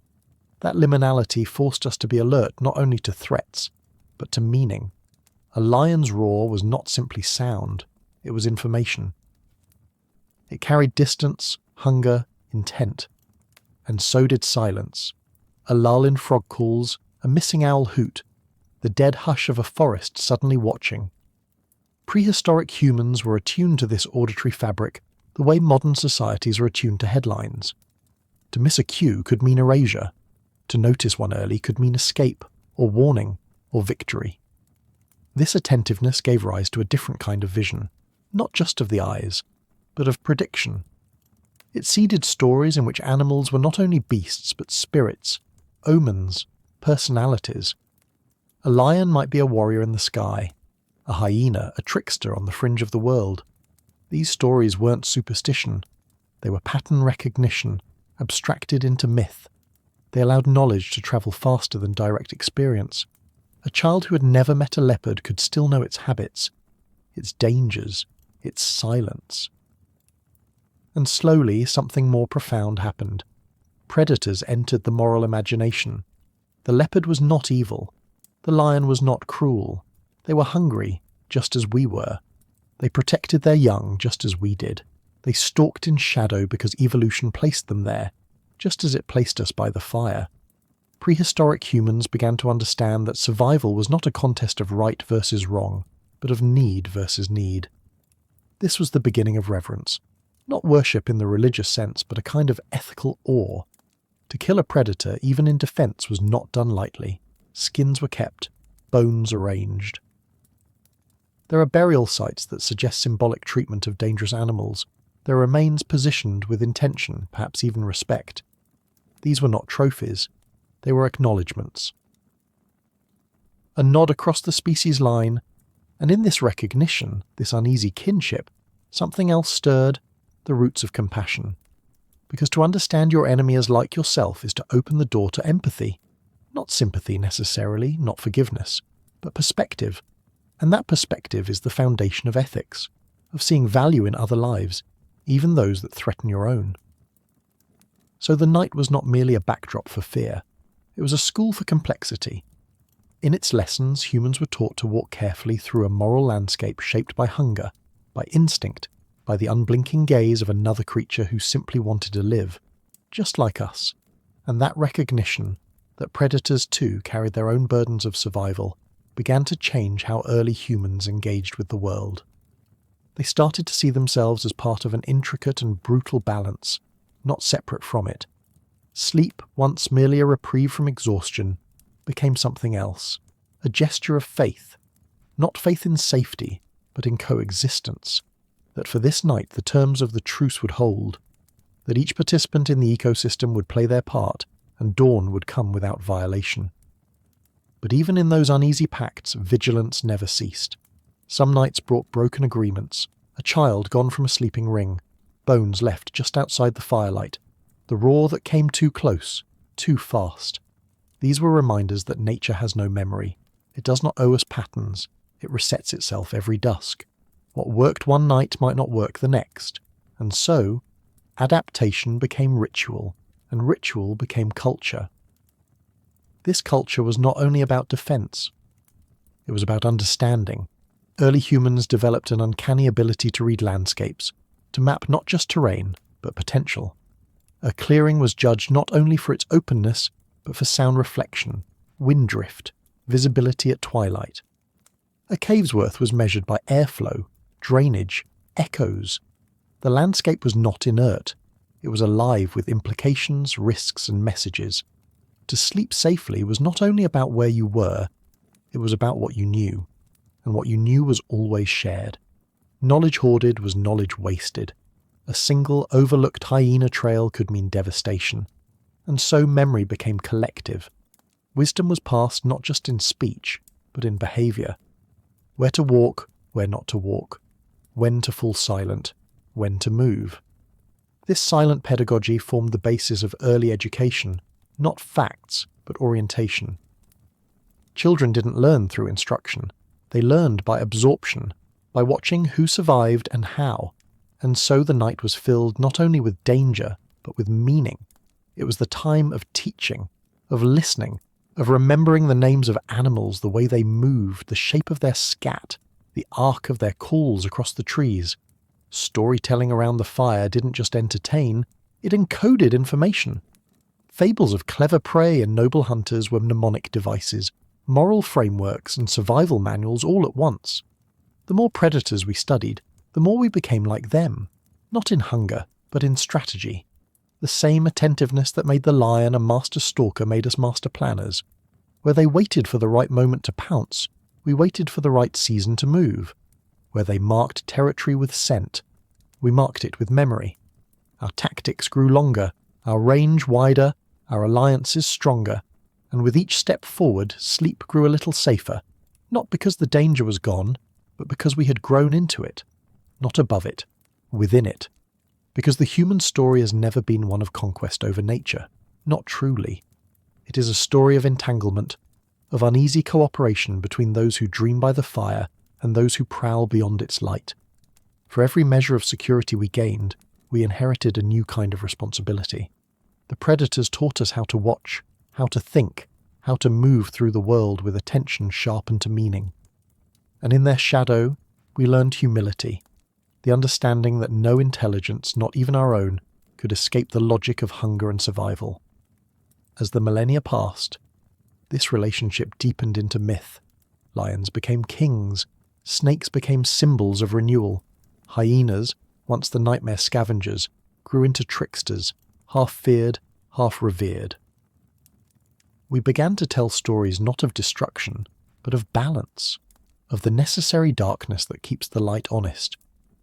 That liminality forced us to be alert not only to threats, but to meaning. A lion's roar was not simply sound, it was information. It carried distance, hunger, intent. And so did silence. A lull in frog calls, a missing owl hoot, the dead hush of a forest suddenly watching. Prehistoric humans were attuned to this auditory fabric the way modern societies are attuned to headlines. To miss a cue could mean erasure. To notice one early could mean escape, or warning, or victory. This attentiveness gave rise to a different kind of vision, not just of the eyes, but of prediction. It seeded stories in which animals were not only beasts but spirits, omens, personalities. A lion might be a warrior in the sky, a hyena a trickster on the fringe of the world. These stories weren't superstition, they were pattern recognition, abstracted into myth. They allowed knowledge to travel faster than direct experience. A child who had never met a leopard could still know its habits, its dangers, its silence. And slowly something more profound happened. Predators entered the moral imagination. The leopard was not evil. The lion was not cruel. They were hungry, just as we were. They protected their young, just as we did. They stalked in shadow because evolution placed them there, just as it placed us by the fire. Prehistoric humans began to understand that survival was not a contest of right versus wrong, but of need versus need. This was the beginning of reverence. Not worship in the religious sense, but a kind of ethical awe. To kill a predator, even in defense, was not done lightly. Skins were kept, bones arranged. There are burial sites that suggest symbolic treatment of dangerous animals, their remains positioned with intention, perhaps even respect. These were not trophies, they were acknowledgements. A nod across the species line, and in this recognition, this uneasy kinship, something else stirred, the roots of compassion. Because to understand your enemy as like yourself is to open the door to empathy. Not sympathy necessarily, not forgiveness, but perspective. And that perspective is the foundation of ethics, of seeing value in other lives, even those that threaten your own. So the night was not merely a backdrop for fear. It was a school for complexity. In its lessons, humans were taught to walk carefully through a moral landscape shaped by hunger, by instinct, by the unblinking gaze of another creature who simply wanted to live, just like us. And that recognition, that predators too carried their own burdens of survival, began to change how early humans engaged with the world. They started to see themselves as part of an intricate and brutal balance, not separate from it. Sleep, once merely a reprieve from exhaustion, became something else, a gesture of faith, not faith in safety, but in coexistence, that for this night the terms of the truce would hold, that each participant in the ecosystem would play their part, and dawn would come without violation. But even in those uneasy pacts, vigilance never ceased. Some nights brought broken agreements, a child gone from a sleeping ring, bones left just outside the firelight, the roar that came too close, too fast. These were reminders that nature has no memory. It does not owe us patterns. It resets itself every dusk. What worked one night might not work the next. And so, adaptation became ritual, and ritual became culture. This culture was not only about defense. It was about understanding. Early humans developed an uncanny ability to read landscapes, to map not just terrain, but potential. A clearing was judged not only for its openness, but for sound reflection, wind drift, visibility at twilight. A cave's worth was measured by airflow, drainage, echoes. The landscape was not inert. It was alive with implications, risks, and messages. To sleep safely was not only about where you were, it was about what you knew, and what you knew was always shared. Knowledge hoarded was knowledge wasted. A single overlooked hyena trail could mean devastation, and so memory became collective. Wisdom was passed not just in speech, but in behaviour. Where to walk, where not to walk, when to fall silent, when to move. This silent pedagogy formed the basis of early education, not facts, but orientation. Children didn't learn through instruction. They learned by absorption, by watching who survived and how. And so the night was filled not only with danger, but with meaning. It was the time of teaching, of listening, of remembering the names of animals, the way they moved, the shape of their scat, the arc of their calls across the trees. Storytelling around the fire didn't just entertain, it encoded information. Fables of clever prey and noble hunters were mnemonic devices, moral frameworks and survival manuals all at once. The more predators we studied, the more we became like them, not in hunger, but in strategy. The same attentiveness that made the lion a master stalker made us master planners. Where they waited for the right moment to pounce, we waited for the right season to move. Where they marked territory with scent, we marked it with memory. Our tactics grew longer, our range wider, our alliances stronger, and with each step forward, sleep grew a little safer, not because the danger was gone, but because we had grown into it, not above it, within it. Because the human story has never been one of conquest over nature, not truly. It is a story of entanglement, of uneasy cooperation between those who dream by the fire and those who prowl beyond its light. For every measure of security we gained, we inherited a new kind of responsibility. The predators taught us how to watch, how to think, how to move through the world with attention sharpened to meaning. And in their shadow, we learned humility, the understanding that no intelligence, not even our own, could escape the logic of hunger and survival. As the millennia passed, this relationship deepened into myth. Lions became kings, snakes became symbols of renewal, hyenas, once the nightmare scavengers, grew into tricksters, half feared, half revered. We began to tell stories not of destruction, but of balance, of the necessary darkness that keeps the light honest.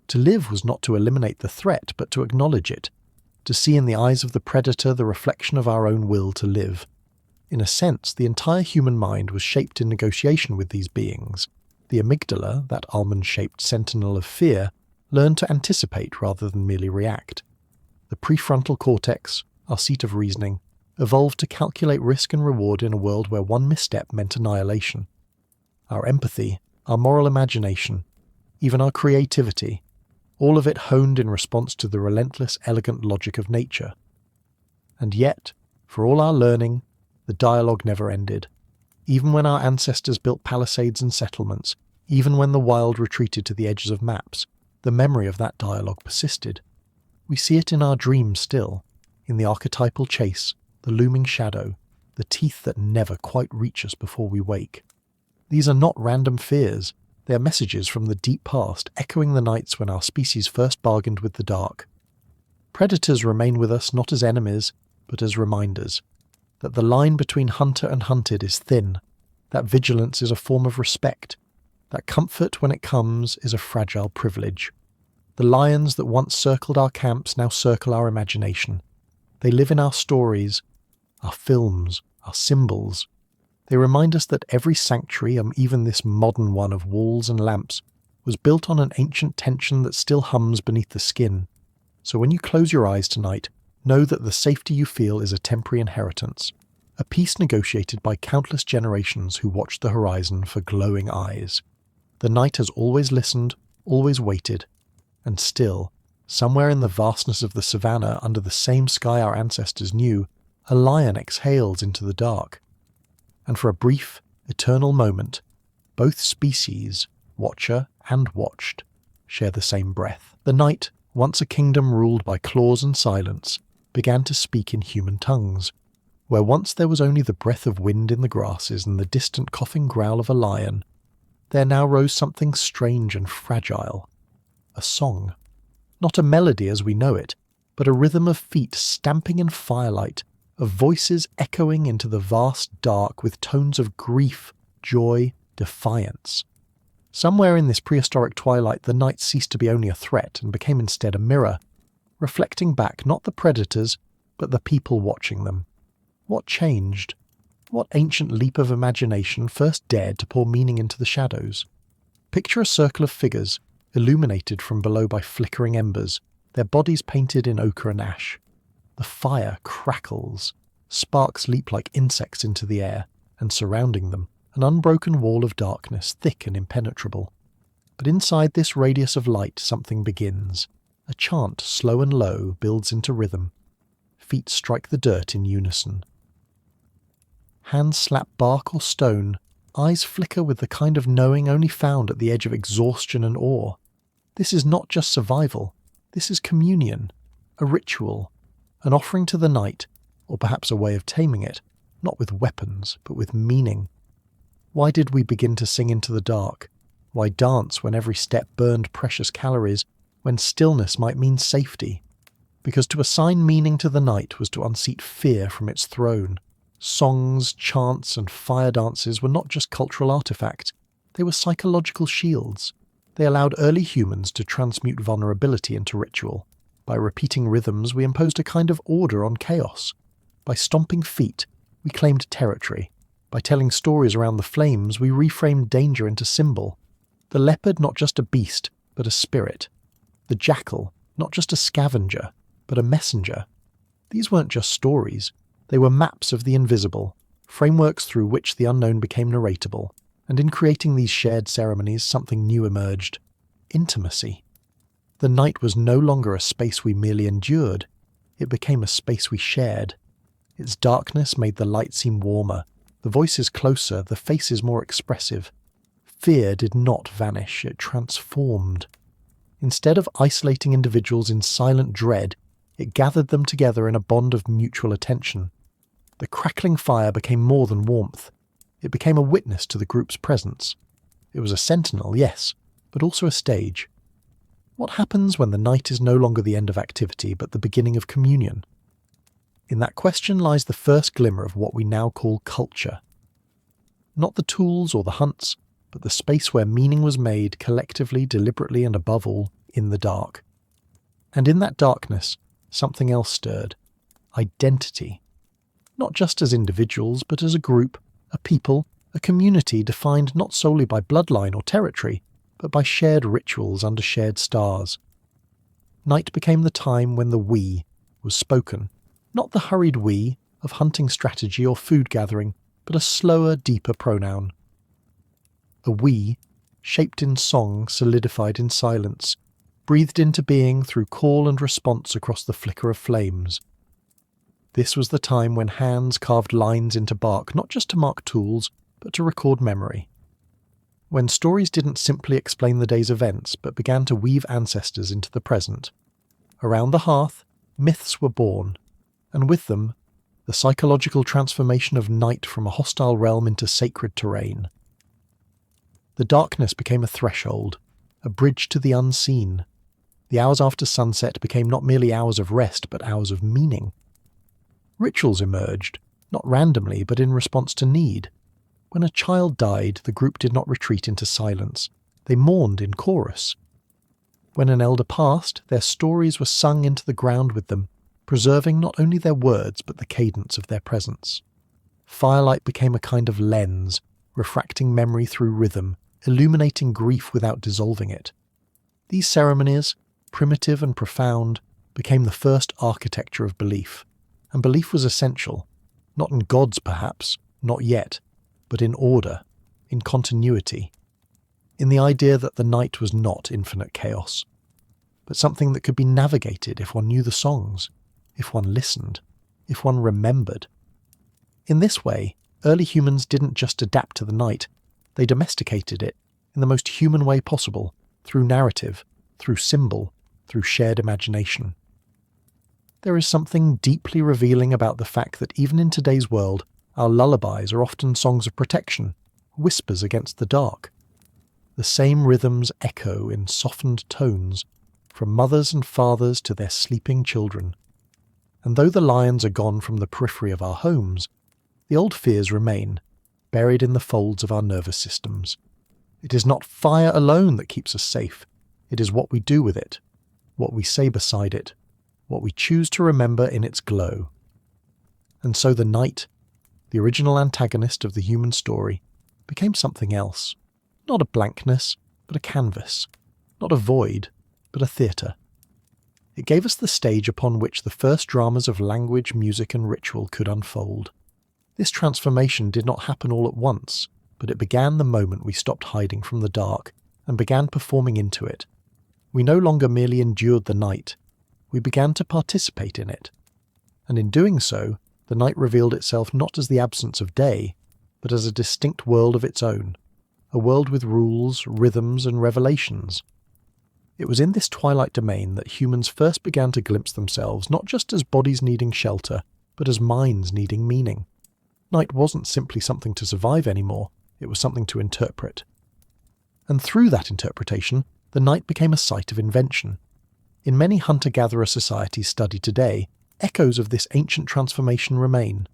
To live was not to eliminate the threat, but to acknowledge it, to see in the eyes of the predator the reflection of our own will to live. In a sense, the entire human mind was shaped in negotiation with these beings. The amygdala, that almond-shaped sentinel of fear, learned to anticipate rather than merely react. The prefrontal cortex, our seat of reasoning, evolved to calculate risk and reward in a world where one misstep meant annihilation. Our empathy, our moral imagination, even our creativity, all of it honed in response to the relentless, elegant logic of nature. And yet, for all our learning, the dialogue never ended. Even when our ancestors built palisades and settlements, even when the wild retreated to the edges of maps, the memory of that dialogue persisted. We see it in our dreams still, in the archetypal chase, the looming shadow, the teeth that never quite reach us before we wake. These are not random fears. They are messages from the deep past, echoing the nights when our species first bargained with the dark. Predators remain with us not as enemies, but as reminders, that the line between hunter and hunted is thin, that vigilance is a form of respect, that comfort when it comes is a fragile privilege. The lions that once circled our camps now circle our imagination. They live in our stories, our films, our symbols. They remind us that every sanctuary, even this modern one of walls and lamps, was built on an ancient tension that still hums beneath the skin. So when you close your eyes tonight, know that the safety you feel is a temporary inheritance, a peace negotiated by countless generations who watched the horizon for glowing eyes. The night has always listened, always waited, and still, somewhere in the vastness of the savannah under the same sky our ancestors knew, a lion exhales into the dark. And for a brief, eternal moment, both species, watcher and watched, share the same breath. The night, once a kingdom ruled by claws and silence, began to speak in human tongues. Where once there was only the breath of wind in the grasses and the distant coughing growl of a lion, there now rose something strange and fragile. A song. Not a melody as we know it, but a rhythm of feet stamping in firelight, of voices echoing into the vast dark with tones of grief, joy, defiance. Somewhere in this prehistoric twilight the night ceased to be only a threat and became instead a mirror, reflecting back not the predators, but the people watching them. What changed? What ancient leap of imagination first dared to pour meaning into the shadows? Picture a circle of figures, illuminated from below by flickering embers, their bodies painted in ochre and ash. The fire crackles. Sparks leap like insects into the air, and surrounding them, an unbroken wall of darkness, thick and impenetrable. But inside this radius of light something begins. a chant slow and low builds into rhythm. Feet strike the dirt in unison. Hands slap bark or stone, eyes flicker with the kind of knowing only found at the edge of exhaustion and awe. This is not just survival, this is communion, a ritual, an offering to the night, or perhaps a way of taming it, not with weapons, but with meaning. Why did we begin to sing into the dark? Why dance when every step burned precious calories, when stillness might mean safety? Because to assign meaning to the night was to unseat fear from its throne. Songs, chants, and fire dances were not just cultural artifacts, they were psychological shields. They allowed early humans to transmute vulnerability into ritual. By repeating rhythms, we imposed a kind of order on chaos. By stomping feet, we claimed territory. By telling stories around the flames, we reframed danger into symbol. The leopard not just a beast, but a spirit. The jackal not just a scavenger, but a messenger. These weren't just stories. They were maps of the invisible, frameworks through which the unknown became narratable. And in creating these shared ceremonies, something new emerged. Intimacy. The night was no longer a space we merely endured. It became a space we shared. Its darkness made the light seem warmer, the voices closer, the faces more expressive. Fear did not vanish, it transformed. Instead of isolating individuals in silent dread, it gathered them together in a bond of mutual attention. The crackling fire became more than warmth. It became a witness to the group's presence. It was a sentinel, yes, but also a stage. What happens when the night is no longer the end of activity, but the beginning of communion? In that question lies the first glimmer of what we now call culture. Not the tools or the hunts, but the space where meaning was made collectively, deliberately, and above all, in the dark. And in that darkness, something else stirred. Identity. Not just as individuals, but as a group, a people, a community defined not solely by bloodline or territory, but by shared rituals under shared stars. Night became the time when the we was spoken. Not the hurried we of hunting strategy or food gathering, but a slower, deeper pronoun. A we, shaped in song, solidified in silence, breathed into being through call and response across the flicker of flames. This was the time when hands carved lines into bark, not just to mark tools, but to record memory. When stories didn't simply explain the day's events, but began to weave ancestors into the present. Around the hearth, myths were born, and with them, the psychological transformation of night from a hostile realm into sacred terrain. The darkness became a threshold, a bridge to the unseen. The hours after sunset became not merely hours of rest, but hours of meaning. Rituals emerged, not randomly, but in response to need. When a child died, the group did not retreat into silence. They mourned in chorus. When an elder passed, their stories were sung into the ground with them, preserving not only their words, but the cadence of their presence. Firelight became a kind of lens, refracting memory through rhythm, illuminating grief without dissolving it. These ceremonies, primitive and profound, became the first architecture of belief. And belief was essential, not in gods perhaps, not yet, but in order, in continuity, in the idea that the night was not infinite chaos, but something that could be navigated if one knew the songs, if one listened, if one remembered. In this way, early humans didn't just adapt to the night, they domesticated it in the most human way possible, through narrative, through symbol, through shared imagination. There is something deeply revealing about the fact that even in today's world, our lullabies are often songs of protection, whispers against the dark. The same rhythms echo in softened tones, from mothers and fathers to their sleeping children. And though the lions are gone from the periphery of our homes, the old fears remain, buried in the folds of our nervous systems. It is not fire alone that keeps us safe. It is what we do with it, what we say beside it, what we choose to remember in its glow. And so the night, the original antagonist of the human story, became something else. Not a blankness, but a canvas. Not a void, but a theatre. It gave us the stage upon which the first dramas of language, music, and ritual could unfold. This transformation did not happen all at once, but it began the moment we stopped hiding from the dark and began performing into it. We no longer merely endured the night, we began to participate in it. And in doing so, the night revealed itself not as the absence of day, but as a distinct world of its own, a world with rules, rhythms, and revelations. It was in this twilight domain that humans first began to glimpse themselves not just as bodies needing shelter, but as minds needing meaning. Night wasn't simply something to survive anymore, it was something to interpret. And through that interpretation, the night became a site of invention. In many hunter-gatherer societies studied today, echoes of this ancient transformation remain.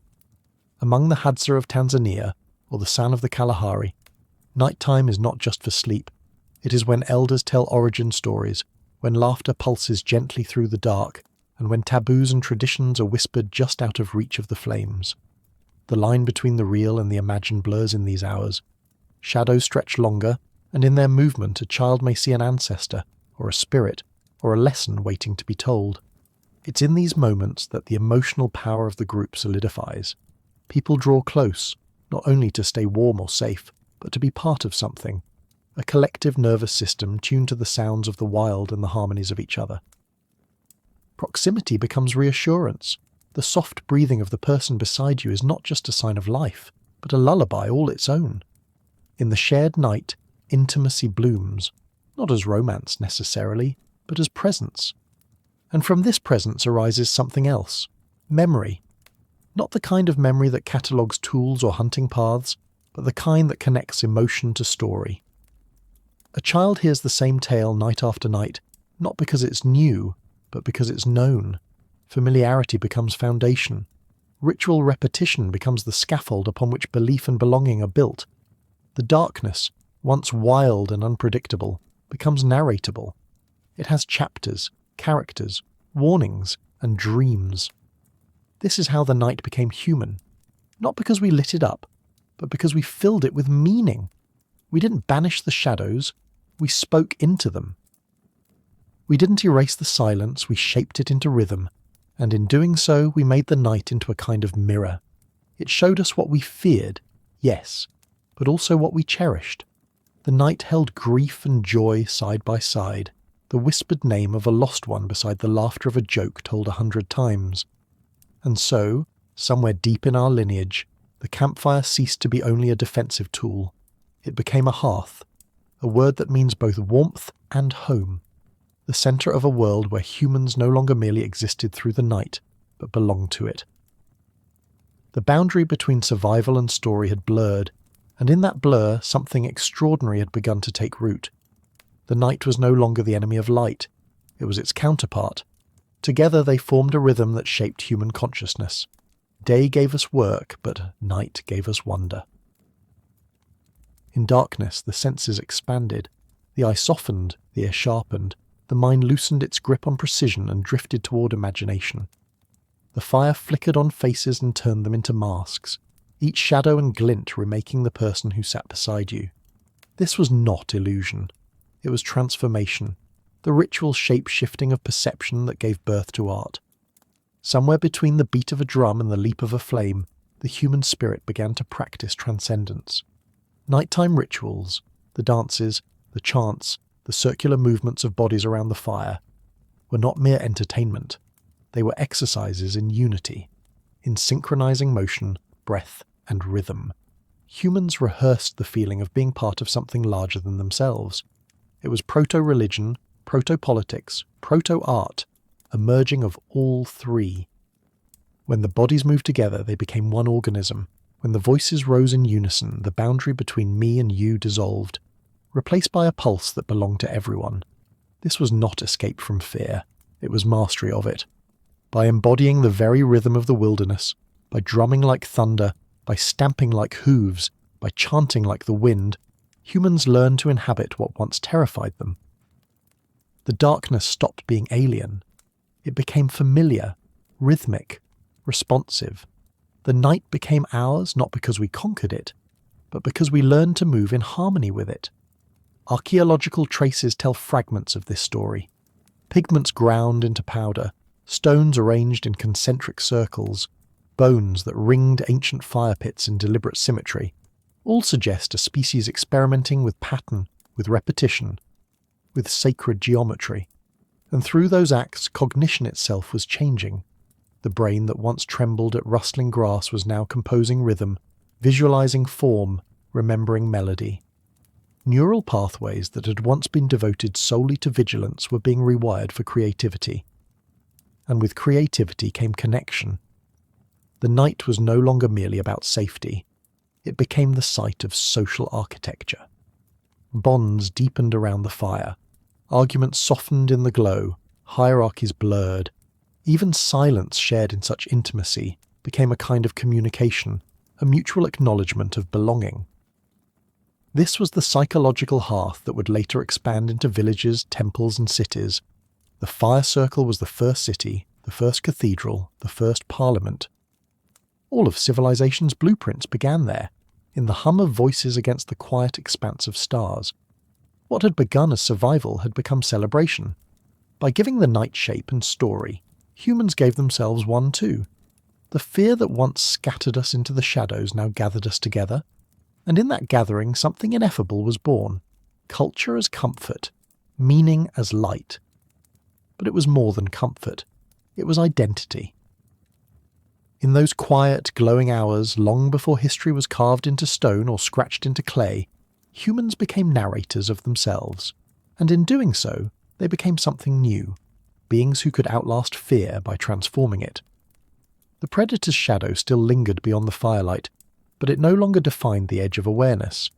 Among the Hadza of Tanzania, or the San of the Kalahari, nighttime is not just for sleep. It is when elders tell origin stories, when laughter pulses gently through the dark, and when taboos and traditions are whispered just out of reach of the flames. The line between the real and the imagined blurs in these hours. Shadows stretch longer, and in their movement a child may see an ancestor, or a spirit, or a lesson waiting to be told. It's in these moments that the emotional power of the group solidifies. People draw close, not only to stay warm or safe, but to be part of something, a collective nervous system tuned to the sounds of the wild and the harmonies of each other. Proximity becomes reassurance. The soft breathing of the person beside you is not just a sign of life, but a lullaby all its own. In the shared night, intimacy blooms, not as romance necessarily, but as presence. And from this presence arises something else, memory. Not the kind of memory that catalogues tools or hunting paths, but the kind that connects emotion to story. A child hears the same tale night after night, not because it's new, but because it's known. Familiarity becomes foundation. Ritual repetition becomes the scaffold upon which belief and belonging are built. The darkness, once wild and unpredictable, becomes narratable. It has chapters, characters, warnings, and dreams. This is how the night became human, not because we lit it up, but because we filled it with meaning. We didn't banish the shadows, we spoke into them. We didn't erase the silence, we shaped it into rhythm, and in doing so we made the night into a kind of mirror. It showed us what we feared, yes, but also what we cherished. The night held grief and joy side by side, the whispered name of a lost one beside the laughter of a joke told 100 times. And so, somewhere deep in our lineage, the campfire ceased to be only a defensive tool. It became a hearth, a word that means both warmth and home, the centre of a world where humans no longer merely existed through the night, but belonged to it. The boundary between survival and story had blurred, and in that blur something extraordinary had begun to take root. The night was no longer the enemy of light, it was its counterpart. Together they formed a rhythm that shaped human consciousness. Day gave us work, but night gave us wonder. In darkness the senses expanded, the eye softened, the ear sharpened, the mind loosened its grip on precision and drifted toward imagination. The fire flickered on faces and turned them into masks, each shadow and glint remaking the person who sat beside you. This was not illusion. It was transformation, the ritual shape-shifting of perception that gave birth to art. Somewhere between the beat of a drum and the leap of a flame, the human spirit began to practice transcendence. Nighttime rituals, the dances, the chants, the circular movements of bodies around the fire, were not mere entertainment. They were exercises in unity, in synchronizing motion, breath, and rhythm. Humans rehearsed the feeling of being part of something larger than themselves. It was proto-religion, proto-politics, proto-art, a merging of all three. When the bodies moved together, they became one organism. When the voices rose in unison, the boundary between me and you dissolved, replaced by a pulse that belonged to everyone. This was not escape from fear, it was mastery of it. By embodying the very rhythm of the wilderness, by drumming like thunder, by stamping like hooves, by chanting like the wind, humans learned to inhabit what once terrified them. The darkness stopped being alien. It became familiar, rhythmic, responsive. The night became ours not because we conquered it, but because we learned to move in harmony with it. Archaeological traces tell fragments of this story. Pigments ground into powder, stones arranged in concentric circles, bones that ringed ancient fire pits in deliberate symmetry, all suggest a species experimenting with pattern, with repetition. with sacred geometry. And through those acts, cognition itself was changing. The brain that once trembled at rustling grass was now composing rhythm, visualizing form, remembering melody. Neural pathways that had once been devoted solely to vigilance were being rewired for creativity. And with creativity came connection. The night was no longer merely about safety. It became the site of social architecture. Bonds deepened around the fire. Arguments softened in the glow. Hierarchies blurred. Even silence shared in such intimacy became a kind of communication, a mutual acknowledgement of belonging. This was the psychological hearth that would later expand into villages, temples, and cities. The fire circle was the first city, the first cathedral, the first parliament. All of civilization's blueprints began there, in the hum of voices against the quiet expanse of stars. What had begun as survival had become celebration. By giving the night shape and story, humans gave themselves one too. The fear that once scattered us into the shadows now gathered us together, and in that gathering something ineffable was born. Culture as comfort, meaning as light. But it was more than comfort. It was identity. In those quiet, glowing hours, long before history was carved into stone or scratched into clay, humans became narrators of themselves, and in doing so, they became something new, beings who could outlast fear by transforming it. The predator's shadow still lingered beyond the firelight, but it no longer defined the edge of awareness.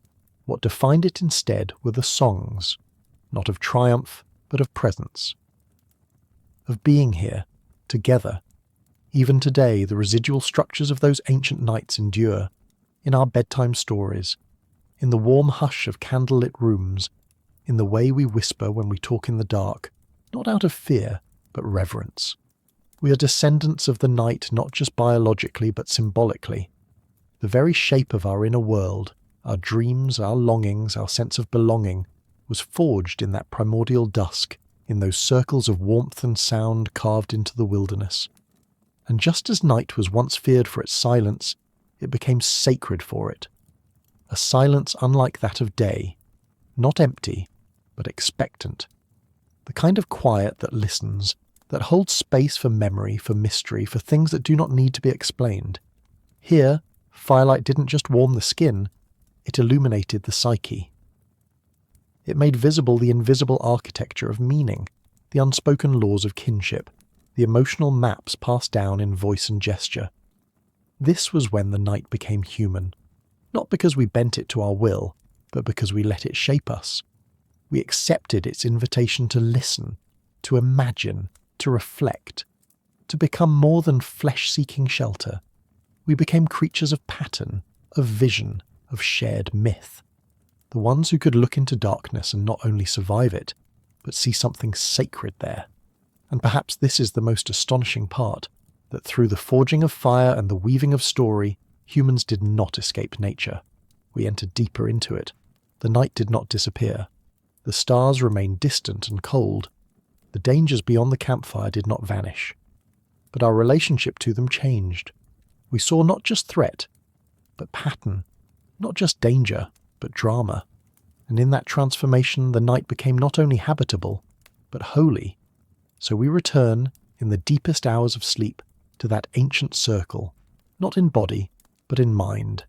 What defined it instead were the songs, not of triumph, but of presence. Of being here, together. Even today, the residual structures of those ancient nights endure, in our bedtime stories, in the warm hush of candlelit rooms, in the way we whisper when we talk in the dark, not out of fear, but reverence. We are descendants of the night not just biologically but symbolically. The very shape of our inner world, our dreams, our longings, our sense of belonging, was forged in that primordial dusk, in those circles of warmth and sound carved into the wilderness. And just as night was once feared for its silence, it became sacred for it. A silence unlike that of day, not empty, but expectant. The kind of quiet that listens, that holds space for memory, for mystery, for things that do not need to be explained. Here, firelight didn't just warm the skin, it illuminated the psyche. It made visible the invisible architecture of meaning, the unspoken laws of kinship, the emotional maps passed down in voice and gesture. This was when the night became human, not because we bent it to our will, but because we let it shape us. We accepted its invitation to listen, to imagine, to reflect, to become more than flesh-seeking shelter. We became creatures of pattern, of vision, of shared myth. The ones who could look into darkness and not only survive it, but see something sacred there. And perhaps this is the most astonishing part, that through the forging of fire and the weaving of story, humans did not escape nature. We entered deeper into it. The night did not disappear. The stars remained distant and cold. The dangers beyond the campfire did not vanish. But our relationship to them changed. We saw not just threat, but pattern. Not just danger, but drama. And in that transformation, the night became not only habitable, but holy. So we return, in the deepest hours of sleep, to that ancient circle, not in body, but in mind.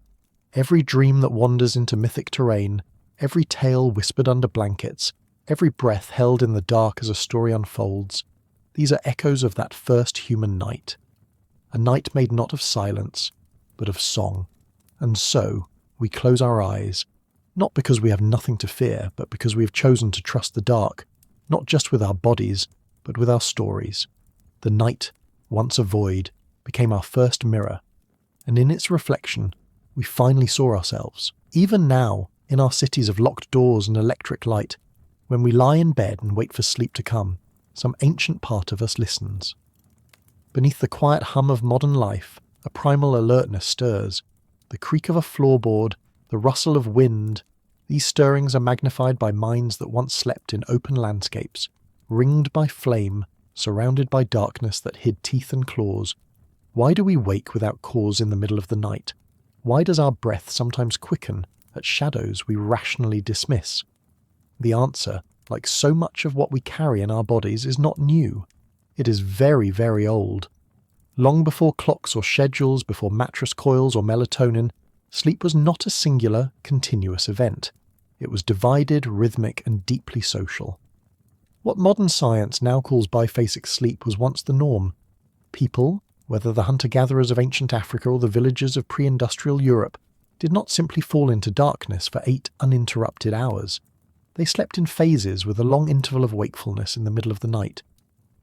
Every dream that wanders into mythic terrain, every tale whispered under blankets, every breath held in the dark as a story unfolds, these are echoes of that first human night. A night made not of silence, but of song. And so, we close our eyes, not because we have nothing to fear, but because we have chosen to trust the dark, not just with our bodies, but with our stories. The night, once a void, became our first mirror, and in its reflection, we finally saw ourselves. Even now, in our cities of locked doors and electric light, when we lie in bed and wait for sleep to come, some ancient part of us listens. Beneath the quiet hum of modern life, a primal alertness stirs. The creak of a floorboard, the rustle of wind, these stirrings are magnified by minds that once slept in open landscapes, ringed by flame, surrounded by darkness that hid teeth and claws. Why do we wake without cause in the middle of the night? Why does our breath sometimes quicken at shadows we rationally dismiss? The answer like so much of what we carry in our bodies, is not new. It is very, very old. Long before clocks or schedules, before mattress coils or melatonin, sleep was not a singular, continuous event. It was divided, rhythmic, and deeply social. What modern science now calls biphasic sleep was once the norm. People, whether the hunter-gatherers of ancient Africa or the villagers of pre-industrial Europe, did not simply fall into darkness for 8 uninterrupted hours. They slept in phases with a long interval of wakefulness in the middle of the night.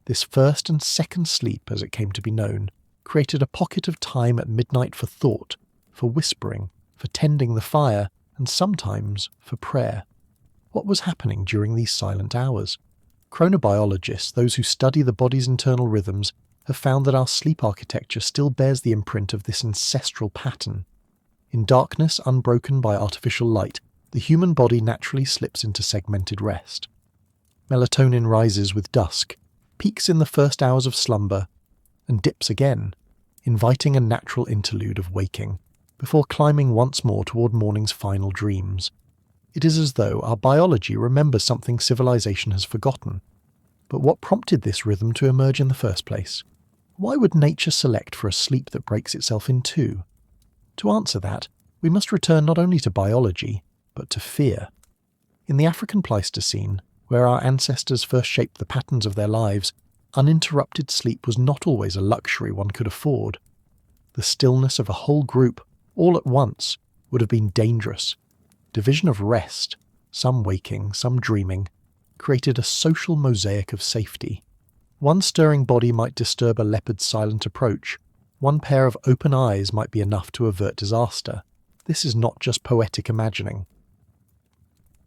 This first and second sleep, as it came to be known, created a pocket of time at midnight for thought, for whispering, for tending the fire, and sometimes for prayer. What was happening during these silent hours? Chronobiologists, those who study the body's internal rhythms, have found that our sleep architecture still bears the imprint of this ancestral pattern. In darkness unbroken by artificial light, the human body naturally slips into segmented rest. Melatonin rises with dusk, peaks in the first hours of slumber, and dips again, inviting a natural interlude of waking, before climbing once more toward morning's final dreams. It is as though our biology remembers something civilization has forgotten. But what prompted this rhythm to emerge in the first place? Why would nature select for a sleep that breaks itself in two? To answer that, we must return not only to biology, but to fear. In the African Pleistocene, where our ancestors first shaped the patterns of their lives, uninterrupted sleep was not always a luxury one could afford. The stillness of a whole group, all at once, would have been dangerous. Division of rest, some waking, some dreaming, created a social mosaic of safety. One stirring body might disturb a leopard's silent approach. One pair of open eyes might be enough to avert disaster. This is not just poetic imagining.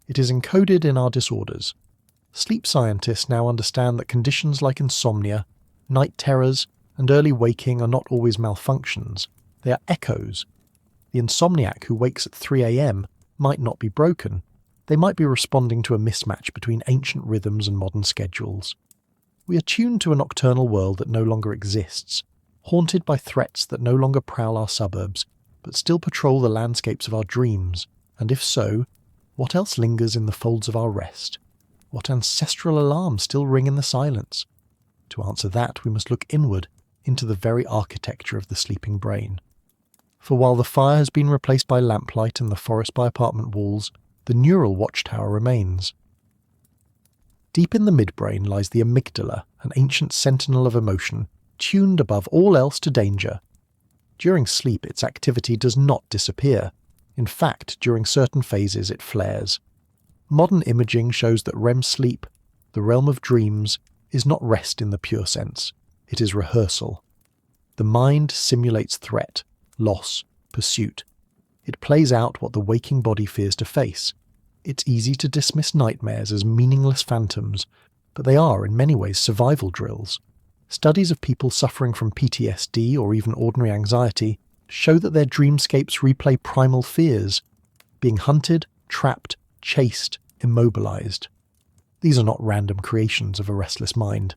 It is encoded in our disorders. Sleep scientists now understand that conditions like insomnia, night terrors, and early waking are not always malfunctions. They are echoes. The insomniac who wakes at 3 a.m. might not be broken. They might be responding to a mismatch between ancient rhythms and modern schedules. We are tuned to a nocturnal world that no longer exists, haunted by threats that no longer prowl our suburbs, but still patrol the landscapes of our dreams. And if so, what else lingers in the folds of our rest? What ancestral alarms still ring in the silence? To answer that, we must look inward, into the very architecture of the sleeping brain. For while the fire has been replaced by lamplight and the forest by apartment walls, the neural watchtower remains. Deep in the midbrain lies the amygdala, an ancient sentinel of emotion, tuned above all else to danger. During sleep, its activity does not disappear. In fact, during certain phases, it flares. Modern imaging shows that REM sleep, the realm of dreams, is not rest in the pure sense. It is rehearsal. The mind simulates threat, loss, pursuit. It plays out what the waking body fears to face. It's easy to dismiss nightmares as meaningless phantoms, but they are in many ways survival drills. Studies of people suffering from PTSD or even ordinary anxiety show that their dreamscapes replay primal fears, being hunted, trapped, chased, immobilized. These are not random creations of a restless mind.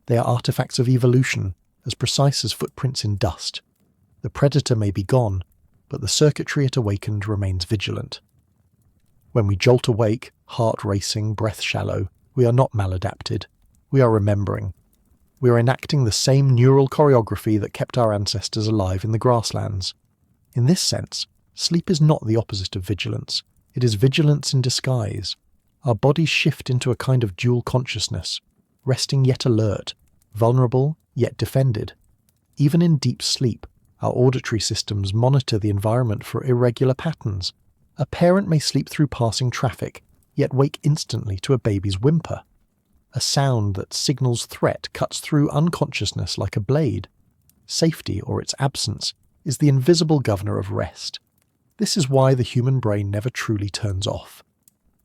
They are artifacts of evolution, as precise as footprints in dust. The predator may be gone, but the circuitry it awakened remains vigilant. When we jolt awake, heart racing, breath shallow, we are not maladapted. We are remembering. We are enacting the same neural choreography that kept our ancestors alive in the grasslands. In this sense, sleep is not the opposite of vigilance. It is vigilance in disguise. Our bodies shift into a kind of dual consciousness, resting yet alert, vulnerable yet defended. Even in deep sleep, our auditory systems monitor the environment for irregular patterns. A parent may sleep through passing traffic, yet wake instantly to a baby's whimper. A sound that signals threat cuts through unconsciousness like a blade. Safety, or its absence, is the invisible governor of rest. This is why the human brain never truly turns off.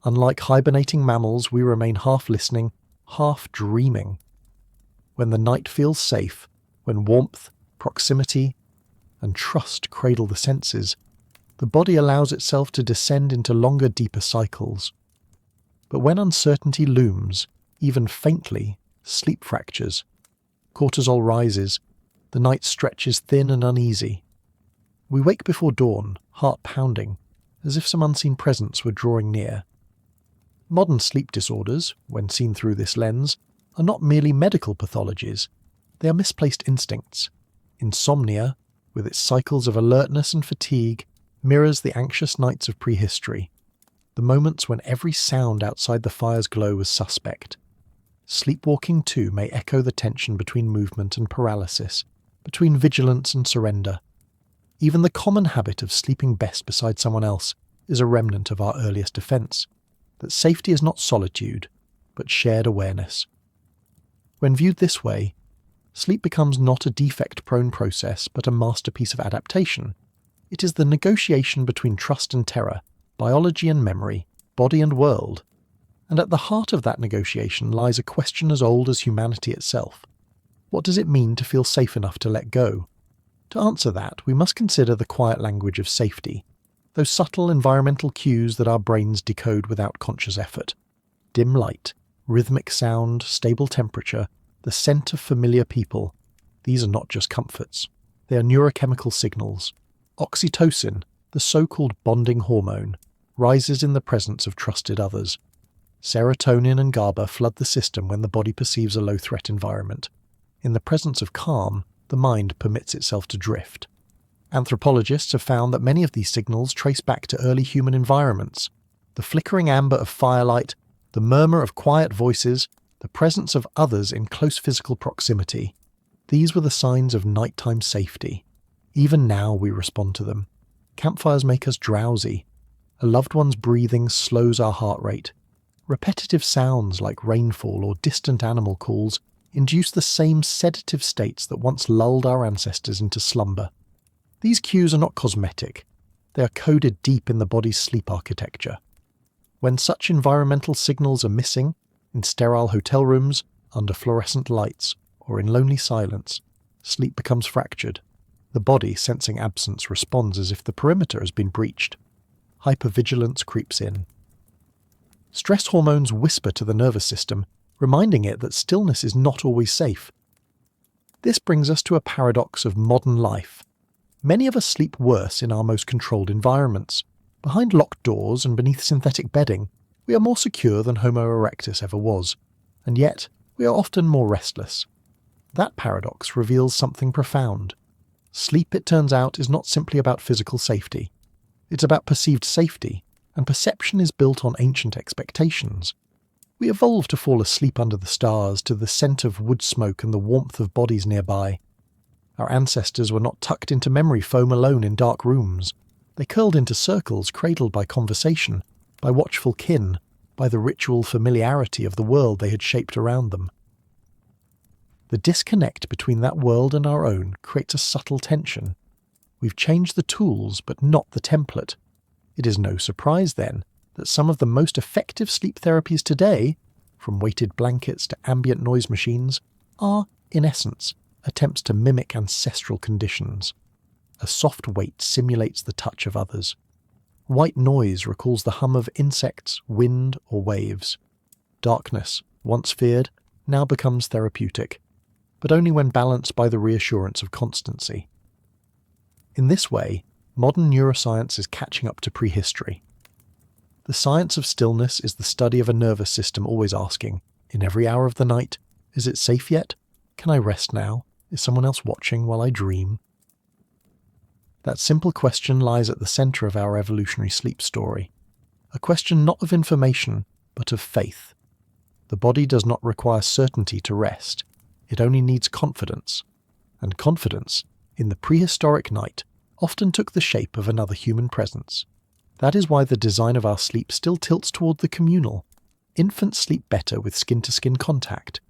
Unlike hibernating mammals, we remain half listening, half dreaming. When the night feels safe, when warmth, proximity, and trust cradle the senses, the body allows itself to descend into longer, deeper cycles. But when uncertainty looms, even faintly, sleep fractures. Cortisol rises, the night stretches thin and uneasy. We wake before dawn, heart pounding, as if some unseen presence were drawing near. Modern sleep disorders, when seen through this lens, are not merely medical pathologies. They are misplaced instincts. Insomnia, with its cycles of alertness and fatigue, mirrors the anxious nights of prehistory, the moments when every sound outside the fire's glow was suspect. Sleepwalking, too, may echo the tension between movement and paralysis, between vigilance and surrender. Even the common habit of sleeping best beside someone else is a remnant of our earliest defence, that safety is not solitude, but shared awareness. When viewed this way, sleep becomes not a defect-prone process, but a masterpiece of adaptation. It is the negotiation between trust and terror, biology and memory, body and world. And at the heart of that negotiation lies a question as old as humanity itself. What does it mean to feel safe enough to let go? To answer that, we must consider the quiet language of safety, those subtle environmental cues that our brains decode without conscious effort. Dim light, rhythmic sound, stable temperature, the scent of familiar people. These are not just comforts. They are neurochemical signals. Oxytocin, the so-called bonding hormone, rises in the presence of trusted others. Serotonin and GABA flood the system when the body perceives a low-threat environment. In the presence of calm, the mind permits itself to drift. Anthropologists have found that many of these signals trace back to early human environments. The flickering amber of firelight, the murmur of quiet voices, the presence of others in close physical proximity. These were the signs of nighttime safety. Even now we respond to them. Campfires make us drowsy. A loved one's breathing slows our heart rate. Repetitive sounds like rainfall or distant animal calls induce the same sedative states that once lulled our ancestors into slumber. These cues are not cosmetic. They are coded deep in the body's sleep architecture. When such environmental signals are missing, in sterile hotel rooms, under fluorescent lights, or in lonely silence, sleep becomes fractured. The body, sensing absence, responds as if the perimeter has been breached. Hypervigilance creeps in. Stress hormones whisper to the nervous system, reminding it that stillness is not always safe. This brings us to a paradox of modern life. Many of us sleep worse in our most controlled environments. Behind locked doors and beneath synthetic bedding, we are more secure than Homo erectus ever was, and yet we are often more restless. That paradox reveals something profound. Sleep, it turns out, is not simply about physical safety. It's about perceived safety, and perception is built on ancient expectations. We evolved to fall asleep under the stars, to the scent of wood smoke and the warmth of bodies nearby. Our ancestors were not tucked into memory foam alone in dark rooms. They curled into circles cradled by conversation, by watchful kin, by the ritual familiarity of the world they had shaped around them. The disconnect between that world and our own creates a subtle tension. We've changed the tools, but not the template. It is no surprise, then, that some of the most effective sleep therapies today, from weighted blankets to ambient noise machines, are, in essence, attempts to mimic ancestral conditions. A soft weight simulates the touch of others. White noise recalls the hum of insects, wind, or waves. Darkness, once feared, now becomes therapeutic, but only when balanced by the reassurance of constancy. In this way, modern neuroscience is catching up to prehistory. The science of stillness is the study of a nervous system always asking, in every hour of the night, is it safe yet? Can I rest now? Is someone else watching while I dream? That simple question lies at the centre of our evolutionary sleep story. A question not of information, but of faith. The body does not require certainty to rest. It only needs confidence. And confidence, in the prehistoric night, often took the shape of another human presence. That is why the design of our sleep still tilts toward the communal. Infants sleep better with skin-to-skin contact.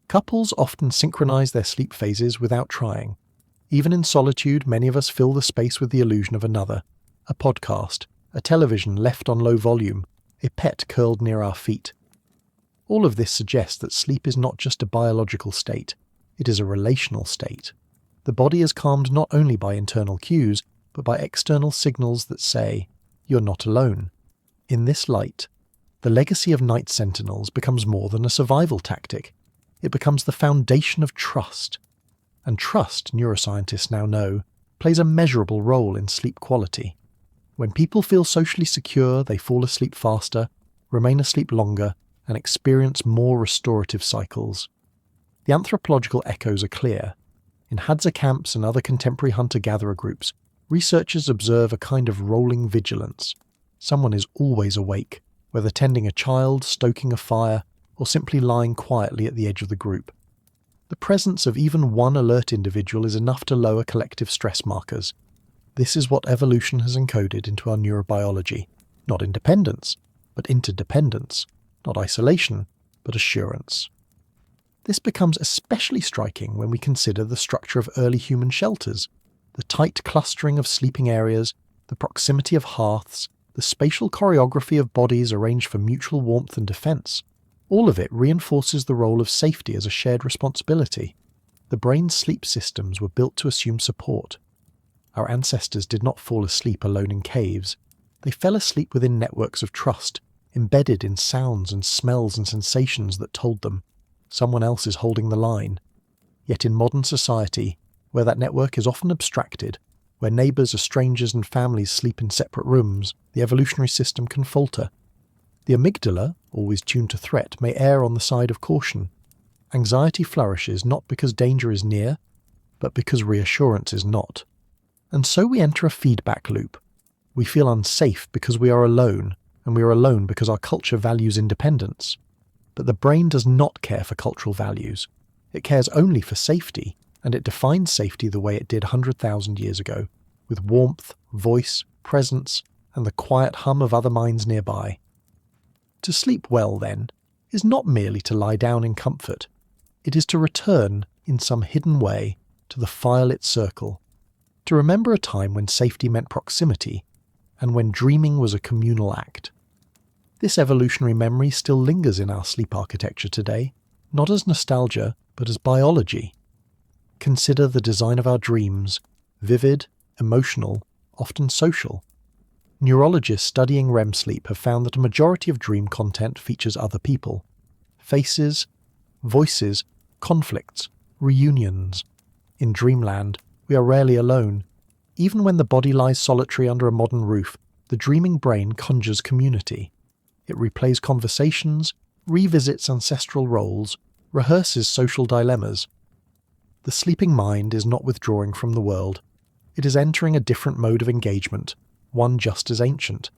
Couples often synchronize their sleep phases without trying. Even in solitude, many of us fill the space with the illusion of another. A podcast, a television left on low volume, a pet curled near our feet. All of this suggests that sleep is not just a biological state, it is a relational state. The body is calmed not only by internal cues, but by external signals that say, you're not alone. In this light, the legacy of night sentinels becomes more than a survival tactic. It becomes the foundation of trust. And trust, neuroscientists now know, plays a measurable role in sleep quality. When people feel socially secure, they fall asleep faster. remain asleep longer, and experience more restorative cycles. The anthropological echoes are clear. In Hadza camps and other contemporary hunter-gatherer groups, researchers observe a kind of rolling vigilance. Someone is always awake, whether tending a child, stoking a fire, or simply lying quietly at the edge of the group. The presence of even one alert individual is enough to lower collective stress markers. This is what evolution has encoded into our neurobiology. Not independence, but interdependence. Not isolation, but assurance. This becomes especially striking when we consider the structure of early human shelters, the tight clustering of sleeping areas, the proximity of hearths, the spatial choreography of bodies arranged for mutual warmth and defense. All of it reinforces the role of safety as a shared responsibility. The brain's sleep systems were built to assume support. Our ancestors did not fall asleep alone in caves. They fell asleep within networks of trust, embedded in sounds and smells and sensations that told them someone else is holding the line. Yet in modern society, where that network is often abstracted, where neighbours are strangers and families sleep in separate rooms, the evolutionary system can falter. The amygdala, always tuned to threat, may err on the side of caution. Anxiety flourishes not because danger is near, but because reassurance is not. And so we enter a feedback loop. We feel unsafe because we are alone, and we are alone because our culture values independence. But the brain does not care for cultural values. It cares only for safety, and it defines safety the way it did 100,000 years ago, with warmth, voice, presence, and the quiet hum of other minds nearby. To sleep well, then, is not merely to lie down in comfort. It is to return, in some hidden way, to the firelit circle, to remember a time when safety meant proximity, and when dreaming was a communal act. This evolutionary memory still lingers in our sleep architecture today, not as nostalgia, but as biology. Consider the design of our dreams, vivid, emotional, often social. Neurologists studying REM sleep have found that a majority of dream content features other people. Faces, voices, conflicts, reunions. In dreamland, we are rarely alone. Even when the body lies solitary under a modern roof, the dreaming brain conjures community. It replays conversations, revisits ancestral roles, rehearses social dilemmas. The sleeping mind is not withdrawing from the world. It is entering a different mode of engagement, one just as ancient.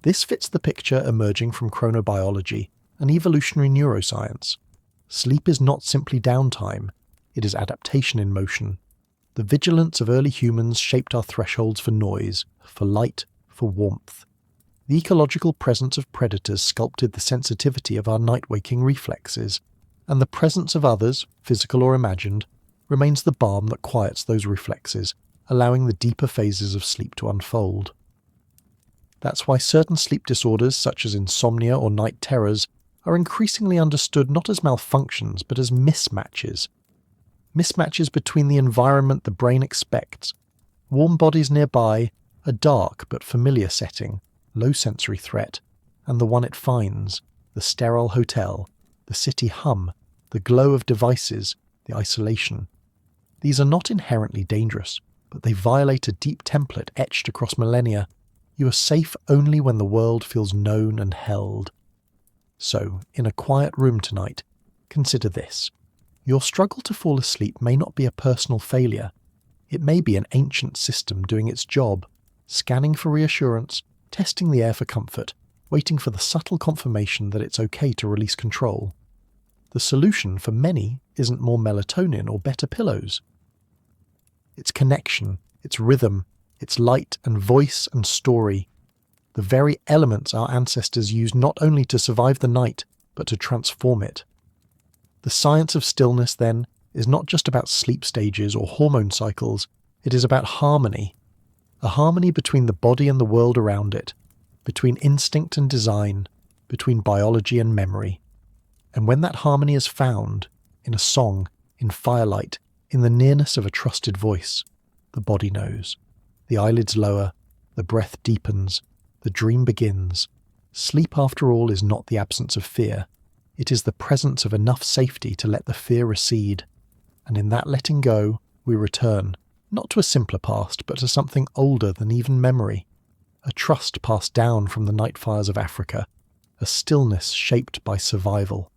This fits the picture emerging from chronobiology and evolutionary neuroscience. Sleep is not simply downtime, it is adaptation in motion. The vigilance of early humans shaped our thresholds for noise, for light, for warmth. The ecological presence of predators sculpted the sensitivity of our night-waking reflexes, and the presence of others, physical or imagined, remains the balm that quiets those reflexes, allowing the deeper phases of sleep to unfold. That's why certain sleep disorders, such as insomnia or night terrors, are increasingly understood not as malfunctions but as mismatches. Mismatches between the environment the brain expects, warm bodies nearby, a dark but familiar setting, low sensory threat, and the one it finds, the sterile hotel, the city hum, the glow of devices, the isolation. These are not inherently dangerous, but they violate a deep template etched across millennia. You are safe only when the world feels known and held. So, in a quiet room tonight, consider this. Your struggle to fall asleep may not be a personal failure. It may be an ancient system doing its job, scanning for reassurance, testing the air for comfort, waiting for the subtle confirmation that it's okay to release control. The solution for many isn't more melatonin or better pillows. It's connection, it's rhythm, it's light and voice and story. The very elements our ancestors used not only to survive the night, but to transform it. The science of stillness, then, is not just about sleep stages or hormone cycles, it is about harmony. A harmony between the body and the world around it, between instinct and design, between biology and memory. And when that harmony is found, in a song, in firelight, in the nearness of a trusted voice, the body knows. The eyelids lower, the breath deepens, the dream begins. Sleep, after all, is not the absence of fear. It is the presence of enough safety to let the fear recede. And in that letting go, we return, not to a simpler past, but to something older than even memory. A trust passed down from the night fires of Africa, a stillness shaped by survival.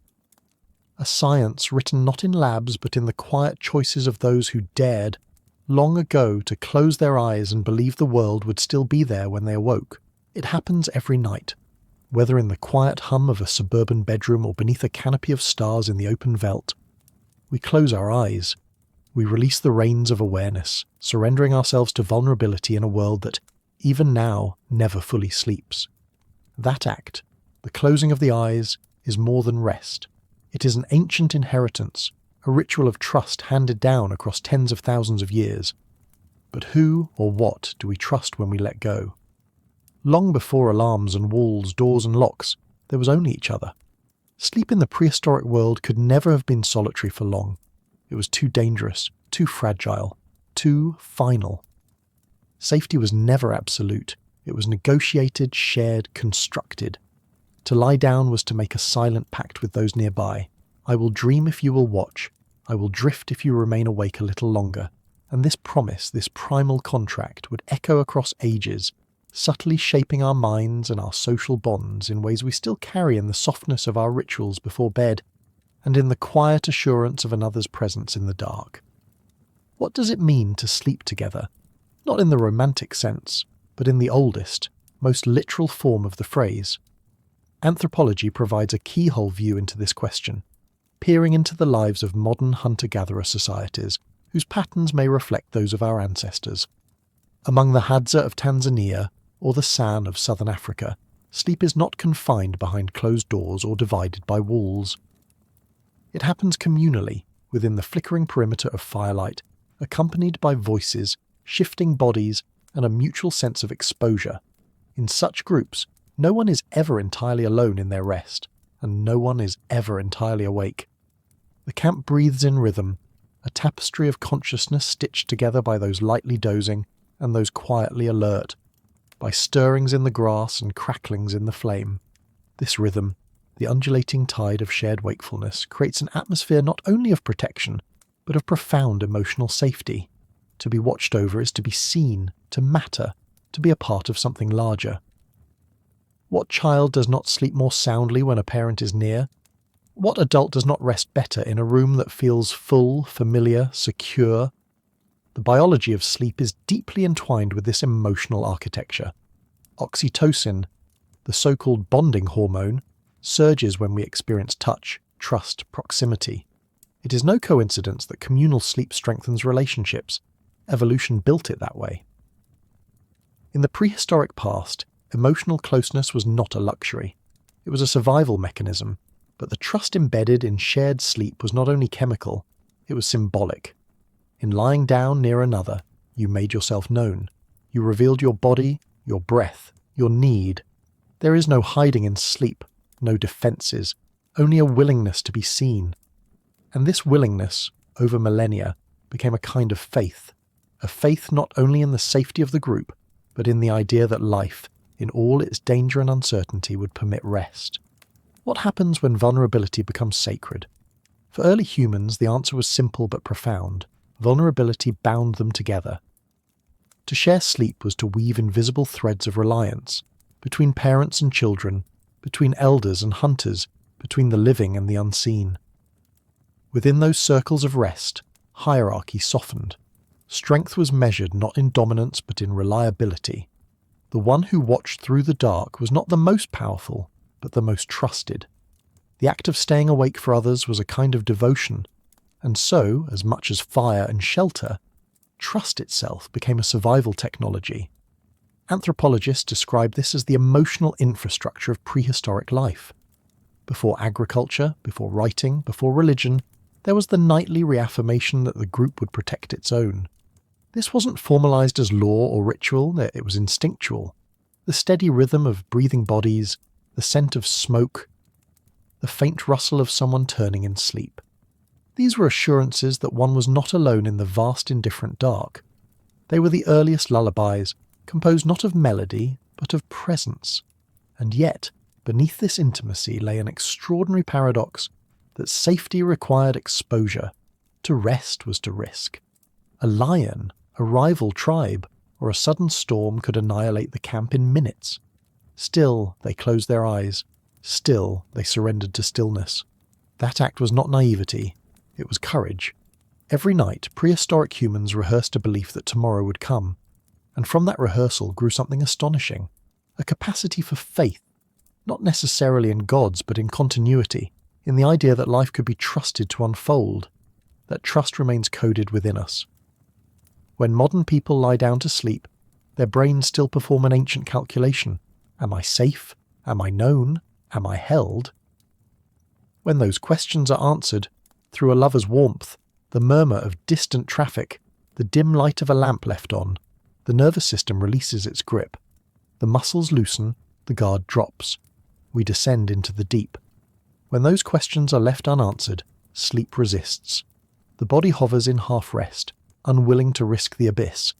A science written not in labs but in the quiet choices of those who dared, long ago, to close their eyes and believe the world would still be there when they awoke. It happens every night, whether in the quiet hum of a suburban bedroom or beneath a canopy of stars in the open veldt. We close our eyes. We release the reins of awareness, surrendering ourselves to vulnerability in a world that, even now, never fully sleeps. That act, the closing of the eyes, is more than rest. It is an ancient inheritance, a ritual of trust handed down across tens of thousands of years. But who or what do we trust when we let go? Long before alarms and walls, doors and locks, there was only each other. Sleep in the prehistoric world could never have been solitary for long. It was too dangerous, too fragile, too final. Safety was never absolute. It was negotiated, shared, constructed. To lie down was to make a silent pact with those nearby. I will dream if you will watch. I will drift if you remain awake a little longer. And this promise, this primal contract, would echo across ages, subtly shaping our minds and our social bonds in ways we still carry in the softness of our rituals before bed, and in the quiet assurance of another's presence in the dark. What does it mean to sleep together? Not in the romantic sense, but in the oldest, most literal form of the phrase. Anthropology provides a keyhole view into this question, peering into the lives of modern hunter-gatherer societies, whose patterns may reflect those of our ancestors. Among the Hadza of Tanzania or the San of southern Africa, sleep is not confined behind closed doors or divided by walls. It happens communally, within the flickering perimeter of firelight, accompanied by voices, shifting bodies, and a mutual sense of exposure. In such groups, no one is ever entirely alone in their rest, and no one is ever entirely awake. The camp breathes in rhythm, a tapestry of consciousness stitched together by those lightly dozing and those quietly alert, by stirrings in the grass and cracklings in the flame. This rhythm, the undulating tide of shared wakefulness, creates an atmosphere not only of protection, but of profound emotional safety. To be watched over is to be seen, to matter, to be a part of something larger. What child does not sleep more soundly when a parent is near? What adult does not rest better in a room that feels full, familiar, secure? The biology of sleep is deeply entwined with this emotional architecture. Oxytocin, the so-called bonding hormone, surges when we experience touch, trust, proximity. It is no coincidence that communal sleep strengthens relationships. Evolution built it that way. In the prehistoric past, emotional closeness was not a luxury. It was a survival mechanism, but the trust embedded in shared sleep was not only chemical, it was symbolic. In lying down near another, you made yourself known. You revealed your body, your breath, your need. There is no hiding in sleep, no defences, only a willingness to be seen. And this willingness, over millennia, became a kind of faith. A faith not only in the safety of the group, but in the idea that life, in all its danger and uncertainty, would permit rest. What happens when vulnerability becomes sacred? For early humans, the answer was simple but profound. Vulnerability bound them together. To share sleep was to weave invisible threads of reliance, between parents and children, between elders and hunters, between the living and the unseen. Within those circles of rest, hierarchy softened. Strength was measured not in dominance but in reliability. The one who watched through the dark was not the most powerful, but the most trusted. The act of staying awake for others was a kind of devotion, and so, as much as fire and shelter, trust itself became a survival technology. Anthropologists describe this as the emotional infrastructure of prehistoric life. Before agriculture, before writing, before religion, there was the nightly reaffirmation that the group would protect its own. This wasn't formalized as law or ritual, it was instinctual. The steady rhythm of breathing bodies, the scent of smoke, the faint rustle of someone turning in sleep. These were assurances that one was not alone in the vast indifferent dark. They were the earliest lullabies, composed not of melody, but of presence. And yet, beneath this intimacy lay an extraordinary paradox that safety required exposure. To rest was to risk. A lion, a rival tribe, or a sudden storm could annihilate the camp in minutes. Still, they closed their eyes. Still, they surrendered to stillness. That act was not naivety, it was courage. Every night, prehistoric humans rehearsed a belief that tomorrow would come, and from that rehearsal grew something astonishing, a capacity for faith, not necessarily in gods but in continuity, in the idea that life could be trusted to unfold. That trust remains coded within us. When modern people lie down to sleep, their brains still perform an ancient calculation. Am I safe? Am I known? Am I held? When those questions are answered, through a lover's warmth, the murmur of distant traffic, the dim light of a lamp left on, the nervous system releases its grip. The muscles loosen, the guard drops. We descend into the deep. When those questions are left unanswered, sleep resists. The body hovers in half-rest, unwilling to risk the abyss.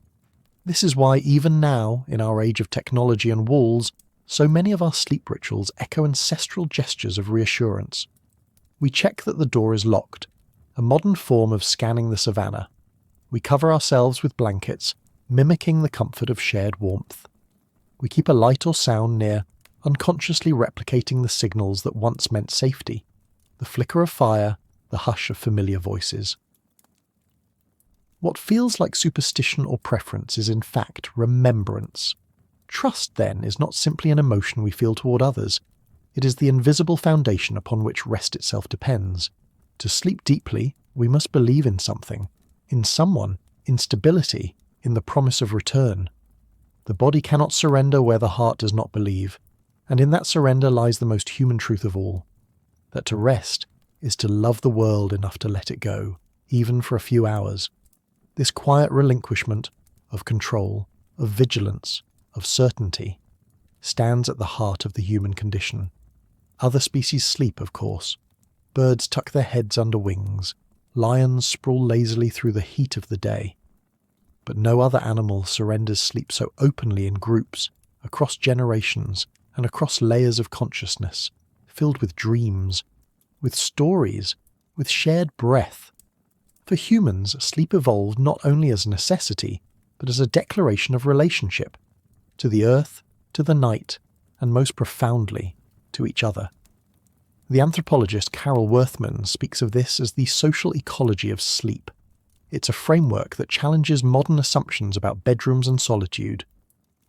This is why even now, in our age of technology and walls, so many of our sleep rituals echo ancestral gestures of reassurance. We check that the door is locked, a modern form of scanning the savannah. We cover ourselves with blankets, mimicking the comfort of shared warmth. We keep a light or sound near, unconsciously replicating the signals that once meant safety, the flicker of fire, the hush of familiar voices. What feels like superstition or preference is in fact remembrance. Trust, then, is not simply an emotion we feel toward others. It is the invisible foundation upon which rest itself depends. To sleep deeply, we must believe in something, in someone, in stability, in the promise of return. The body cannot surrender where the heart does not believe, and in that surrender lies the most human truth of all, that to rest is to love the world enough to let it go, even for a few hours. This quiet relinquishment of control, of vigilance, of certainty, stands at the heart of the human condition. Other species sleep, of course. Birds tuck their heads under wings. Lions sprawl lazily through the heat of the day. But no other animal surrenders sleep so openly in groups, across generations, and across layers of consciousness, filled with dreams, with stories, with shared breath. For humans, sleep evolved not only as a necessity, but as a declaration of relationship, to the earth, to the night, and most profoundly, to each other. The anthropologist Carol Worthman speaks of this as the social ecology of sleep. It's a framework that challenges modern assumptions about bedrooms and solitude.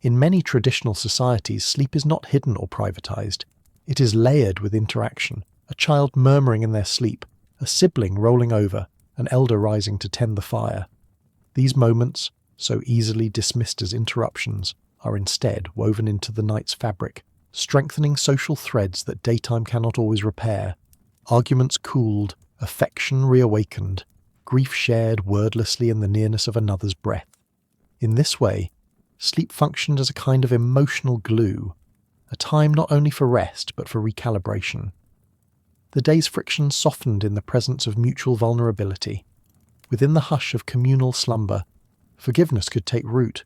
In many traditional societies, sleep is not hidden or privatized. It is layered with interaction, a child murmuring in their sleep, a sibling rolling over, an elder rising to tend the fire. These moments, so easily dismissed as interruptions, are instead woven into the night's fabric, strengthening social threads that daytime cannot always repair. Arguments cooled, affection reawakened, grief shared wordlessly in the nearness of another's breath. In this way, sleep functioned as a kind of emotional glue, a time not only for rest but for recalibration. The day's friction softened in the presence of mutual vulnerability. Within the hush of communal slumber, forgiveness could take root.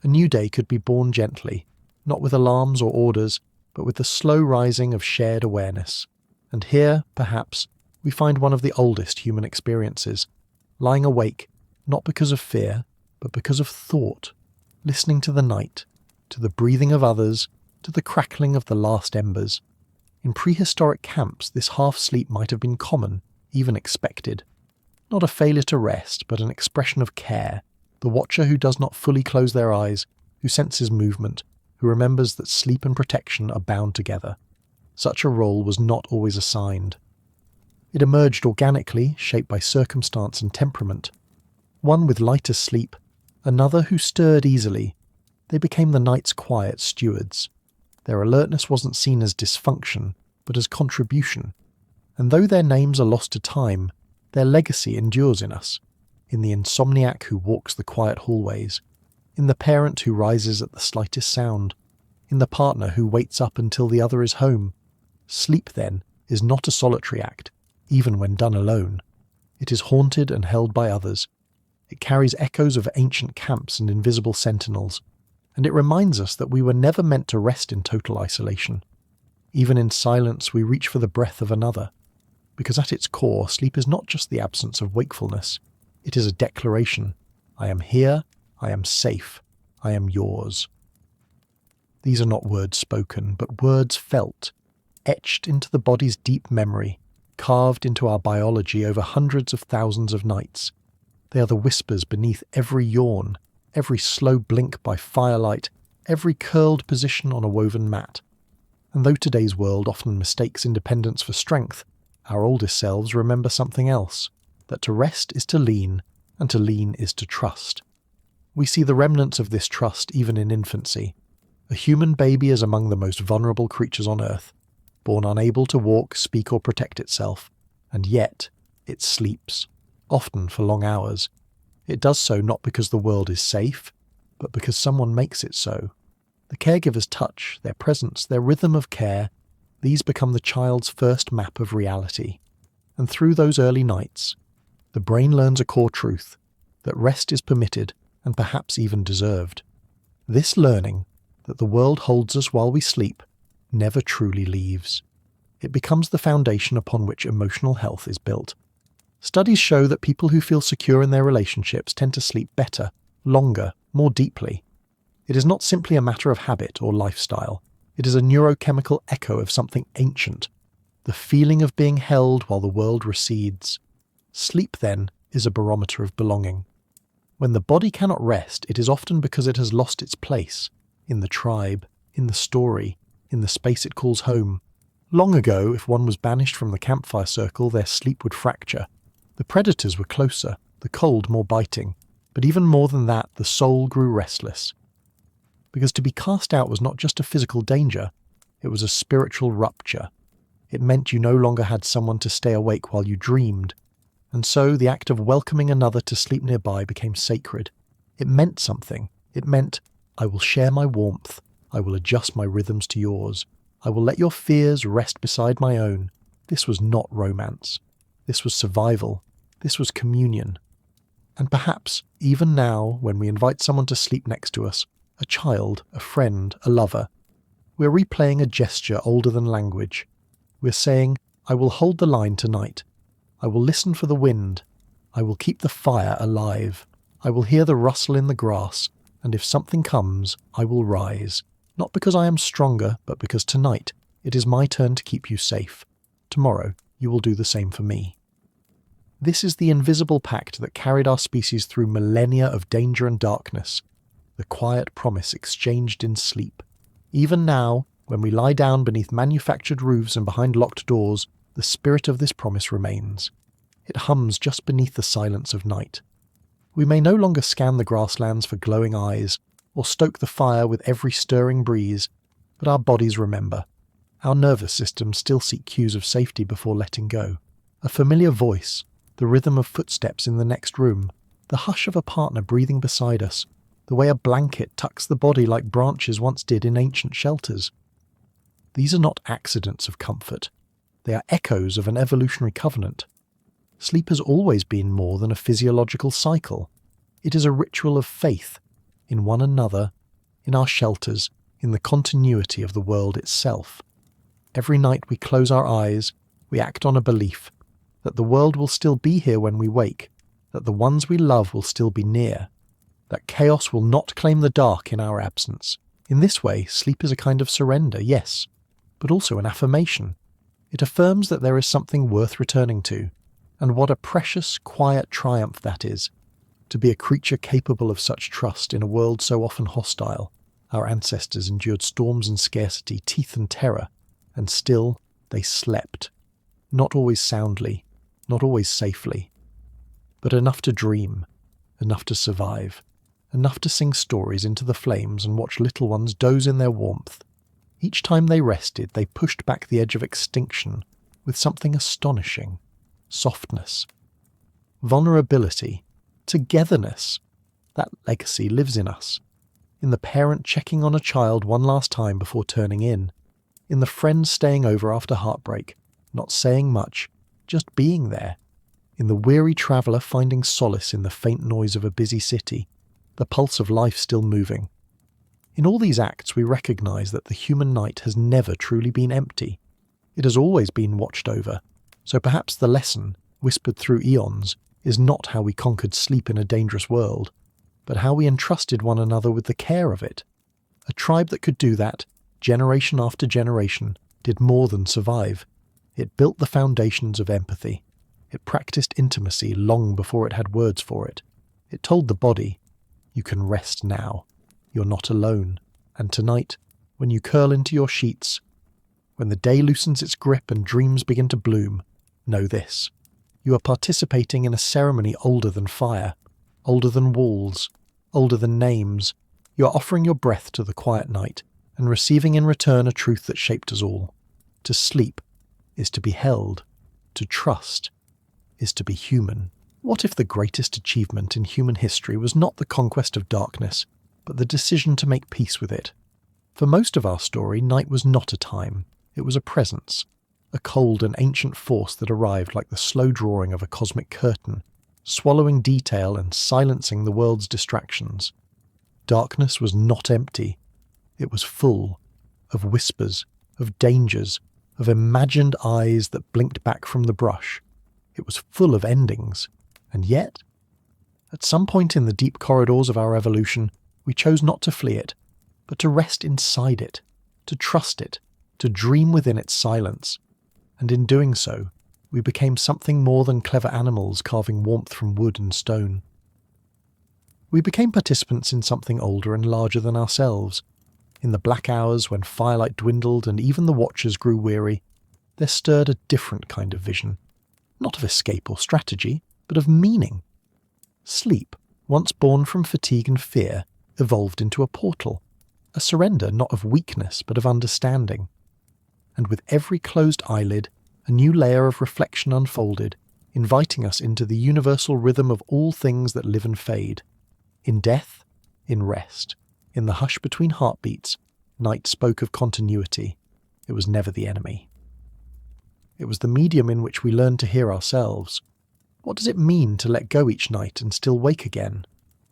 A new day could be born gently, not with alarms or orders, but with the slow rising of shared awareness. And here, perhaps, we find one of the oldest human experiences, lying awake, not because of fear, but because of thought, listening to the night, to the breathing of others, to the crackling of the last embers. In prehistoric camps, this half-sleep might have been common, even expected. Not a failure to rest, but an expression of care, the watcher who does not fully close their eyes, who senses movement, who remembers that sleep and protection are bound together. Such a role was not always assigned. It emerged organically, shaped by circumstance and temperament. One with lighter sleep, another who stirred easily. They became the night's quiet stewards. Their alertness wasn't seen as dysfunction, but as contribution. And though their names are lost to time, their legacy endures in us, in the insomniac who walks the quiet hallways, in the parent who rises at the slightest sound, in the partner who waits up until the other is home. Sleep, then, is not a solitary act, even when done alone. It is haunted and held by others. It carries echoes of ancient camps and invisible sentinels, and it reminds us that we were never meant to rest in total isolation. Even in silence, we reach for the breath of another, because at its core, sleep is not just the absence of wakefulness. It is a declaration. I am here, I am safe, I am yours. These are not words spoken, but words felt. etched into the body's deep memory, carved into our biology over hundreds of thousands of nights. They are the whispers beneath every yawn, every slow blink by firelight, every curled position on a woven mat. And though today's world often mistakes independence for strength, our oldest selves remember something else, that to rest is to lean, and to lean is to trust. We see the remnants of this trust even in infancy. A human baby is among the most vulnerable creatures on earth, born unable to walk, speak, or protect itself, and yet it sleeps, often for long hours. It does so not because the world is safe, but because someone makes it so. The caregiver's touch, their presence, their rhythm of care, these become the child's first map of reality. And through those early nights, the brain learns a core truth, that rest is permitted and perhaps even deserved. This learning, that the world holds us while we sleep, never truly leaves. It becomes the foundation upon which emotional health is built. Studies show that people who feel secure in their relationships tend to sleep better, longer, more deeply. It is not simply a matter of habit or lifestyle. It is a neurochemical echo of something ancient, the feeling of being held while the world recedes. Sleep, then, is a barometer of belonging. When the body cannot rest, it is often because it has lost its place, in the tribe, in the story, in the space it calls home. Long ago, if one was banished from the campfire circle, their sleep would fracture. The predators were closer, the cold more biting, but even more than that, the soul grew restless. Because to be cast out was not just a physical danger, it was a spiritual rupture. It meant you no longer had someone to stay awake while you dreamed, and so the act of welcoming another to sleep nearby became sacred. It meant something. It meant, I will share my warmth, I will adjust my rhythms to yours, I will let your fears rest beside my own. This was not romance. This was survival. This was communion. And perhaps, even now, when we invite someone to sleep next to us, a child, a friend, a lover, we're replaying a gesture older than language. We're saying, I will hold the line tonight. I will listen for the wind. I will keep the fire alive. I will hear the rustle in the grass, and if something comes, I will rise. Not because I am stronger, but because tonight it is my turn to keep you safe. Tomorrow you will do the same for me. This is the invisible pact that carried our species through millennia of danger and darkness, the quiet promise exchanged in sleep. Even now, when we lie down beneath manufactured roofs and behind locked doors, the spirit of this promise remains. It hums just beneath the silence of night. We may no longer scan the grasslands for glowing eyes, or stoke the fire with every stirring breeze, but our bodies remember. Our nervous systems still seek cues of safety before letting go. A familiar voice, the rhythm of footsteps in the next room, the hush of a partner breathing beside us, the way a blanket tucks the body like branches once did in ancient shelters. These are not accidents of comfort. They are echoes of an evolutionary covenant. Sleep has always been more than a physiological cycle. It is a ritual of faith, in one another, in our shelters, in the continuity of the world itself. Every night we close our eyes, we act on a belief that the world will still be here when we wake, that the ones we love will still be near, that chaos will not claim the dark in our absence. In this way, sleep is a kind of surrender, yes, but also an affirmation. It affirms that there is something worth returning to, and what a precious, quiet triumph that is, to be a creature capable of such trust in a world so often hostile. Our ancestors endured storms and scarcity, teeth and terror, and still they slept. Not always soundly, not always safely, but enough to dream, enough to survive, enough to sing stories into the flames and watch little ones doze in their warmth. Each time they rested, they pushed back the edge of extinction with something astonishing. Softness, vulnerability, togetherness. That legacy lives in us. In the parent checking on a child one last time before turning in. In the friend staying over after heartbreak, not saying much, just being there. In the weary traveller finding solace in the faint noise of a busy city, the pulse of life still moving. In all these acts we recognise that the human night has never truly been empty. It has always been watched over. So perhaps the lesson, whispered through eons, is not how we conquered sleep in a dangerous world, but how we entrusted one another with the care of it. A tribe that could do that, generation after generation, did more than survive. It built the foundations of empathy. It practiced intimacy long before it had words for it. It told the body, you can rest now. You're not alone. And tonight, when you curl into your sheets, when the day loosens its grip and dreams begin to bloom, know this. You are participating in a ceremony older than fire, older than walls, older than names. You are offering your breath to the quiet night and receiving in return a truth that shaped us all. To sleep is to be held. To trust is to be human. What if the greatest achievement in human history was not the conquest of darkness, but the decision to make peace with it? For most of our story, night was not a time. It was a presence, a cold and ancient force that arrived like the slow drawing of a cosmic curtain, swallowing detail and silencing the world's distractions. Darkness was not empty. It was full of whispers, of dangers, of imagined eyes that blinked back from the brush. It was full of endings. And yet, at some point in the deep corridors of our evolution, we chose not to flee it, but to rest inside it, to trust it, to dream within its silence. And in doing so, we became something more than clever animals carving warmth from wood and stone. We became participants in something older and larger than ourselves. In the black hours when firelight dwindled and even the watchers grew weary, there stirred a different kind of vision, not of escape or strategy, but of meaning. Sleep, once born from fatigue and fear, evolved into a portal, a surrender not of weakness but of understanding. And with every closed eyelid, a new layer of reflection unfolded, inviting us into the universal rhythm of all things that live and fade. In death, in rest, in the hush between heartbeats, night spoke of continuity. It was never the enemy. It was the medium in which we learned to hear ourselves. What does it mean to let go each night and still wake again?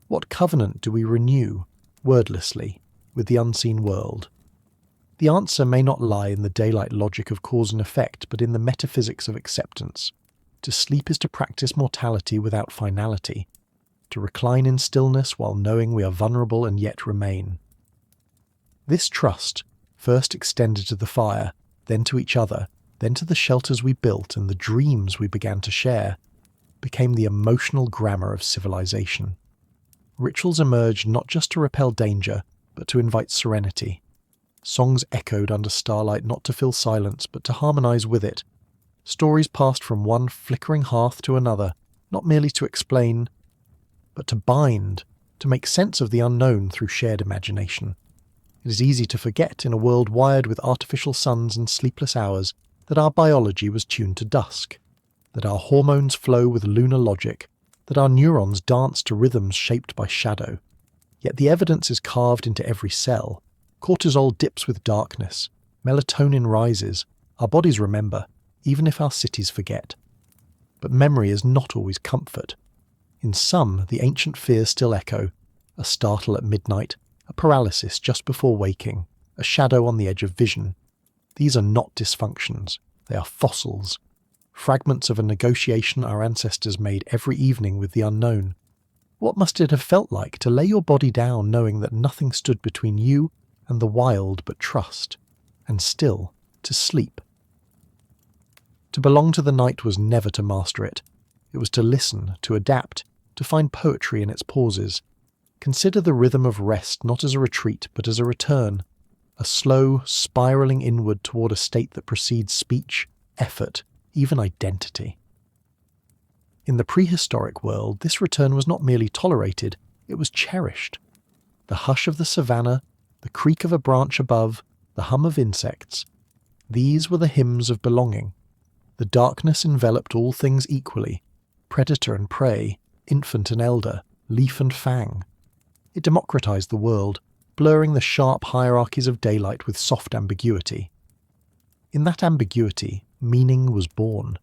What covenant do we renew, wordlessly, with the unseen world? The answer may not lie in the daylight logic of cause and effect, but in the metaphysics of acceptance. To sleep is to practice mortality without finality, to recline in stillness while knowing we are vulnerable and yet remain. This trust, first extended to the fire, then to each other, then to the shelters we built and the dreams we began to share, became the emotional grammar of civilization. Rituals emerged not just to repel danger, but to invite serenity. Songs echoed under starlight not to fill silence, but to harmonize with it. Stories passed from one flickering hearth to another, not merely to explain, but to bind, to make sense of the unknown through shared imagination. It is easy to forget, in a world wired with artificial suns and sleepless hours, that our biology was tuned to dusk, that our hormones flow with lunar logic, that our neurons dance to rhythms shaped by shadow. Yet the evidence is carved into every cell. Cortisol dips with darkness. Melatonin rises. Our bodies remember, even if our cities forget. But memory is not always comfort. In some, the ancient fears still echo. A startle at midnight, a paralysis just before waking, a shadow on the edge of vision. These are not dysfunctions. They are fossils. Fragments of a negotiation our ancestors made every evening with the unknown. What must it have felt like to lay your body down knowing that nothing stood between you and the wild but trust, and still to sleep? To belong to the night was never to master it. It was to listen, to adapt, to find poetry in its pauses. Consider the rhythm of rest not as a retreat but as a return, a slow, spiralling inward toward a state that precedes speech, effort, even identity. In the prehistoric world, this return was not merely tolerated, it was cherished. The hush of the savannah, the creak of a branch above, the hum of insects, these were the hymns of belonging. The darkness enveloped all things equally, predator and prey, infant and elder, leaf and fang. It democratized the world, blurring the sharp hierarchies of daylight with soft ambiguity. In that ambiguity, meaning was born.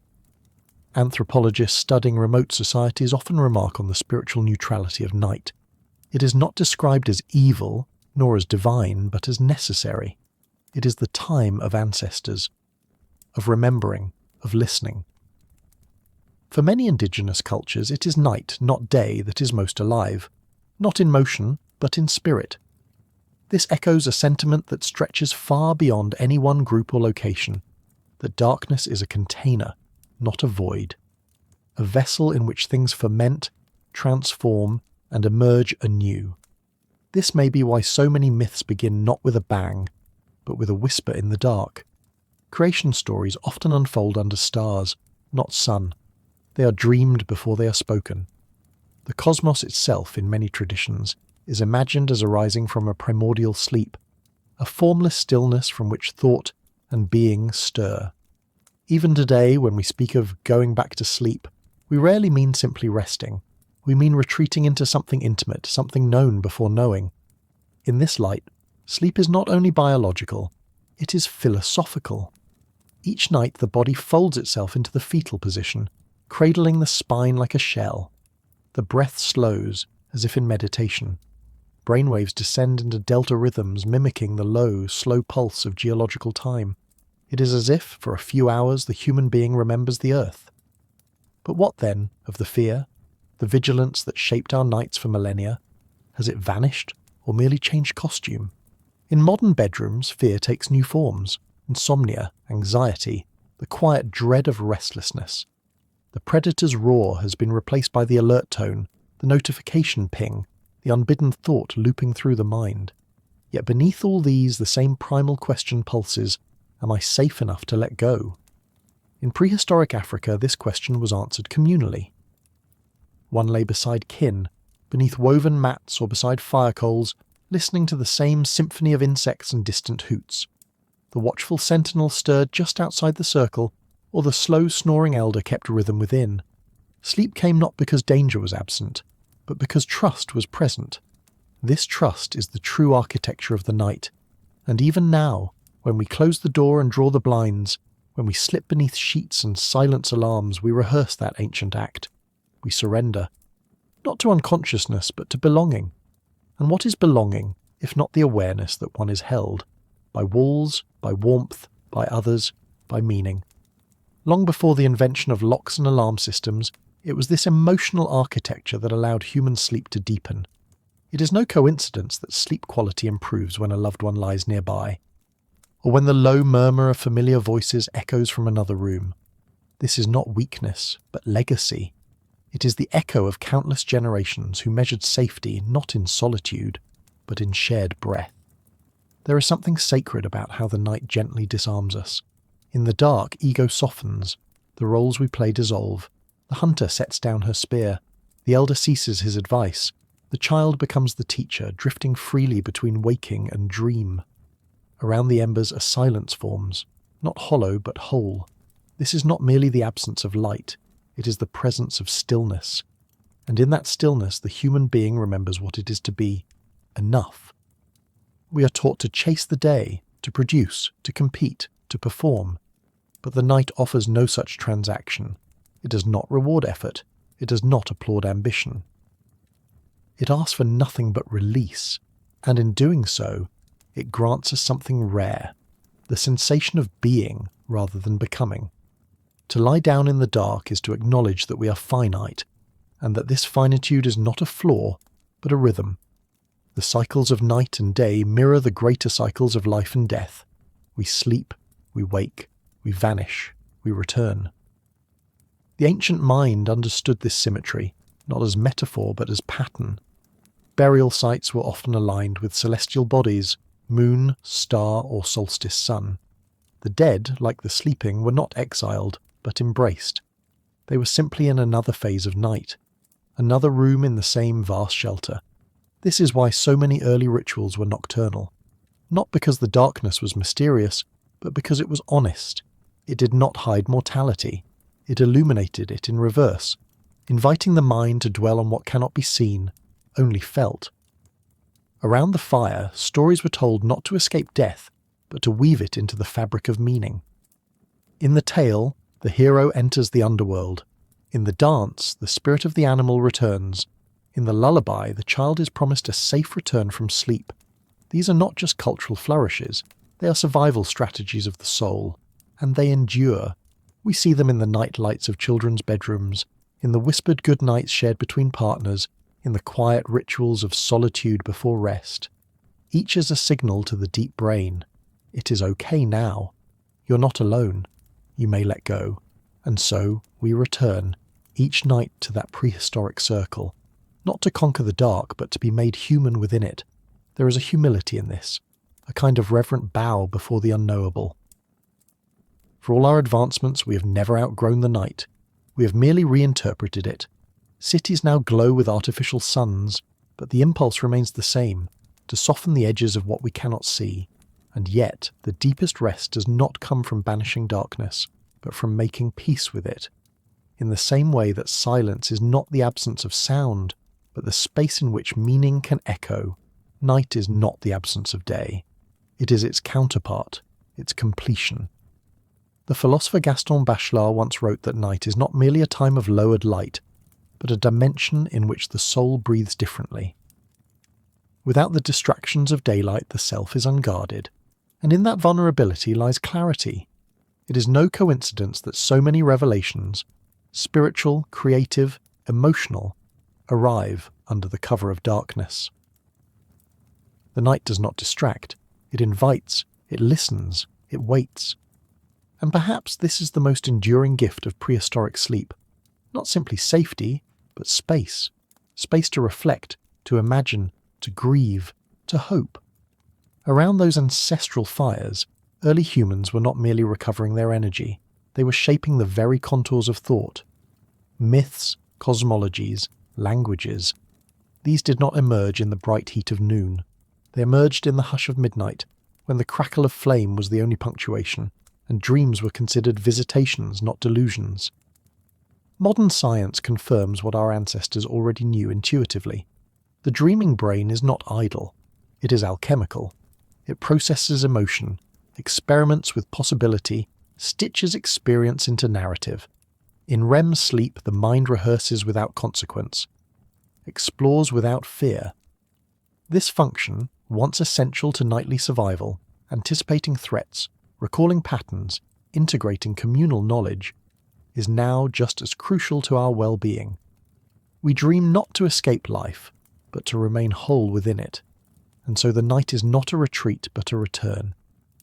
Anthropologists studying remote societies often remark on the spiritual neutrality of night. It is not described as evil, nor as divine, but as necessary. It is the time of ancestors, of remembering, of listening. For many indigenous cultures, it is night, not day, that is most alive, not in motion, but in spirit. This echoes a sentiment that stretches far beyond any one group or location, that darkness is a container, not a void, a vessel in which things ferment, transform, and emerge anew. This may be why so many myths begin not with a bang, but with a whisper in the dark. Creation stories often unfold under stars, not sun. They are dreamed before they are spoken. The cosmos itself, in many traditions, is imagined as arising from a primordial sleep, a formless stillness from which thought and being stir. Even today, when we speak of going back to sleep, we rarely mean simply resting. We mean retreating into something intimate, something known before knowing. In this light, sleep is not only biological, it is philosophical. Each night the body folds itself into the fetal position, cradling the spine like a shell. The breath slows, as if in meditation. Brainwaves descend into delta rhythms mimicking the low, slow pulse of geological time. It is as if, for a few hours, the human being remembers the earth. But what then of the fear, the vigilance that shaped our nights for millennia? Has it vanished, or merely changed costume? In modern bedrooms, fear takes new forms. Insomnia, anxiety, the quiet dread of restlessness. The predator's roar has been replaced by the alert tone, the notification ping, the unbidden thought looping through the mind. Yet beneath all these, the same primal question pulses, am I safe enough to let go? In prehistoric Africa, this question was answered communally. One lay beside kin, beneath woven mats or beside fire coals, listening to the same symphony of insects and distant hoots. The watchful sentinel stirred just outside the circle, or the slow snoring elder kept rhythm within. Sleep came not because danger was absent, but because trust was present. This trust is the true architecture of the night, and even now, when we close the door and draw the blinds, when we slip beneath sheets and silence alarms, we rehearse that ancient act. We surrender, not to unconsciousness, but to belonging. And what is belonging, if not the awareness that one is held? By walls, by warmth, by others, by meaning. Long before the invention of locks and alarm systems, it was this emotional architecture that allowed human sleep to deepen. It is no coincidence that sleep quality improves when a loved one lies nearby, or when the low murmur of familiar voices echoes from another room. This is not weakness, but legacy. It is the echo of countless generations who measured safety not in solitude, but in shared breath. There is something sacred about how the night gently disarms us. In the dark, ego softens, the roles we play dissolve, the hunter sets down her spear, the elder ceases his advice, the child becomes the teacher, drifting freely between waking and dream. Around the embers a silence forms, not hollow but whole. This is not merely the absence of light, it is the presence of stillness. And in that stillness the human being remembers what it is to be enough. We are taught to chase the day, to produce, to compete, to perform. But the night offers no such transaction. It does not reward effort. It does not applaud ambition. It asks for nothing but release, and in doing so, it grants us something rare, the sensation of being rather than becoming. To lie down in the dark is to acknowledge that we are finite, and that this finitude is not a flaw, but a rhythm. The cycles of night and day mirror the greater cycles of life and death. We sleep, we wake, we vanish, we return. The ancient mind understood this symmetry, not as metaphor but as pattern. Burial sites were often aligned with celestial bodies, moon, star, or solstice sun. The dead, like the sleeping, were not exiled, but embraced. They were simply in another phase of night, another room in the same vast shelter. This is why so many early rituals were nocturnal. Not because the darkness was mysterious, but because it was honest. It did not hide mortality. It illuminated it in reverse, inviting the mind to dwell on what cannot be seen, only felt. Around the fire, stories were told not to escape death, but to weave it into the fabric of meaning. In the tale, the hero enters the underworld. In the dance, the spirit of the animal returns. In the lullaby, the child is promised a safe return from sleep. These are not just cultural flourishes, they are survival strategies of the soul, and they endure. We see them in the night lights of children's bedrooms, in the whispered good nights shared between partners, in the quiet rituals of solitude before rest. Each is a signal to the deep brain. It is okay now. You're not alone. You may let go. And so we return, each night, to that prehistoric circle, not to conquer the dark, but to be made human within it. There is a humility in this, a kind of reverent bow before the unknowable. For all our advancements, we have never outgrown the night. We have merely reinterpreted it. Cities now glow with artificial suns, but the impulse remains the same, to soften the edges of what we cannot see. And yet, the deepest rest does not come from banishing darkness, but from making peace with it. In the same way that silence is not the absence of sound, but the space in which meaning can echo, night is not the absence of day. It is its counterpart, its completion. The philosopher Gaston Bachelard once wrote that night is not merely a time of lowered light, but a dimension in which the soul breathes differently. Without the distractions of daylight, the self is unguarded, and in that vulnerability lies clarity. It is no coincidence that so many revelations, spiritual, creative, emotional, arrive under the cover of darkness. The night does not distract, it invites, it listens, it waits. And perhaps this is the most enduring gift of prehistoric sleep. Not simply safety, but space. Space to reflect, to imagine, to grieve, to hope. Around those ancestral fires, early humans were not merely recovering their energy, they were shaping the very contours of thought. Myths, cosmologies, languages. These did not emerge in the bright heat of noon. They emerged in the hush of midnight, when the crackle of flame was the only punctuation, and dreams were considered visitations, not delusions. Modern science confirms what our ancestors already knew intuitively. The dreaming brain is not idle. It is alchemical. It processes emotion, experiments with possibility, stitches experience into narrative. In REM sleep, the mind rehearses without consequence, explores without fear. This function, once essential to nightly survival, anticipating threats, recalling patterns, integrating communal knowledge, is now just as crucial to our well-being. We dream not to escape life, but to remain whole within it. And so the night is not a retreat, but a return,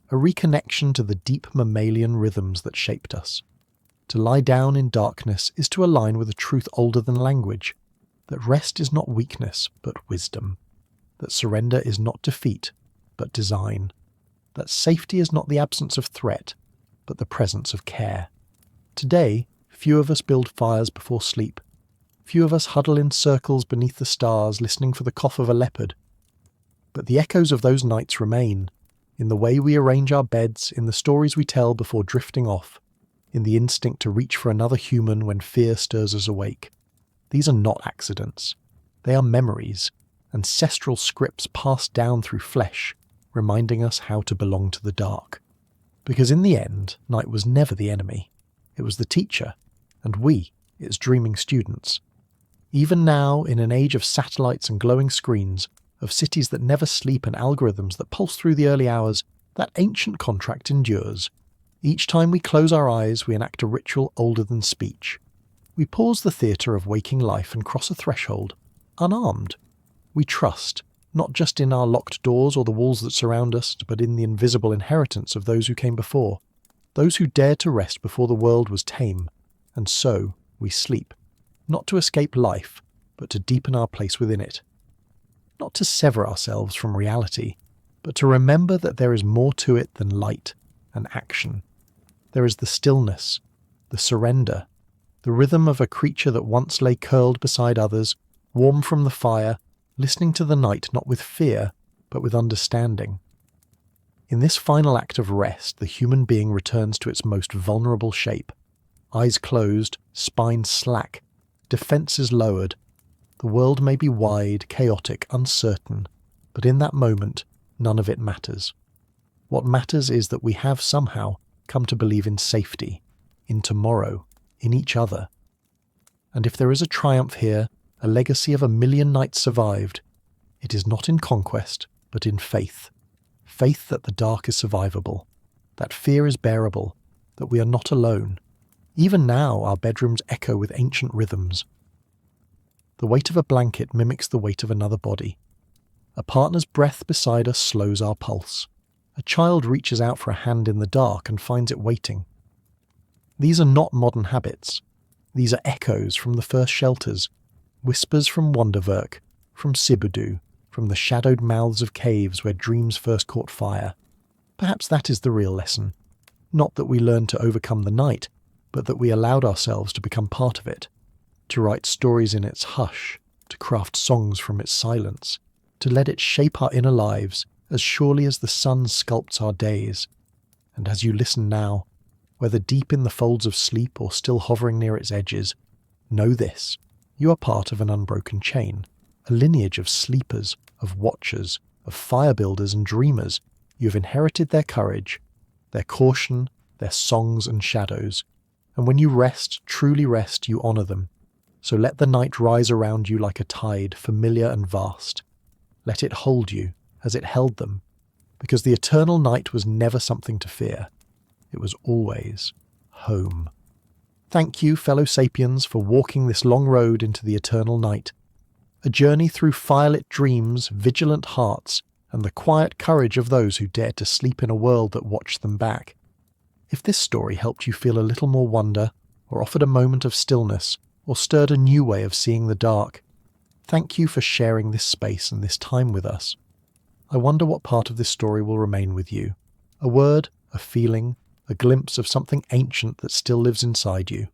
a reconnection to the deep mammalian rhythms that shaped us. To lie down in darkness is to align with a truth older than language, that rest is not weakness, but wisdom, that surrender is not defeat, but design, that safety is not the absence of threat, but the presence of care. Today, few of us build fires before sleep. Few of us huddle in circles beneath the stars, listening for the cough of a leopard. But the echoes of those nights remain, in the way we arrange our beds, in the stories we tell before drifting off, in the instinct to reach for another human when fear stirs us awake. These are not accidents. They are memories, ancestral scripts passed down through flesh, reminding us how to belong to the dark. Because in the end, night was never the enemy. It was the teacher, and we, its dreaming students. Even now, in an age of satellites and glowing screens, of cities that never sleep and algorithms that pulse through the early hours, that ancient contract endures. Each time we close our eyes, we enact a ritual older than speech. We pause the theatre of waking life and cross a threshold, unarmed. We trust, not just in our locked doors or the walls that surround us, but in the invisible inheritance of those who came before, those who dared to rest before the world was tame. And so we sleep, not to escape life, but to deepen our place within it. Not to sever ourselves from reality, but to remember that there is more to it than light and action. There is the stillness, the surrender, the rhythm of a creature that once lay curled beside others, warm from the fire, listening to the night not with fear, but with understanding. In this final act of rest, the human being returns to its most vulnerable shape. Eyes closed, spine slack, defences lowered. The world may be wide, chaotic, uncertain, but in that moment, none of it matters. What matters is that we have somehow come to believe in safety, in tomorrow, in each other. And if there is a triumph here, a legacy of 1,000,000 nights survived, it is not in conquest, but in faith. Faith that the dark is survivable, that fear is bearable, that we are not alone. Even now our bedrooms echo with ancient rhythms. The weight of a blanket mimics the weight of another body. A partner's breath beside us slows our pulse. A child reaches out for a hand in the dark and finds it waiting. These are not modern habits. These are echoes from the first shelters, whispers from Wonderwerk, from Sibudu, from the shadowed mouths of caves where dreams first caught fire. Perhaps that is the real lesson. Not that we learned to overcome the night, but that we allowed ourselves to become part of it, to write stories in its hush, to craft songs from its silence, to let it shape our inner lives as surely as the sun sculpts our days. And as you listen now, whether deep in the folds of sleep or still hovering near its edges, know this: you are part of an unbroken chain, a lineage of sleepers, of watchers, of fire builders and dreamers. You have inherited their courage, their caution, their songs and shadows, and when you rest, truly rest, you honour them. So let the night rise around you like a tide, familiar and vast. Let it hold you as it held them, because the eternal night was never something to fear. It was always home. Thank you, fellow sapiens, for walking this long road into the eternal night, a journey through firelit dreams, vigilant hearts, and the quiet courage of those who dared to sleep in a world that watched them back. If this story helped you feel a little more wonder, or offered a moment of stillness, or stirred a new way of seeing the dark, thank you for sharing this space and this time with us. I wonder what part of this story will remain with you. A word, a feeling, a glimpse of something ancient that still lives inside you.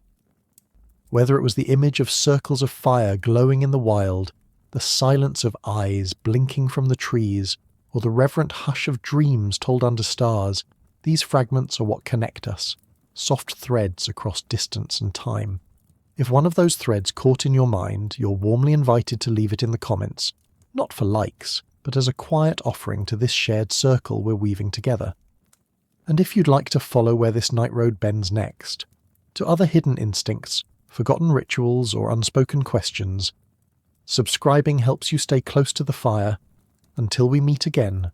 Whether it was the image of circles of fire glowing in the wild, the silence of eyes blinking from the trees, or the reverent hush of dreams told under stars, these fragments are what connect us, soft threads across distance and time. If one of those threads caught in your mind, you're warmly invited to leave it in the comments, not for likes, but as a quiet offering to this shared circle we're weaving together. And if you'd like to follow where this night road bends next, to other hidden instincts, forgotten rituals or unspoken questions, subscribing helps you stay close to the fire. Until we meet again,